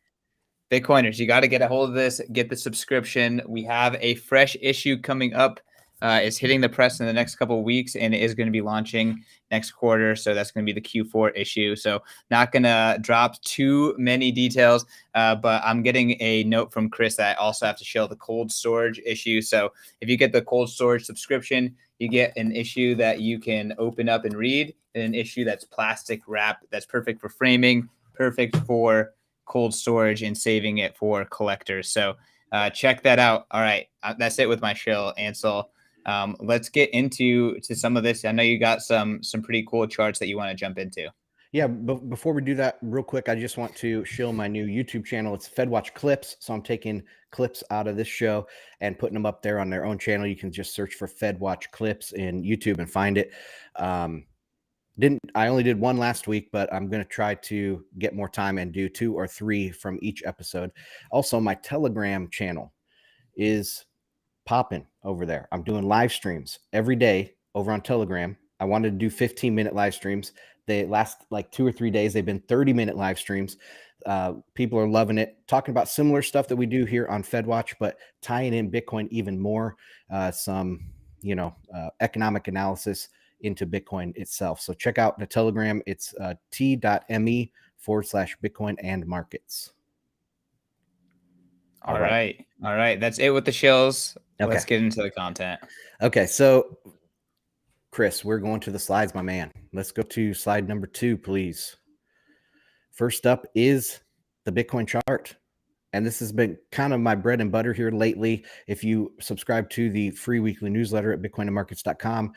Bitcoiners, you got to get a hold of this, get the subscription. We have a fresh issue coming up. It's hitting the press in the next couple of weeks, and it is going to be launching next quarter. So that's going to be the Q4 issue. So not going to drop too many details, but I'm getting a note from Chris that I also have to show the cold storage issue. So if you get the cold storage subscription, you get an issue that you can open up and read, and an issue that's plastic wrap that's perfect for framing, perfect for cold storage and saving it for collectors. So check that out. All right, that's it with my shill, Ansel. Let's get into some of this. I know you got some pretty cool charts that you want to jump into. Yeah, but before we do that, real quick, I just want to shill my new YouTube channel. It's FedWatch Clips. So I'm taking clips out of this show and putting them up there on their own channel. You can just search for FedWatch Clips in YouTube and find it. I only did one last week, but I'm going to try to get more time and do 2 or 3 from each episode. Also, my Telegram channel is popping over there. I'm doing live streams every day over on Telegram. I wanted to do 15-minute live streams. They last like 2 or 3 days. They've been 30-minute live streams. People are loving it, talking about similar stuff that we do here on FedWatch, but tying in Bitcoin even more, some economic analysis into Bitcoin itself. So check out the Telegram. It's t.me/Bitcoin and markets. All right. That's it with the shills. Okay. Let's get into the content. Okay. So Chris, we're going to the slides, my man. Let's go to slide number 2, please. First up is the Bitcoin chart. And this has been kind of my bread and butter here lately. If you subscribe to the free weekly newsletter at bitcoinandmarkets.com,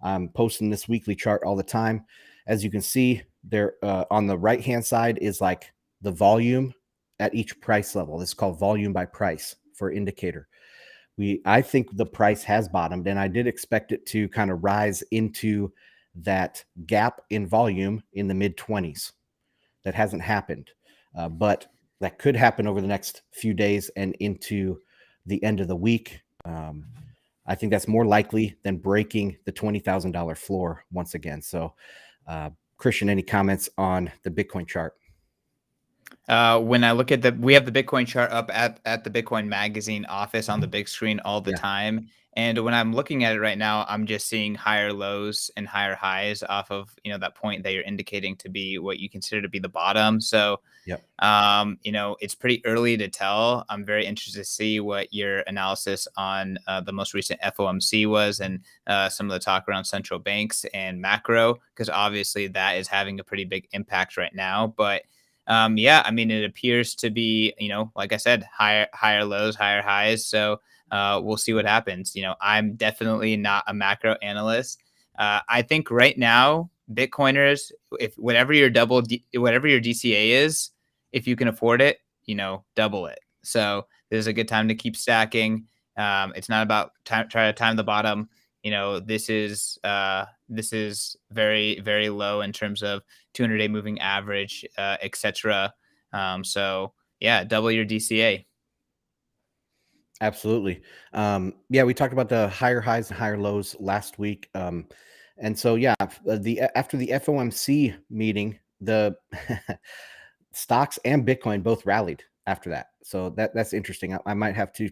I'm posting this weekly chart all the time. As you can see there on the right-hand side is like the volume at each price level. This is called volume by price for indicator. I think the price has bottomed, and I did expect it to kind of rise into that gap in volume in the mid-20s. That hasn't happened, but that could happen over the next few days and into the end of the week. I think that's more likely than breaking the $20,000 floor once again. So, Christian, any comments on the Bitcoin chart? When I look at we have the Bitcoin chart up at the Bitcoin Magazine office on the big screen all the time. And when I'm looking at it right now, I'm just seeing higher lows and higher highs off of, that point that you're indicating to be what you consider to be the bottom. So, it's pretty early to tell. I'm very interested to see what your analysis on the most recent FOMC was and some of the talk around central banks and macro, because obviously that is having a pretty big impact right now. But it appears to be, like I said, higher lows, higher highs. So we'll see what happens. I'm definitely not a macro analyst. I think right now, Bitcoiners, if whatever your DCA is, if you can afford it, double it. So this is a good time to keep stacking. It's not about try to time the bottom. This is very, very low in terms of 200-day moving average, etc. So yeah, double your DCA. Absolutely. Yeah, we talked about the higher highs and higher lows last week. And so, yeah, after the FOMC meeting, the stocks and Bitcoin both rallied after that. So that's interesting. I might have to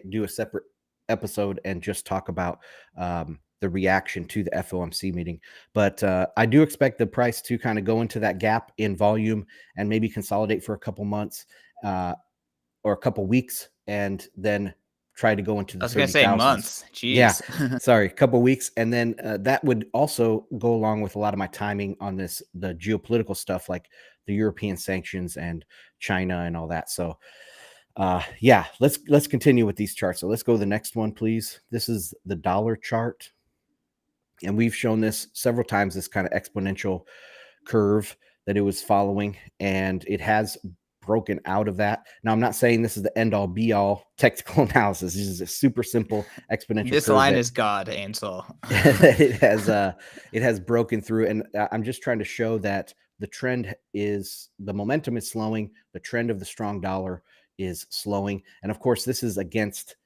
do a separate episode and just talk about the reaction to the FOMC meeting. But I do expect the price to kind of go into that gap in volume and maybe consolidate for a couple months or a couple weeks, and then try to go into the I was going to say 30,000s. months. Jeez. Yeah, sorry, a couple weeks. And then that would also go along with a lot of my timing on the geopolitical stuff, like the European sanctions and China and all that. So yeah, let's continue with these charts. So let's go to the next one, please. This is the dollar chart. And we've shown this several times, this kind of exponential curve that it was following, and it has broken out of that. Now, I'm not saying this is the end all be all technical analysis. This is a super simple exponential This curve line is God, Ansel. it has broken through, and I'm just trying to show that the trend is, the momentum is slowing. The trend of the strong dollar is slowing, and of course, this is against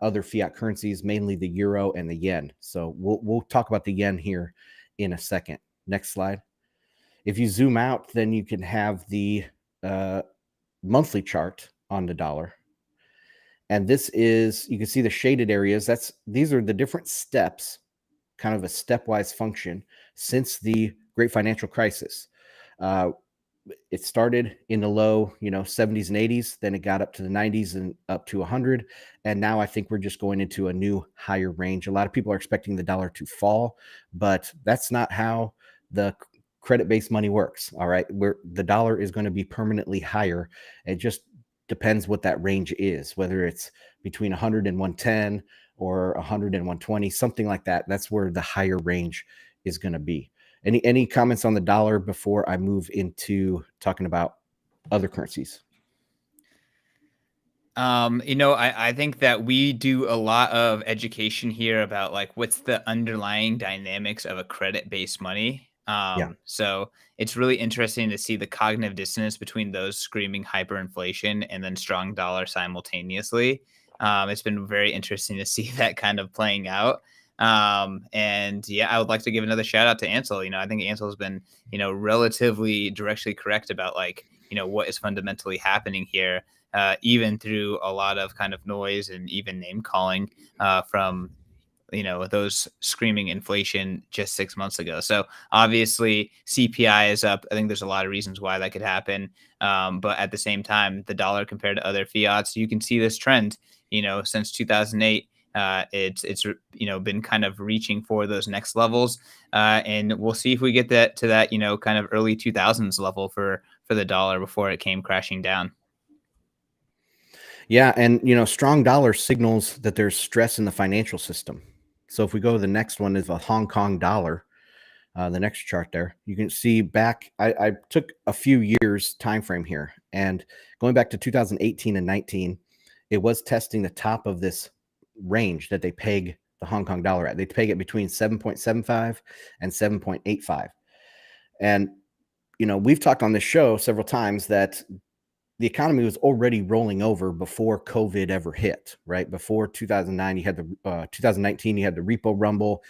other fiat currencies, mainly the euro and the yen. So we'll talk about the yen here in a second. Next slide. If you zoom out, then you can have the monthly chart on the dollar. And this is, you can see the shaded areas. These are the different steps, kind of a stepwise function since the great financial crisis. It started in the low, 70s and 80s. Then it got up to the 90s and up to 100. And now I think we're just going into a new higher range. A lot of people are expecting the dollar to fall, but that's not how the credit-based money works. All right. Where the dollar is going to be permanently higher. It just depends what that range is, whether it's between 100 and 110 or 100 and 120, something like that. That's where the higher range is going to be. Any comments on the dollar before I move into talking about other currencies? I think that we do a lot of education here about like what's the underlying dynamics of a credit-based money. So it's really interesting to see the cognitive dissonance between those screaming hyperinflation and then strong dollar simultaneously. It's been very interesting to see that kind of playing out. And yeah, I would like to give another shout out to Ansel. I think Ansel has been, relatively directly correct about like, what is fundamentally happening here, even through a lot of kind of noise and even name calling from those screaming inflation just 6 months ago. So obviously CPI is up. I think there's a lot of reasons why that could happen. But at the same time, the dollar compared to other fiats, you can see this trend, since 2008. It's been kind of reaching for those next levels, and we'll see if we get that to that kind of early 2000s level for the dollar before it came crashing down. Yeah, and strong dollar signals that there's stress in the financial system. So if we go to the next one, is a Hong Kong dollar. The next chart there, you can see back. I took a few years time frame here, and going back to 2018 and 19, it was testing the top of this range that they peg the Hong Kong dollar at. They peg it between 7.75 and 7.85. And, we've talked on this show several times that the economy was already rolling over before COVID ever hit, right? Before 2009, you had 2019, you had the repo rumble.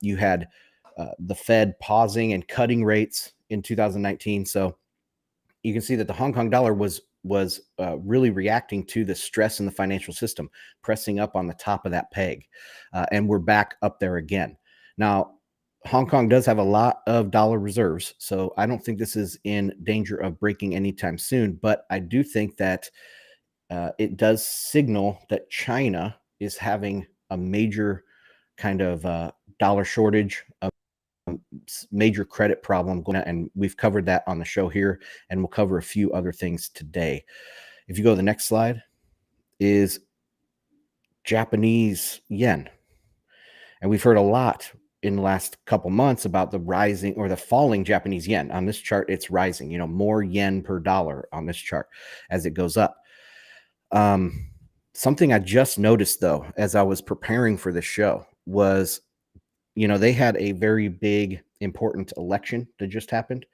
You had the Fed pausing and cutting rates in 2019. So you can see that the Hong Kong dollar was really reacting to the stress in the financial system, pressing up on the top of that peg. And we're back up there again. Now, Hong Kong does have a lot of dollar reserves, so I don't think this is in danger of breaking anytime soon. But I do think that it does signal that China is having a major kind of dollar shortage, a major credit problem going on, and we've covered that on the show here, and we'll cover a few other things today. If you go to the next slide, is Japanese yen. And we've heard a lot in the last couple months about the rising or the falling Japanese yen. On this chart, it's rising, you know, more yen per dollar on this chart as it goes up. Something I just noticed, though, as I was preparing for this show was, you know, they had a very big, important election that just happened.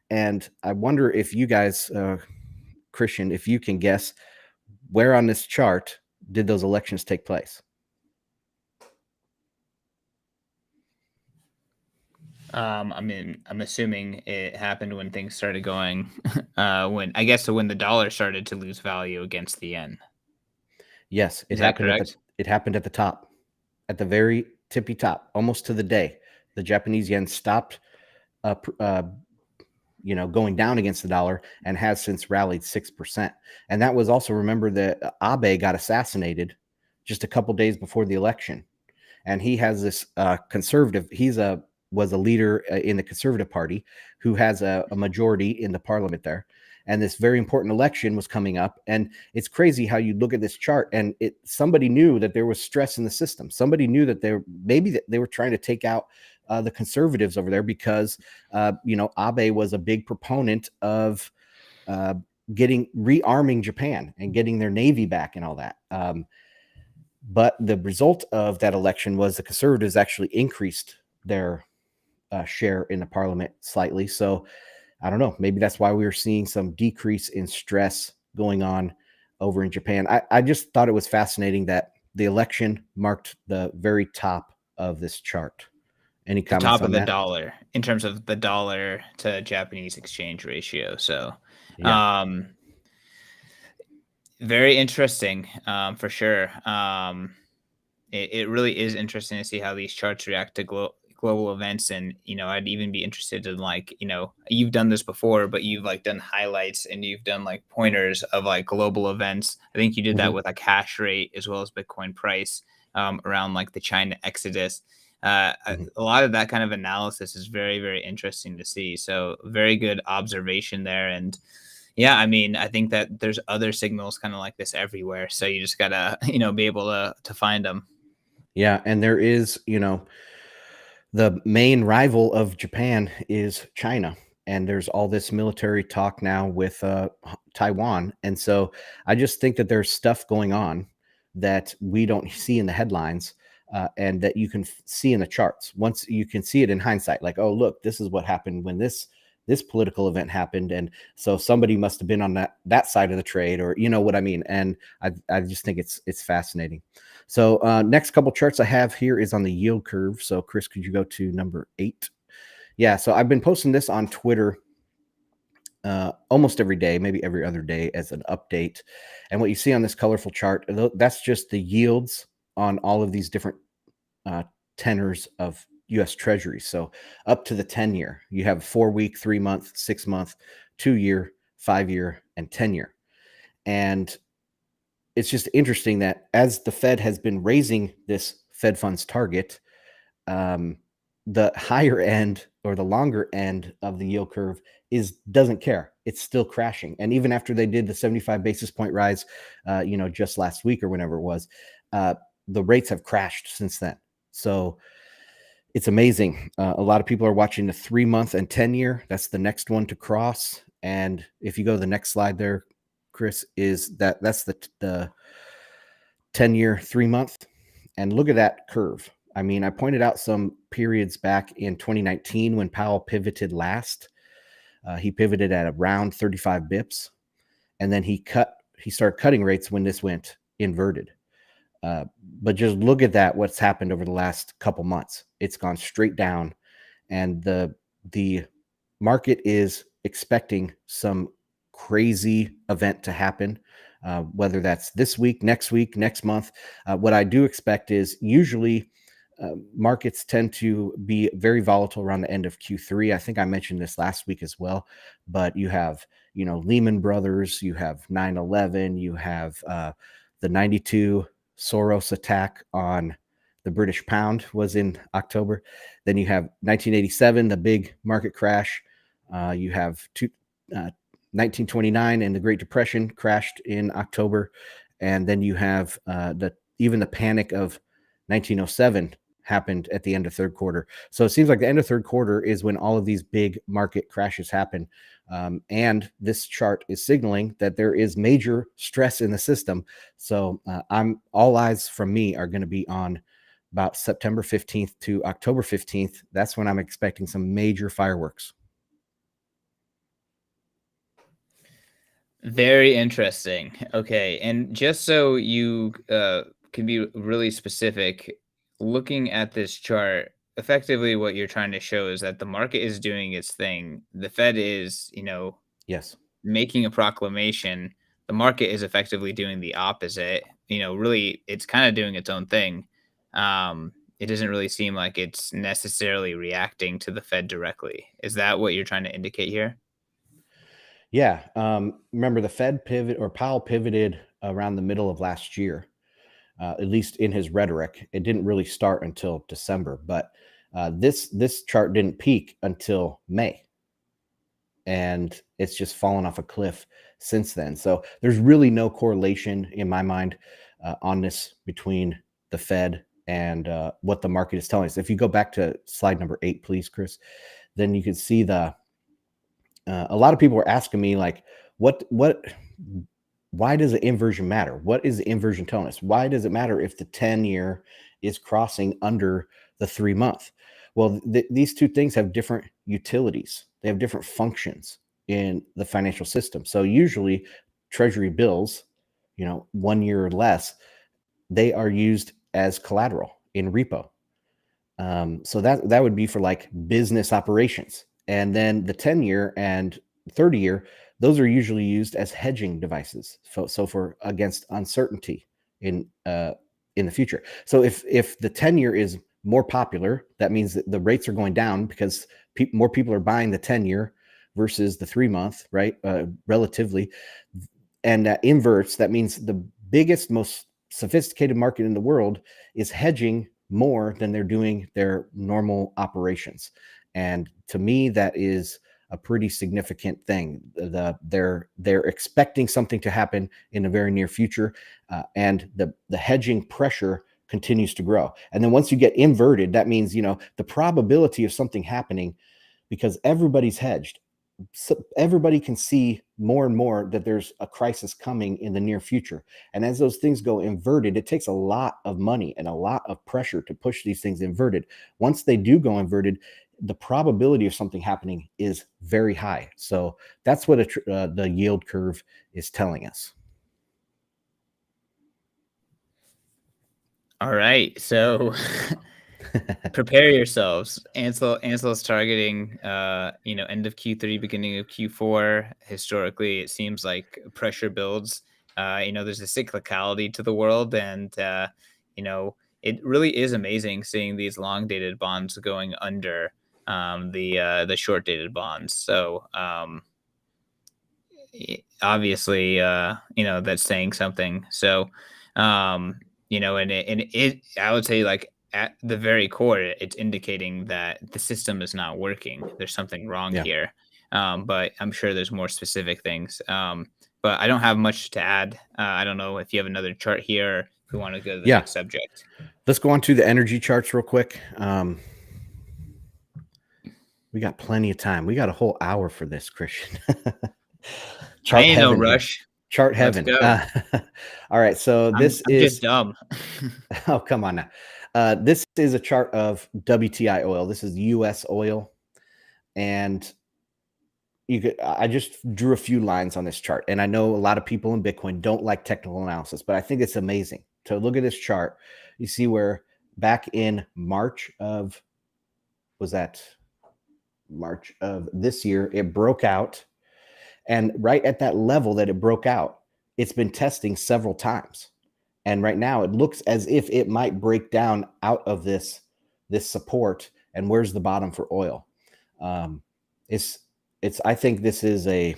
And I wonder if you guys, Christian, if you can guess where on this chart did those elections take place? I mean, I'm assuming it happened when things started going, when the dollar started to lose value against the yen. Yes, Is that correct? It happened at the top, at the very tippy top, almost to the day. The Japanese yen stopped, you know, going down against the dollar and has since rallied 6%. And that was also, remember that Abe got assassinated just a couple days before the election, and he has this conservative. Was a leader in the Conservative Party who has a majority in the parliament there. And this very important election was coming up. And it's crazy how you look at this chart and somebody knew that there was stress in the system. Somebody knew that they were trying to take out the conservatives over there because, you know, Abe was a big proponent of rearming Japan and getting their navy back and all that. But the result of that election was the conservatives actually increased their share in the parliament slightly. So I don't know, maybe that's why we were seeing some decrease in stress going on over in Japan. I just thought it was fascinating that the election marked the very top of this chart. Any comments top on of the that? dollar in terms of the dollar to Japanese exchange ratio. So, very interesting, for sure. It really is interesting to see how these charts react to global events. And, you know, I'd even be interested in, like, you know, you've done this before, but you've like done highlights and you've done like pointers of like global events. I think you did that with a cash rate as well as Bitcoin price, around like the China exodus. A lot of that kind of analysis is very, very interesting to see. So very good observation there. And yeah, I mean, I think that there's other signals kind of like this everywhere. So you just gotta, you know, be able to find them. Yeah. And there is, you know, the main rival of Japan is China. And there's all this military talk now with Taiwan. And so I just think that there's stuff going on that we don't see in the headlines, and that you can see in the charts. Once you can see it in hindsight, like, oh, look, this is what happened when this political event happened. And so somebody must have been on that side of the trade, or, you know what I mean? And I just think it's fascinating. So next couple charts I have here is on the yield curve. So Chris, could you go to number 8? Yeah. So I've been posting this on Twitter almost every day, maybe every other day, as an update. And what you see on this colorful chart, that's just the yields on all of these different tenors of U.S. Treasuries. So up to the 10-year, you have 4-week, 3-month, 6-month, 2-year, 5-year, and 10-year. And it's just interesting that as the Fed has been raising this Fed funds target, the higher end or the longer end of the yield curve doesn't care. It's still crashing. And even after they did the 75 basis point rise, you know, just last week or whenever it was, the rates have crashed since then. So it's amazing. A lot of people are watching the 3-month and 10-year. That's the next one to cross. And if you go to the next slide there, Chris, that's the 10-year 3-month. And look at that curve. I mean, I pointed out some periods back in 2019 when Powell pivoted last. He pivoted at around 35 bips. And then he started cutting rates when this went inverted. But just look at that, what's happened over the last couple months. It's gone straight down, and the market is expecting some crazy event to happen, whether that's this week, next month. What I do expect is usually markets tend to be very volatile around the end of Q3. I think I mentioned this last week as well, but you have, you know, Lehman Brothers, you have 9/11, you have the 92 Soros attack on the British pound was in October. Then you have 1987, the big market crash. You have 1929 and the Great Depression crashed in October. And then you have even the panic of 1907 happened at the end of third quarter. So it seems like the end of third quarter is when all of these big market crashes happen. And this chart is signaling that there is major stress in the system. So all eyes from me are going to be on about September 15th to October 15th. That's when I'm expecting some major fireworks. Very interesting. Okay. And just so you can be really specific, looking at this chart, effectively what you're trying to show is that the market is doing its thing. The Fed is, yes, making a proclamation. The market is effectively doing the opposite. Really, it's kind of doing its own thing. It doesn't really seem like it's necessarily reacting to the Fed directly. Is that what you're trying to indicate here? Yeah. Remember the Fed Powell pivoted around the middle of last year, at least in his rhetoric. It didn't really start until December, but this chart didn't peak until May. And it's just fallen off a cliff since then. So there's really no correlation in my mind on this between the Fed and what the market is telling us. If you go back to slide number 8, please, Chris, then you can see a lot of people were asking me like, why does the inversion matter? What is the inversion telling us? Why does it matter if the 10-year is crossing under the 3-month? Well, these two things have different utilities. They have different functions in the financial system. So usually treasury bills, 1 year or less, they are used as collateral in repo. So that would be for like business operations. And then the 10-year and 30-year, those are usually used as hedging devices. So for against uncertainty in the future. So if the 10-year is more popular, that means that the rates are going down because more people are buying the 10-year versus the 3-month, right? Relatively. And that inverts, that means the biggest, most sophisticated market in the world is hedging more than they're doing their normal operations. And to me, that is a pretty significant thing. They're expecting something to happen in the very near future, and the hedging pressure continues to grow. And then once you get inverted, that means the probability of something happening, because everybody's hedged. So everybody can see more and more that there's a crisis coming in the near future. And as those things go inverted, it takes a lot of money and a lot of pressure to push these things inverted. Once they do go inverted, the probability of something happening is very high. So that's what the yield curve is telling us. All right. So prepare yourselves. Ansel's targeting, end of Q3, beginning of Q4. Historically, it seems like pressure builds. There's a cyclicality to the world, and it really is amazing seeing these long dated bonds going under the short dated bonds. So obviously, that's saying something. So and it I would say, like, at the very core, it's indicating that the system is not working. There's something wrong here. But I'm sure there's more specific things. But I don't have much to add. I don't know if you have another chart here, or if we want to go to the next subject. Let's go on to the energy charts real quick. We got plenty of time. We got a whole hour for this, Christian. Chart ain't no rush. Here. Chart heaven. All right. So I'm is just dumb. Oh, come on now. This is a chart of WTI oil. This is U.S. oil. And I just drew a few lines on this chart. And I know a lot of people in Bitcoin don't like technical analysis, but I think it's amazing to look at this chart. You see where back in March of this year, it broke out. And right at that level that it broke out, it's been testing several times. And right now it looks as if it might break down out of this support. And where's the bottom for oil? I think this is a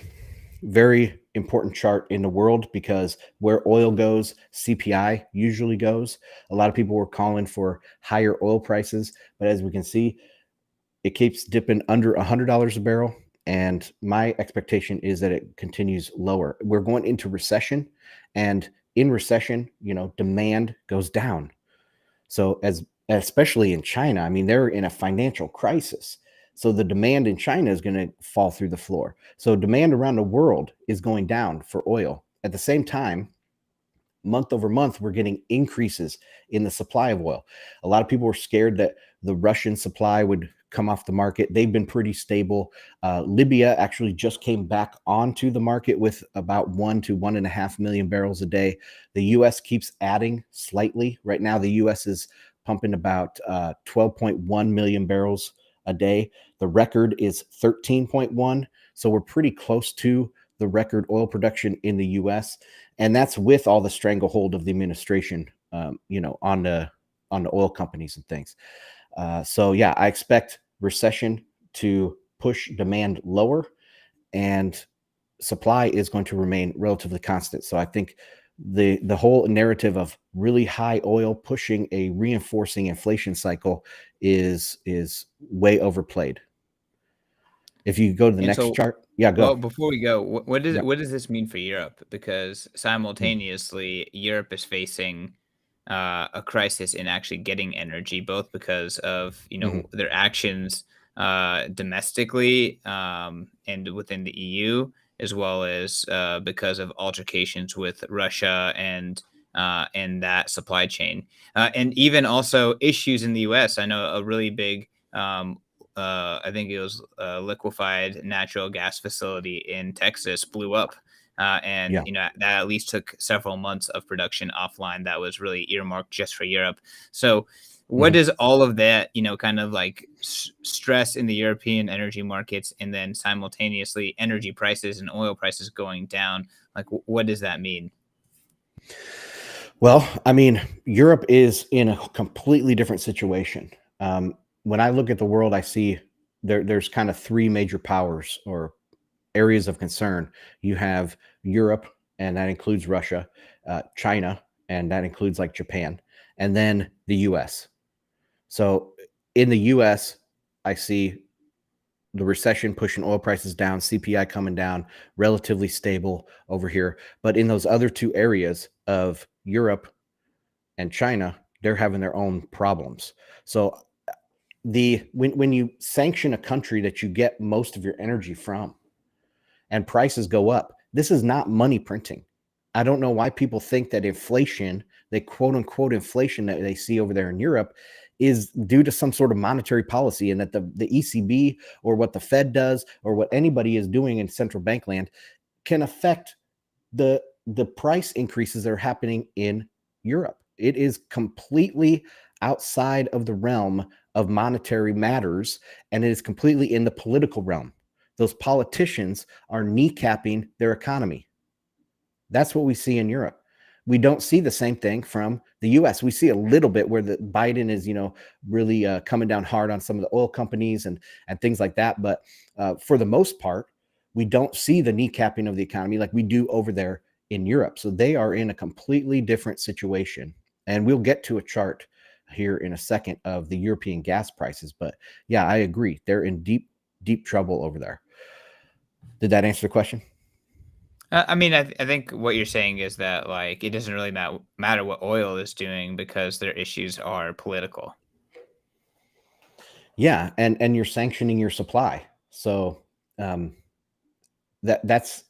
very important chart in the world, because where oil goes, CPI usually goes. A lot of people were calling for higher oil prices, but as we can see, it keeps dipping under $100 a barrel. And my expectation is that it continues lower. We're going into recession, and in recession, demand goes down. So as especially in China. I mean, they're in a financial crisis. So the demand in China is going to fall through the floor. So demand around the world is going down for oil. At the same time, month over month, we're getting increases in the supply of oil. A lot of people were scared that the Russian supply would come off the market. They've been pretty stable. Libya actually just came back onto the market with about 1 to 1.5 million barrels a day. The U.S. keeps adding slightly. Right now, the U.S. is pumping about 12.1 million barrels a day. The record is 13.1. So we're pretty close to the record oil production in the U.S. And that's with all the stranglehold of the administration, on the oil companies and things. So yeah, I expect recession to push demand lower, and supply is going to remain relatively constant. So I think the whole narrative of really high oil pushing a reinforcing inflation cycle is way overplayed. If you go to the next chart, go. Well, before we go, what Yeah. does this mean for Europe? Because simultaneously, Europe is facing a crisis in actually getting energy, both because of their actions domestically and within the EU, as well as because of altercations with Russia and that supply chain, and even also issues in the U.S. I know a really big. I think it was a liquefied natural gas facility in Texas blew up. And Yeah. that at least took several months of production offline that was really earmarked just for Europe. So what does all of that, kind of like stress in the European energy markets, and then simultaneously energy prices and oil prices going down, like what does that mean? Well, I mean, Europe is in a completely different situation. When I look at the world, I see there's kind of three major powers or areas of concern. You have Europe, and that includes Russia, China, and that includes like Japan, and then the US. So in the US, I see the recession pushing oil prices down, CPI coming down, relatively stable over here. But in those other two areas of Europe and China, they're having their own problems. So when you sanction a country that you get most of your energy from and prices go up, this is not money printing. I don't know why people think that inflation, the quote unquote inflation that they see over there in Europe, is due to some sort of monetary policy, and that the ECB or what the Fed does or what anybody is doing in central bank land can affect the price increases that are happening in Europe. It is completely outside of the realm of monetary matters, and it is completely in the political realm. Those politicians are kneecapping their economy. That's what we see in Europe. We don't see the same thing from the US. We see a little bit where the Biden is, really coming down hard on some of the oil companies and things like that. But for the most part, we don't see the kneecapping of the economy like we do over there in Europe. So they are in a completely different situation. And we'll get to a chart here in a second of the European gas prices. But yeah, I agree. They're in deep, deep trouble over there. Did that answer the question? I mean, I think what you're saying is that like it doesn't really matter what oil is doing because their issues are political. Yeah, and you're sanctioning your supply. So that's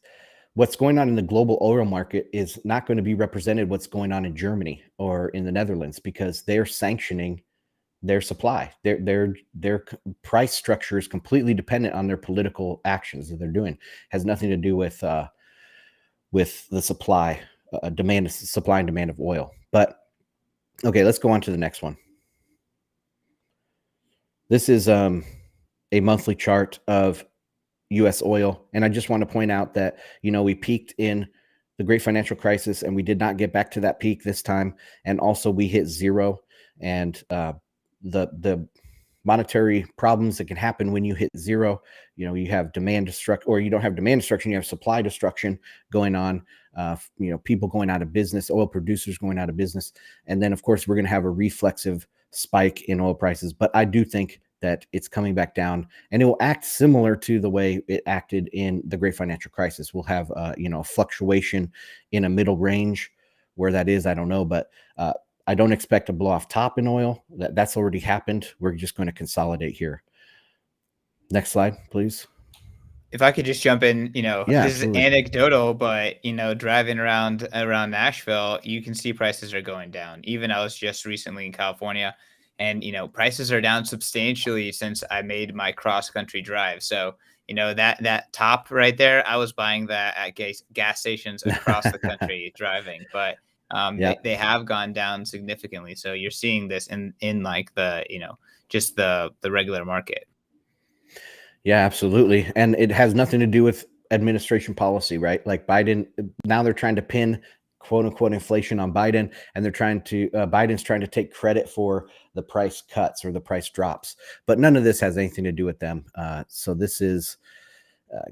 what's going on in the global oil market is not going to be represented what's going on in Germany or in the Netherlands, because they're sanctioning their supply. Their price structure is completely dependent on their political actions that they're doing. Has nothing to do with the supply and demand of oil. But okay, let's go on to the next one. This is a monthly chart of U.S. oil, and I just want to point out that we peaked in the Great Financial Crisis, and we did not get back to that peak this time, and also we hit zero. And the monetary problems that can happen when you hit zero, you have demand destruction, or you don't have demand destruction, you have supply destruction going on. People going out of business, oil producers going out of business, and then of course we're going to have a reflexive spike in oil prices. But I do think that it's coming back down, and it will act similar to the way it acted in the Great Financial Crisis. We'll have a fluctuation in a middle range. Where that is, I don't know, but I don't expect a blow off top in oil. That's already happened. We're just going to consolidate here. Next slide, please. If I could just jump in, Yeah, this absolutely. is anecdotal, but driving around Nashville, you can see prices are going down. Even I was just recently in California, and prices are down substantially since I made my cross country drive. So that top right there, I was buying that at gas stations across the country driving, but they have gone down significantly. So you're seeing this in like the just the regular market. Yeah, absolutely. And it has nothing to do with administration policy, right? Like Biden, now they're trying to pin quote unquote inflation on Biden, and they're trying to, Biden's trying to take credit for the price cuts or the price drops, but none of this has anything to do with them. So this is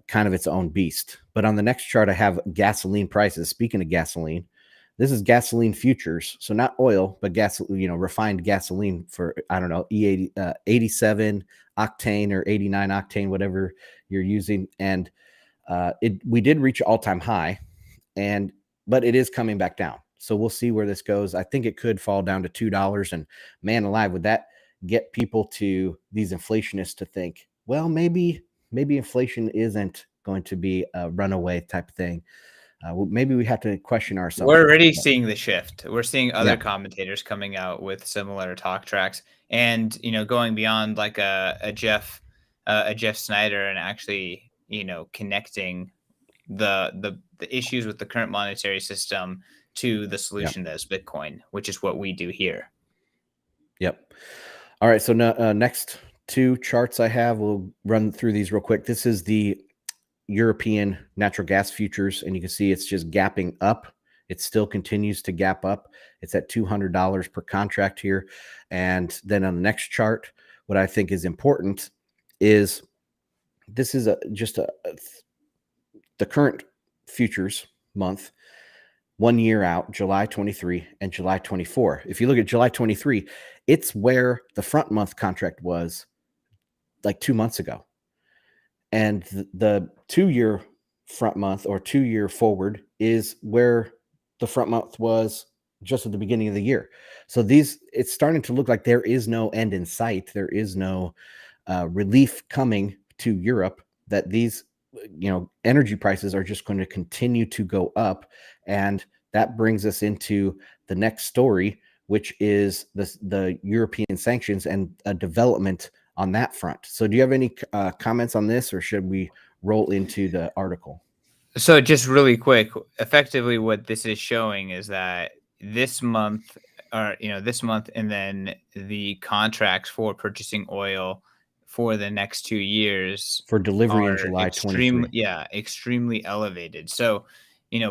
kind of its own beast. But on the next chart, I have gasoline prices. Speaking of gasoline, this is gasoline futures. So not oil, but refined gasoline for, I don't know, E80, 87 octane or 89 octane, whatever you're using. And we did reach an all-time high, but it is coming back down. So we'll see where this goes. I think it could fall down to $2. And man alive, would that get people these inflationists to think, well, maybe inflation isn't going to be a runaway type of thing. Maybe we have to question our assumptions. We're already seeing the shift. We're seeing other commentators coming out with similar talk tracks, and going beyond like a Jeff Snyder, and actually connecting the issues with the current monetary system to the solution that is Bitcoin, which is what we do here. Yep. All right. So next two charts I have, we'll run through these real quick. This is the European natural gas futures, and you can see it's just gapping up. It still continues to gap up. It's at $200 per contract here. And then on the next chart, what I think is important is this is the current futures month, 1 year out, July 23 and July 24. If you look at July 23, it's where the front month contract was like 2 months ago. And the 2-year front month or 2-year forward is where the front month was just at the beginning of the year. So it's starting to look like there is no end in sight. There is no relief coming to Europe, that these energy prices are just going to continue to go up. And that brings us into the next story, which is the European sanctions and a development on that front. So do you have any comments on this, or should we roll into the article? So just really quick, effectively what this is showing is that this month, and then the contracts for purchasing oil for the next 2 years for delivery in July 23. Extremely elevated. So,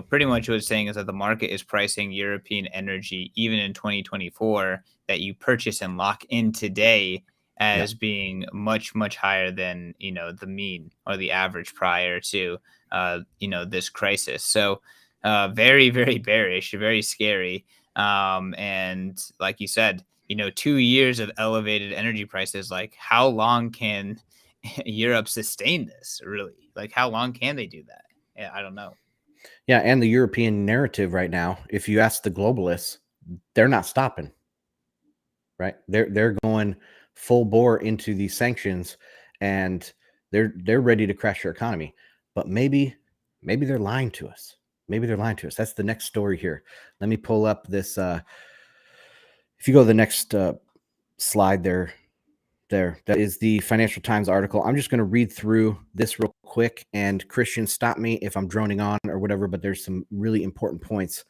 pretty much what it's saying is that the market is pricing European energy, even in 2024, that you purchase and lock in today as being much, much higher than, the mean or the average prior to, this crisis. So very, very bearish, very scary. And like you said, 2 years of elevated energy prices, like how long can Europe sustain this, really? Like how long can they do that? Yeah, I don't know. Yeah, and the European narrative right now, if you ask the globalists, they're not stopping, right? They're going full bore into these sanctions, and they're ready to crash their economy. But maybe they're lying to us. Maybe they're lying to us. That's the next story here. Let me pull up this. If you go to the next slide there, that is the Financial Times article. I'm just going to read through this real quick, and Christian, stop me if I'm droning on or whatever, but there's some really important points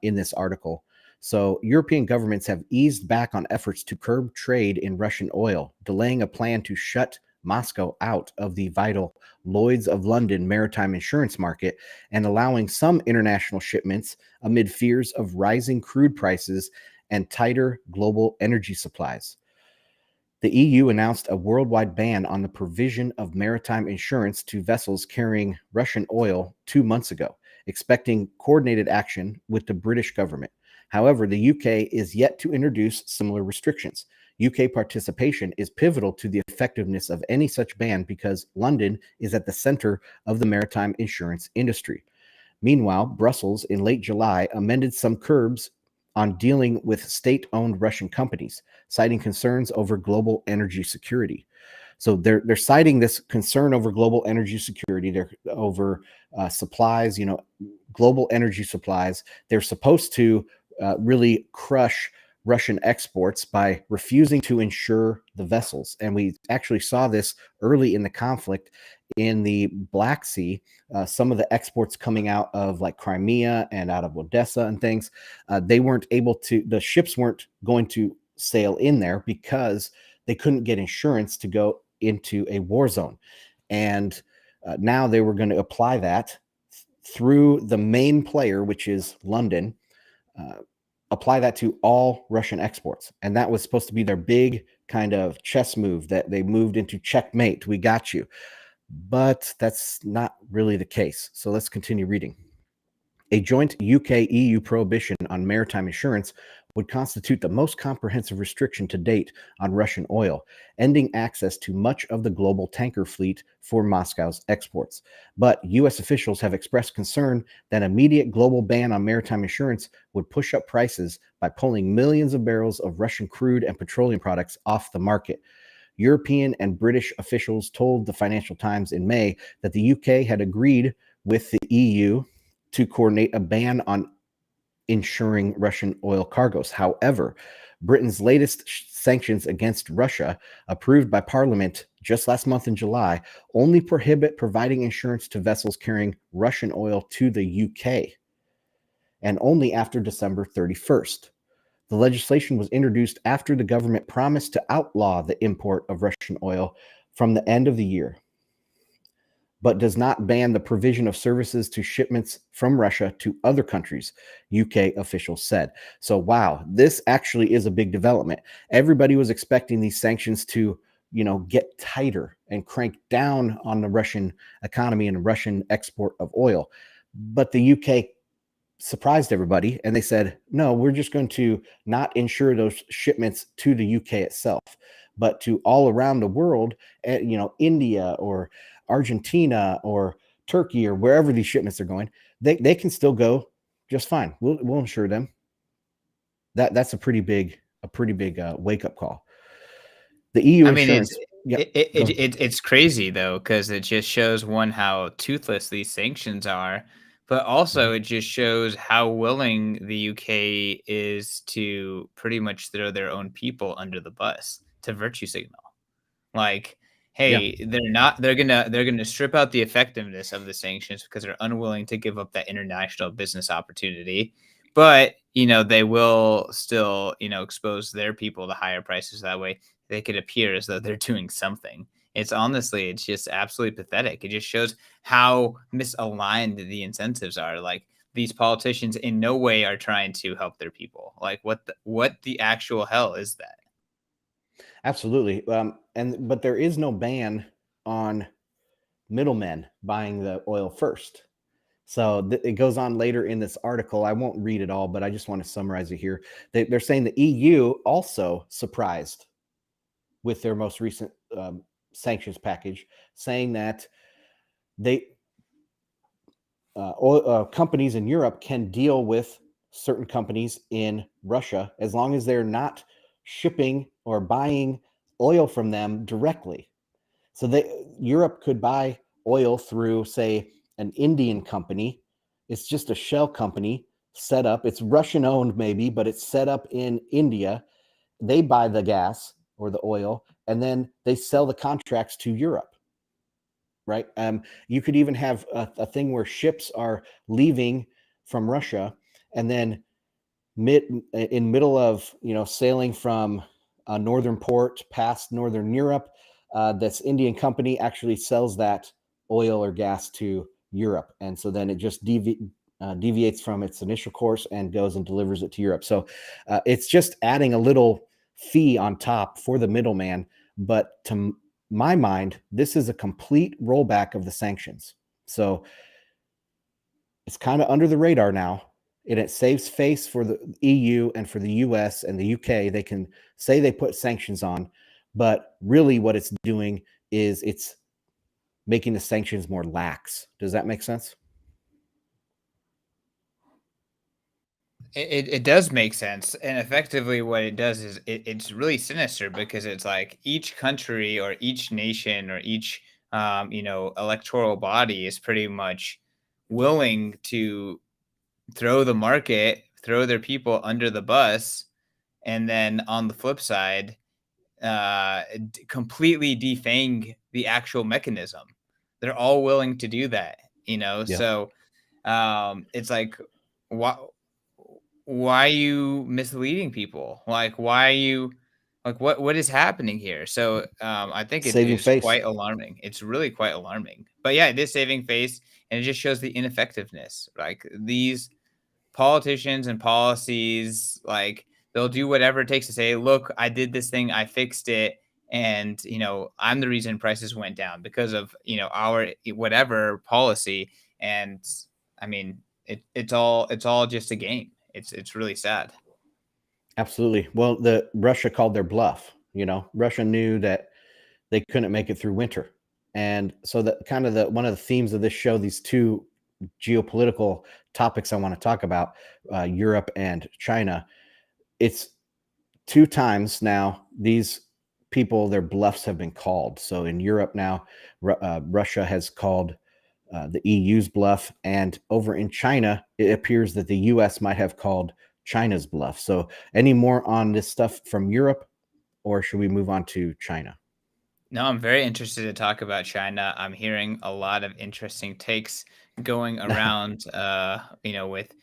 in this article. So European governments have eased back on efforts to curb trade in Russian oil, delaying a plan to shut Moscow out of the vital Lloyd's of London maritime insurance market, and allowing some international shipments amid fears of rising crude prices and tighter global energy supplies. The EU announced a worldwide ban on the provision of maritime insurance to vessels carrying Russian oil 2 months ago, expecting coordinated action with the British government. However, the UK is yet to introduce similar restrictions. UK participation is pivotal to the effectiveness of any such ban because London is at the center of the maritime insurance industry. Meanwhile, Brussels in late July amended some curbs on dealing with state-owned Russian companies, citing concerns over global energy security. So they're citing this concern over global energy security. They're over supplies, global energy supplies. They're supposed to really crush Russian exports by refusing to insure the vessels. And we actually saw this early in the conflict in the Black Sea. Some of the exports coming out of like Crimea and out of Odessa and things, they weren't able to, the ships weren't going to sail in there because they couldn't get insurance to go into a war zone. And now they were going to apply that through the main player, which is London, apply that to all Russian exports. And that was supposed to be their big kind of chess move that they moved into checkmate. We got you. But that's not really the case. So let's continue reading. A joint UK-EU prohibition on maritime insurance would constitute the most comprehensive restriction to date on Russian oil, ending access to much of the global tanker fleet for Moscow's exports. But U.S. officials have expressed concern that an immediate global ban on maritime insurance would push up prices by pulling millions of barrels of Russian crude and petroleum products off the market. European and British officials told the Financial Times in May that the UK had agreed with the EU to coordinate a ban on insuring Russian oil cargoes. However, Britain's latest sanctions against Russia, approved by Parliament just last month in July, only prohibit providing insurance to vessels carrying Russian oil to the UK, and only after December 31st. The legislation was introduced after the government promised to outlaw the import of Russian oil from the end of the year, but does not ban the provision of services to shipments from Russia to other countries, UK officials said. So, wow, this actually is a big development. Everybody was expecting these sanctions to, get tighter and crank down on the Russian economy and Russian export of oil. But the UK surprised everybody and they said, no, we're just going to not insure those shipments to the UK itself, but to all around the world, India or Argentina or Turkey or wherever these shipments are going, they can still go just fine. We'll insure them. That's a pretty big wake up call. The EU insurance. It's crazy though, because it just shows one, how toothless these sanctions are, but also it just shows how willing the UK is to pretty much throw their own people under the bus to virtue signal. Like, hey, they're gonna strip out the effectiveness of the sanctions because they're unwilling to give up that international business opportunity. But they will still expose their people to higher prices. That way they could appear as though they're doing something. It's just absolutely pathetic. It just shows how misaligned the incentives are. Like, these politicians in no way are trying to help their people. Like, what the actual hell is that? Absolutely. But there is no ban on middlemen buying the oil first. So it goes on later in this article. I won't read it all, but I just want to summarize it here. They're saying the EU also surprised with their most recent sanctions package, saying that companies in Europe can deal with certain companies in Russia as long as they're not shipping or buying oil from them directly. So Europe could buy oil through, say, an Indian company. It's just a shell company set up. It's Russian owned maybe, but it's set up in India. They buy the gas or the oil, and then they sell the contracts to Europe, right? You could even have a thing where ships are leaving from Russia, and then middle of sailing from a northern port past northern Europe, this Indian company actually sells that oil or gas to Europe, and so then it just deviates from its initial course and goes and delivers it to Europe. So it's just adding a little fee on top for the middleman. But to my mind, this is a complete rollback of the sanctions. So it's kind of under the radar now, and it saves face for the EU and for the US and the UK. They can say they put sanctions on, but really what it's doing is it's making the sanctions more lax. Does that make sense? It does make sense, and effectively what it does is it's really sinister because it's like each country or each nation or each electoral body is pretty much willing to throw the market, throw their people under the bus, and then on the flip side, completely defang the actual mechanism. They're all willing to do that, Yeah. So it's like, why why are you misleading people? Like, why are you like what is happening here? So I think it Saving is face. quite alarming. It's really quite alarming. But yeah, it is saving face, and it just shows the ineffectiveness. Like these politicians and policies, like they'll do whatever it takes to say, look, I did this thing, I fixed it, and I'm the reason prices went down because of our whatever policy. And I mean, it's all just a game. It's really sad. Absolutely. Well, Russia called their bluff. Russia knew that they couldn't make it through winter, and so that kind of one of the themes of this show, these two geopolitical topics I want to talk about, Europe and China. It's 2 times now these people, their bluffs have been called. So in Europe now, Russia has called the EU's bluff, and over in China, it appears that the US might have called China's bluff. So any more on this stuff from Europe, or should we move on to China? No, I'm very interested to talk about China. I'm hearing a lot of interesting takes going around, with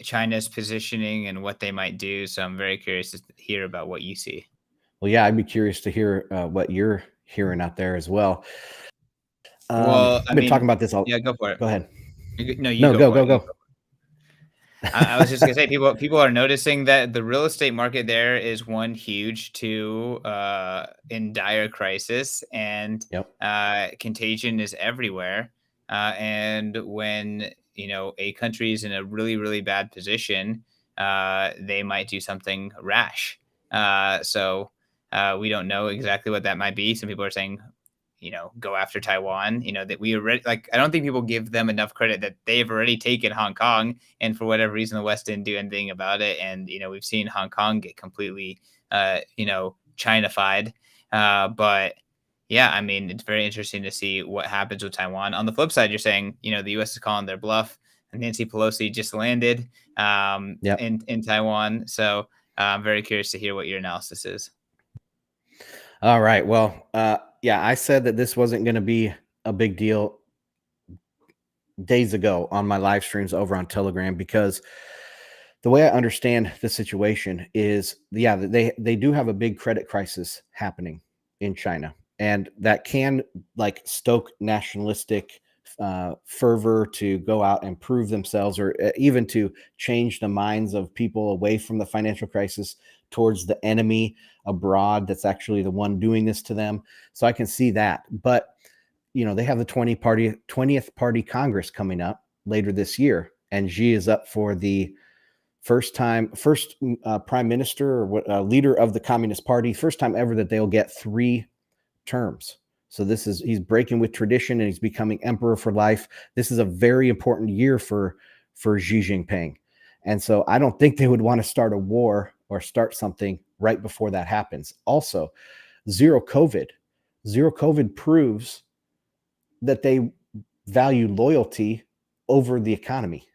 China's positioning and what they might do. So I'm very curious to hear about what you see. Well, yeah, I'd be curious to hear what you're hearing out there as well. Well, I I've been talking mean, about this all. yeah, go for it. Go ahead. No, you No, go go, for it. go, You go. go. I was just gonna say, people are noticing that the real estate market there is one huge, two in dire crisis, and Yep. contagion is everywhere. And when a country is in a really really bad position, they might do something rash. So we don't know exactly what that might be. Some people are saying, go after Taiwan. That we already, like, I don't think people give them enough credit that they've already taken Hong Kong, and for whatever reason, the West didn't do anything about it. And we've seen Hong Kong get completely, China-fied. But yeah, I mean, it's very interesting to see what happens with Taiwan. On the flip side, you're saying, the U.S. is calling their bluff. Nancy Pelosi just landed Yep. in Taiwan. So I'm very curious to hear what your analysis is. All right. Well, yeah, I said that this wasn't going to be a big deal days ago on my live streams over on Telegram, because the way I understand the situation is, yeah, they do have a big credit crisis happening in China, and that can like stoke nationalistic fervor to go out and prove themselves, or even to change the minds of people away from the financial crisis towards the enemy abroad that's actually the one doing this to them. So I can see that. But they have the 20th party Congress coming up later this year, and Xi is up for the first prime minister or leader of the Communist Party, first time ever that they'll get 3 terms. So he's breaking with tradition, and he's becoming emperor for life. This is a very important year for Xi Jinping. And so I don't think they would want to start a war or start something right before that happens. Also, zero COVID proves that they value loyalty over the economy.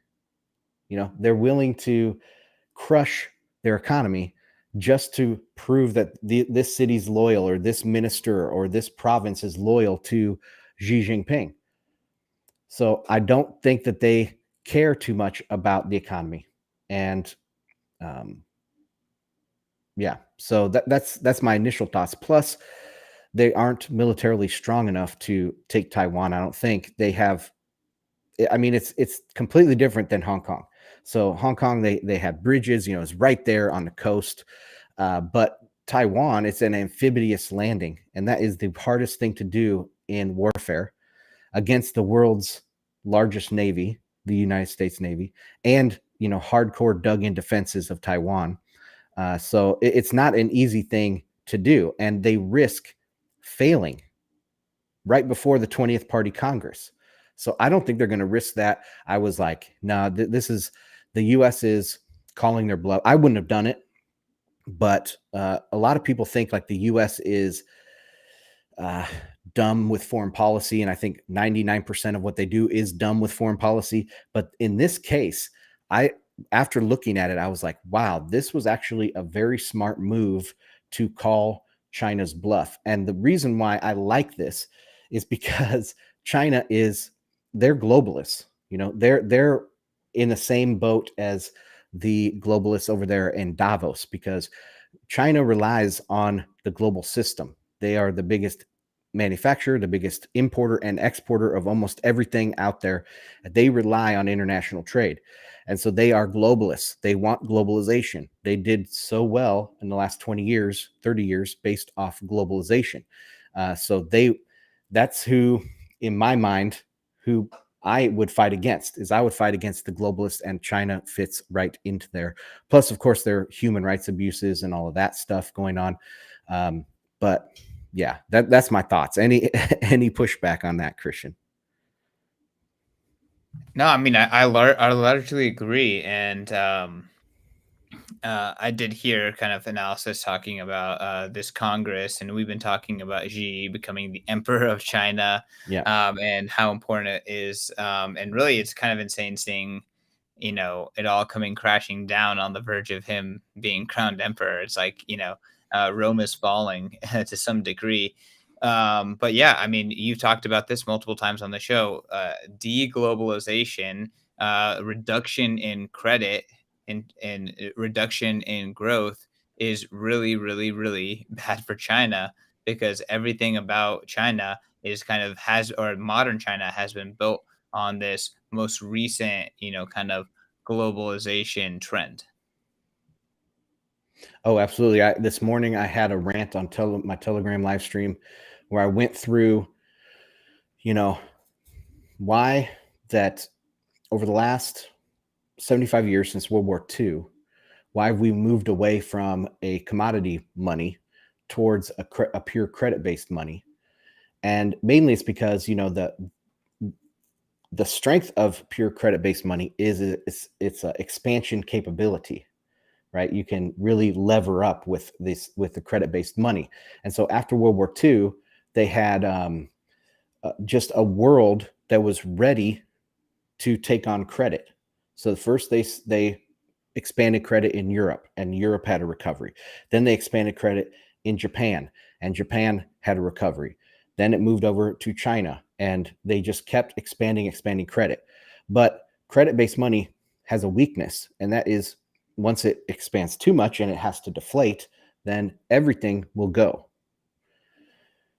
They're willing to crush their economy just to prove that this city's loyal, or this minister or this province is loyal to Xi Jinping. So I don't think that they care too much about the economy. And yeah, so that's my initial thoughts. Plus, they aren't militarily strong enough to take Taiwan. I don't think they have. I mean, it's completely different than Hong Kong. So Hong Kong, they have bridges, it's right there on the coast. But Taiwan, it's an amphibious landing, and that is the hardest thing to do in warfare against the world's largest navy, the United States Navy, and hardcore dug-in defenses of Taiwan. So it's not an easy thing to do, and they risk failing right before the 20th party Congress. So I don't think they're going to risk that. I was like, no, this is, the U.S. is calling their bluff. I wouldn't have done it, but a lot of people think like the U.S. is dumb with foreign policy, and I think 99% of what they do is dumb with foreign policy. But in this case, after looking at it, I was like, wow, this was actually a very smart move to call China's bluff. And the reason why I like this is because China they're globalists. They're in the same boat as the globalists over there in Davos, because China relies on the global system. They are the biggest manufacturer, the biggest importer and exporter of almost everything out there. They rely on international trade. And so they are globalists. They want globalization. They did so well in the last 20 years, 30 years based off globalization. That's who, in my mind, who I would fight against. I would fight against the globalists, and China fits right into there. Plus, of course, there are human rights abuses and all of that stuff going on. But yeah, that's my thoughts. Any pushback on that, Christian? No, I mean, I largely agree. And I did hear kind of analysis talking about this Congress, and we've been talking about Xi becoming the emperor of China, and how important it is. And really, it's kind of insane seeing, it all coming crashing down on the verge of him being crowned emperor. It's like, Rome is falling to some degree. But yeah, I mean, you've talked about this multiple times on the show. Deglobalization, reduction in credit, and reduction in growth is really, really, really bad for China, because everything about China is modern China has been built on this most recent, kind of globalization trend. Oh, absolutely. This morning I had a rant on my Telegram live stream where I went through, why that over the last 75 years since World War II, why have we moved away from a commodity money towards a pure credit-based money? And mainly it's because, the strength of pure credit-based money is its expansion capability, right? You can really lever up with the credit-based money. And so after World War II, they had just a world that was ready to take on credit. So first they expanded credit in Europe, and Europe had a recovery. Then they expanded credit in Japan, and Japan had a recovery. Then it moved over to China, and they just kept expanding credit. But credit-based money has a weakness, and that is once it expands too much and it has to deflate, then everything will go.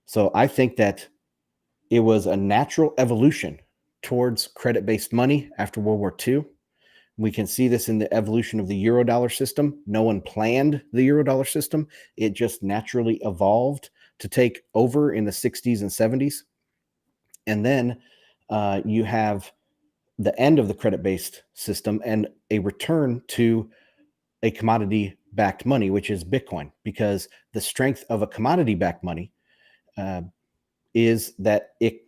So I think that it was a natural evolution towards credit-based money after World War II. We can see this in the evolution of the Eurodollar system. No one planned the Eurodollar system. It just naturally evolved to take over in the 60s and 70s. And then you have the end of the credit-based system and a return to a commodity-backed money, which is Bitcoin, because the strength of a commodity-backed money is that it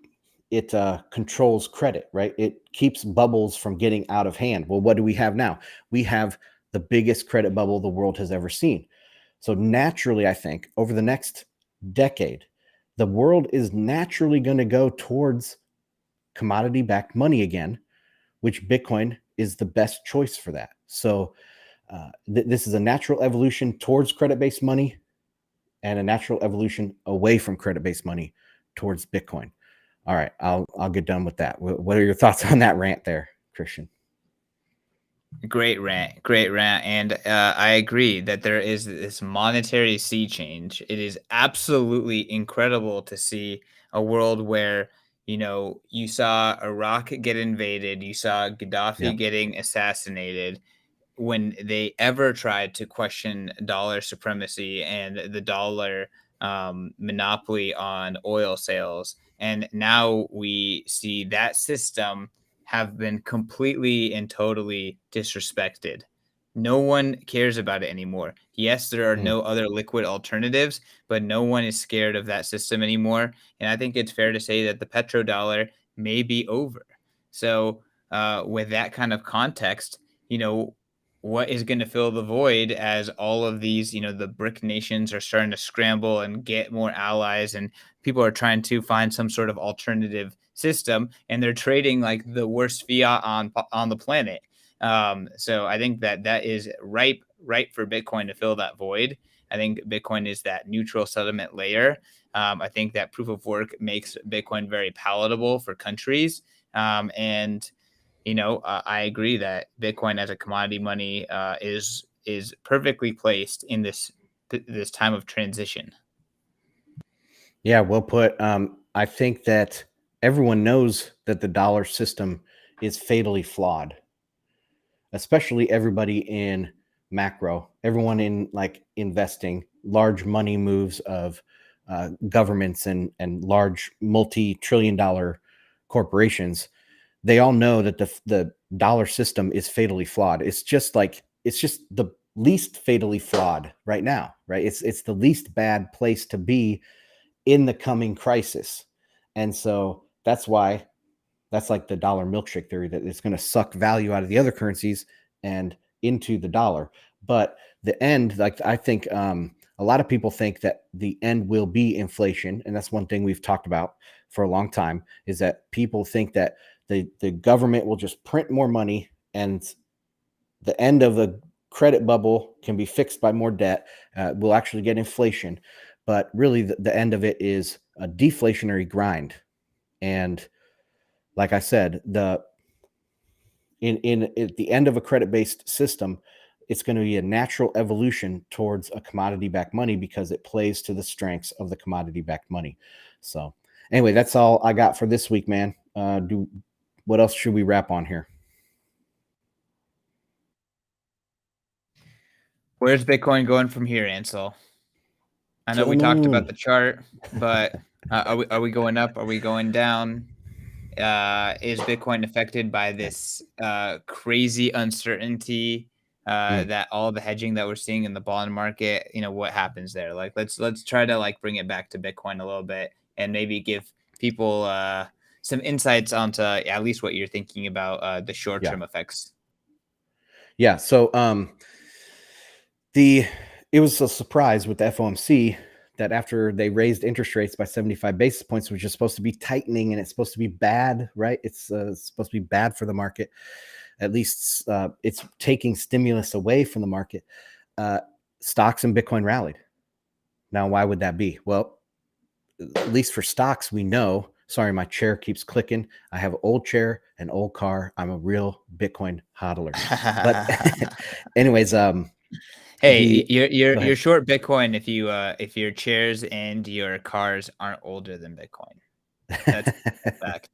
controls credit, right? It keeps bubbles from getting out of hand. Well, what do we have now? We have the biggest credit bubble the world has ever seen. So naturally, I think over the next decade, the world is naturally going to go towards commodity-backed money again, which Bitcoin is the best choice for that. So this is a natural evolution towards credit-based money and a natural evolution away from credit-based money towards Bitcoin. All right, I'll get done with that. What are your thoughts on that rant there, Christian? Great rant. And I agree that there is this monetary sea change. It is absolutely incredible to see a world where, you saw Iraq get invaded, you saw Gaddafi getting assassinated, when they ever tried to question dollar supremacy and the dollar monopoly on oil sales. And now we see that system have been completely and totally disrespected. No one cares about it anymore. Yes, there are no other liquid alternatives, but no one is scared of that system anymore. And I think it's fair to say that the petrodollar may be over. So with that kind of context, what is going to fill the void as all of these, the BRIC nations are starting to scramble and get more allies, and people are trying to find some sort of alternative system, and they're trading like the worst fiat on the planet. So I think that is ripe for Bitcoin to fill that void. I think Bitcoin is that neutral settlement layer. I think that proof of work makes Bitcoin very palatable for countries. And I agree that Bitcoin as a commodity money is perfectly placed in this time of transition. Yeah, well put. I think that everyone knows that the dollar system is fatally flawed, especially everybody in macro, everyone in like investing, large money moves of governments and large multi-trillion-dollar corporations. They all know that the dollar system is fatally flawed. It's just the least fatally flawed right now, right? It's the least bad place to be in the coming crisis. And so that's why that's like the dollar milkshake theory, that it's going to suck value out of the other currencies and into the dollar. But the end, like I think a lot of people think that the end will be inflation. And that's one thing we've talked about for a long time, is that people think that the government will just print more money and the end of the credit bubble can be fixed by more debt. We'll actually get inflation. But really the end of it is a deflationary grind. And like I said, at the end of a credit-based system, it's going to be a natural evolution towards a commodity-backed money because it plays to the strengths of the commodity-backed money. So anyway, that's all I got for this week, man. What else should we wrap on here? Where's Bitcoin going from here, Ansel? I know we talked about the chart, but are we going up? Are we going down? Is Bitcoin affected by this crazy uncertainty that all the hedging that we're seeing in the bond market? What happens there? Like, let's try to like bring it back to Bitcoin a little bit and maybe give people some insights onto at least what you're thinking about the short-term effects. Yeah. So it was a surprise with the FOMC that after they raised interest rates by 75 basis points, which is supposed to be tightening and it's supposed to be bad, right? It's supposed to be bad for the market. At least it's taking stimulus away from the market. Stocks and Bitcoin rallied. Now, why would that be? Well, at least for stocks, we know. Sorry, my chair keeps clicking. I have an old chair, an old car. I'm a real Bitcoin hodler. But anyways, hey, you're short Bitcoin if your chairs and your cars aren't older than Bitcoin. That's a fact.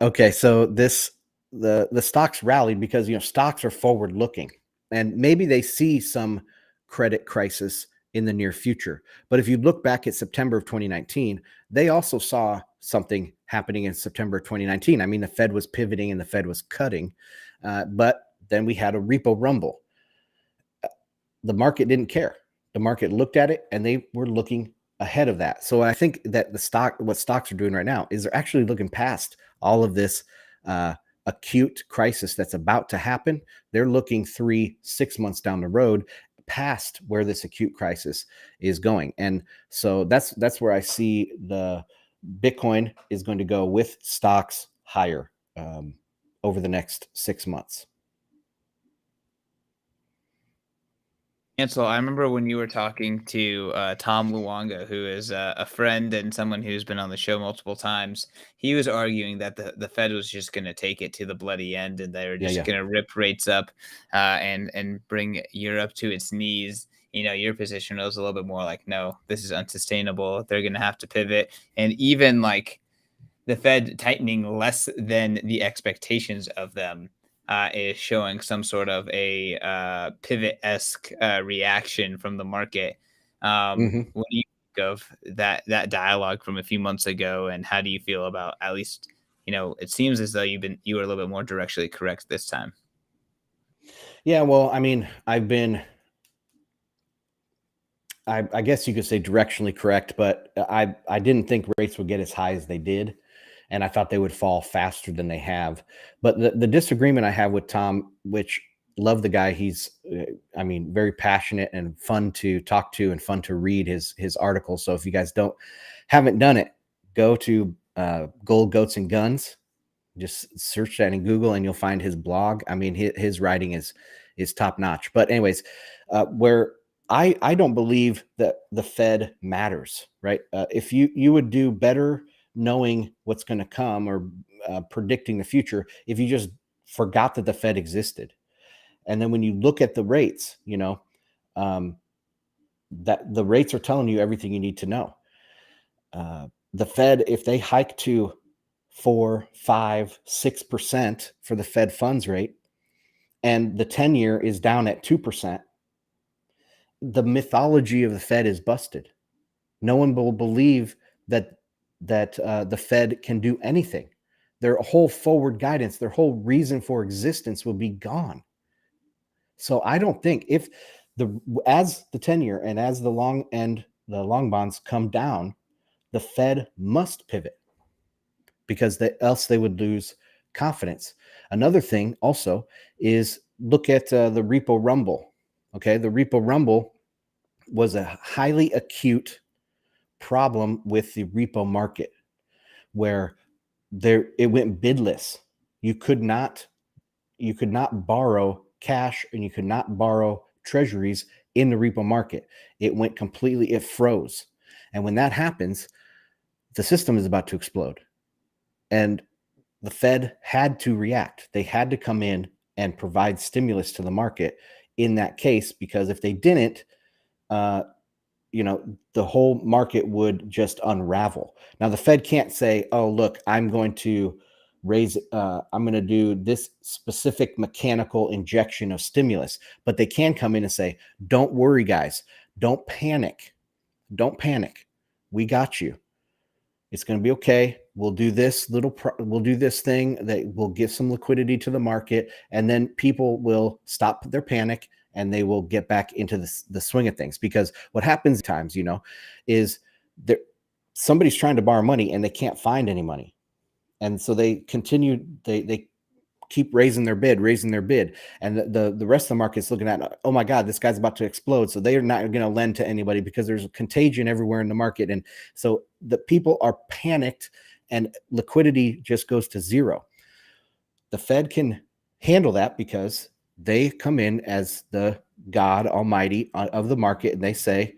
Okay, so the stocks rallied because stocks are forward looking, and maybe they see some credit crisis in the near future. But if you look back at September of 2019, they also saw something happening in September of 2019. I mean, the Fed was pivoting and the Fed was cutting, but then we had a repo rumble. The market didn't care. The market looked at it and they were looking ahead of that. So I think that what stocks are doing right now is they're actually looking past all of this acute crisis that's about to happen. They're looking 3-6 months down the road past where this acute crisis is going. And so that's where I see the Bitcoin is going to go with stocks higher over the next 6 months. Ansel, I remember when you were talking to Tom Luonga, who is a friend and someone who's been on the show multiple times. He was arguing that the Fed was just going to take it to the bloody end, and they were just going to rip rates up and bring Europe to its knees. Your position was a little bit more like, no, this is unsustainable. They're going to have to pivot, and even like the Fed tightening less than the expectations of them. Is showing some sort of a pivot-esque reaction from the market. What do you think of that dialogue from a few months ago, and how do you feel about, at least, it seems as though you were a little bit more directionally correct this time? Yeah, well, I mean, I guess you could say directionally correct, but I didn't think rates would get as high as they did. and I thought they would fall faster than they have. But the disagreement I have with Tom, which love the guy, he's I mean, very passionate and fun to talk to and fun to read his articles. So if you guys haven't done it, go to Gold, Goats, and Guns. Just search that in Google and you'll find his blog. I mean, his writing is top notch. But anyways, where I don't believe that the Fed matters, right? If you would do better knowing what's going to come or predicting the future if you just forgot that the Fed existed. And then when you look at the rates, that the rates are telling you everything you need to know. The Fed, if they hike to 4, 5, 6% for the Fed funds rate, and the 10-year is down at 2%, the mythology of the Fed is busted. No one will believe that the Fed can do anything. Their whole forward guidance, their whole reason for existence will be gone. So I don't think as the 10-year and as the long bonds come down, the Fed must pivot because else they would lose confidence. Another thing also is look at the repo rumble. Okay, the repo rumble was a highly acute problem with the repo market where it went bidless. You could not borrow cash and you could not borrow treasuries in the repo market. It froze. And when that happens, the system is about to explode. And the Fed had to react. They had to come in and provide stimulus to the market in that case, because if they didn't, the whole market would just unravel. Now, the Fed can't say, oh, look, I'm going to do this specific mechanical injection of stimulus, but they can come in and say, don't worry, guys, don't panic. We got you. It's going to be okay. We'll do this thing that will give some liquidity to the market, and then people will stop their panic and they will get back into the swing of things. Because what happens at times, is somebody's trying to borrow money and they can't find any money. And so they keep raising their bid. And the rest of the market's looking at, oh my God, this guy's about to explode. So they are not going to lend to anybody because there's a contagion everywhere in the market. And so the people are panicked and liquidity just goes to zero. The Fed can handle that because they come in as the God Almighty of the market. And they say,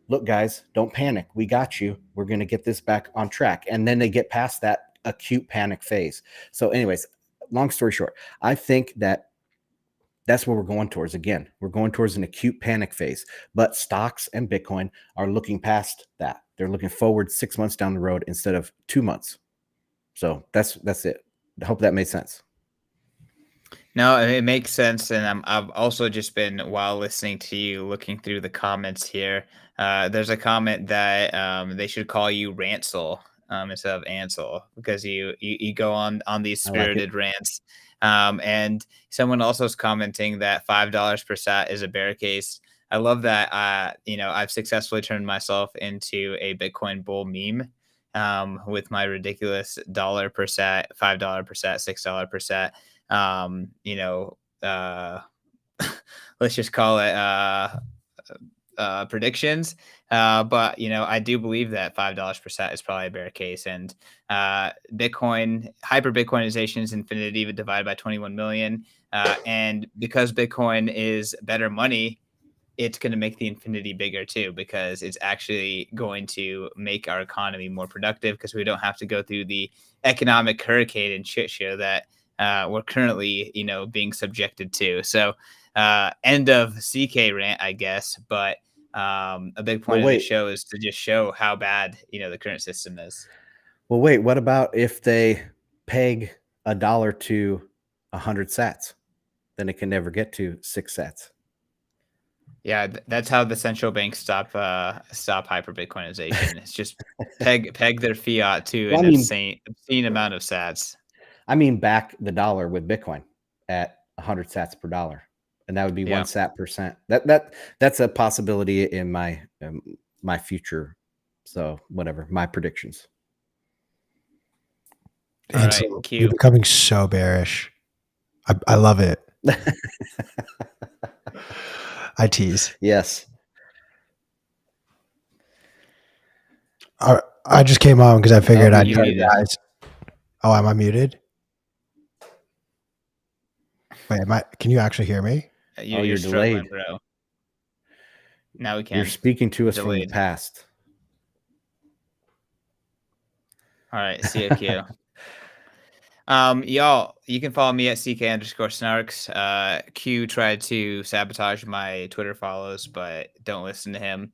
look, guys, don't panic. We got you. We're going to get this back on track. And then they get past that acute panic phase. So anyways, long story short, I think that's where we're going towards. Again, we're going towards an acute panic phase, but stocks and Bitcoin are looking past that. They're looking forward 6 months down the road instead of 2 months. So that's it. I hope that made sense. No, it makes sense. And I've also just been, while listening to you, looking through the comments here. There's a comment that they should call you Ransel instead of Ansel, because you go on these spirited rants. And someone also is commenting that $5 per sat is a bear case. I love that. I've successfully turned myself into a Bitcoin bull meme with my ridiculous $1 per sat, $5 per sat, $6 per sat. Let's just call it predictions. But I do believe that $5 per sat is probably a bear case. And Bitcoin, hyper Bitcoinization is infinity divided by 21 million. And because Bitcoin is better money, it's going to make the infinity bigger too, because it's actually going to make our economy more productive, because we don't have to go through the economic hurricane and shit show that we're currently, being subjected to. So end of CK rant, I guess. But a big point of the show is to just show how bad, the current system is. Well, wait, what about if they peg $1 to 100 sats? Then it can never get to 6 sats. Yeah, that's how the central banks stop hyper Bitcoinization. It's just peg their fiat to an obscene amount of sats. I mean, back the dollar with Bitcoin at 100 sats per dollar, and that would be 1 sat per cent. That's a possibility in my future. So whatever, my predictions. Ansel, right, you're Q. becoming so bearish. I love it. I tease. Yes. I just came on because I figured I'd you tell you muted. guys. Oh, am I muted? Wait, can you actually hear me? You're struggling, delayed. bro. Now we can. You're speaking to us from Delayed. the past. All right, see ya, Q. Y'all, you can follow me at CK_Snarks. Q tried to sabotage my Twitter follows, but don't listen to him.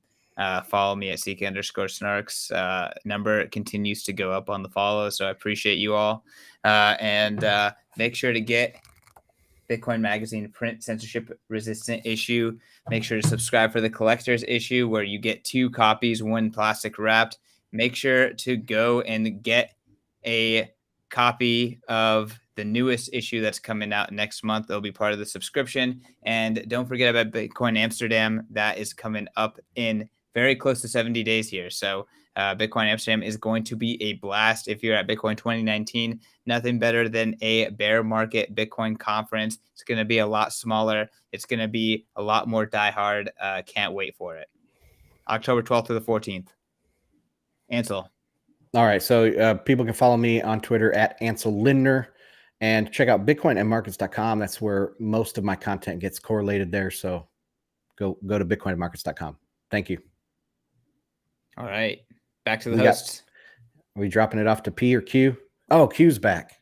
Follow me at CK_Snarks. Number continues to go up on the follow, so I appreciate you all. And make sure to get Bitcoin Magazine print censorship resistant issue. Make sure to subscribe for the collector's issue where you get 2 copies, 1 plastic wrapped. Make sure to go and get a copy of the newest issue that's coming out next month. It'll be part of the subscription. And don't forget about Bitcoin Amsterdam. That is coming up in very close to 70 days here. So Bitcoin Amsterdam is going to be a blast. If you're at Bitcoin 2019, nothing better than a bear market Bitcoin conference. It's going to be a lot smaller. It's going to be a lot more diehard. Can't wait for it. October 12th to the 14th. Ansel. All right. So people can follow me on Twitter at Ansel Lindner and check out bitcoinandmarkets.com. That's where most of my content gets correlated there. So go to bitcoinandmarkets.com. Thank you. All right. Back to the hosts. Are we dropping it off to P or Q? Oh, Q's back.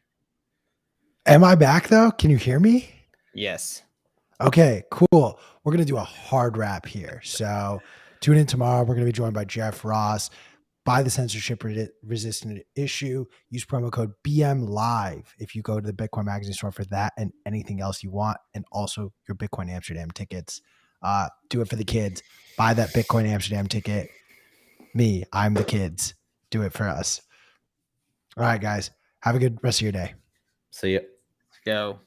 Am I back though? Can you hear me? Yes. Okay, cool. We're going to do a hard wrap here. So tune in tomorrow. We're going to be joined by Jeff Ross. Buy the censorship resistant issue. Use promo code BMLive if you go to the Bitcoin Magazine store for that and anything else you want. And also your Bitcoin Amsterdam tickets. Do it for the kids. Buy that Bitcoin Amsterdam ticket. I'm the kids. Do it for us. All right, guys. Have a good rest of your day. See ya. Let's go.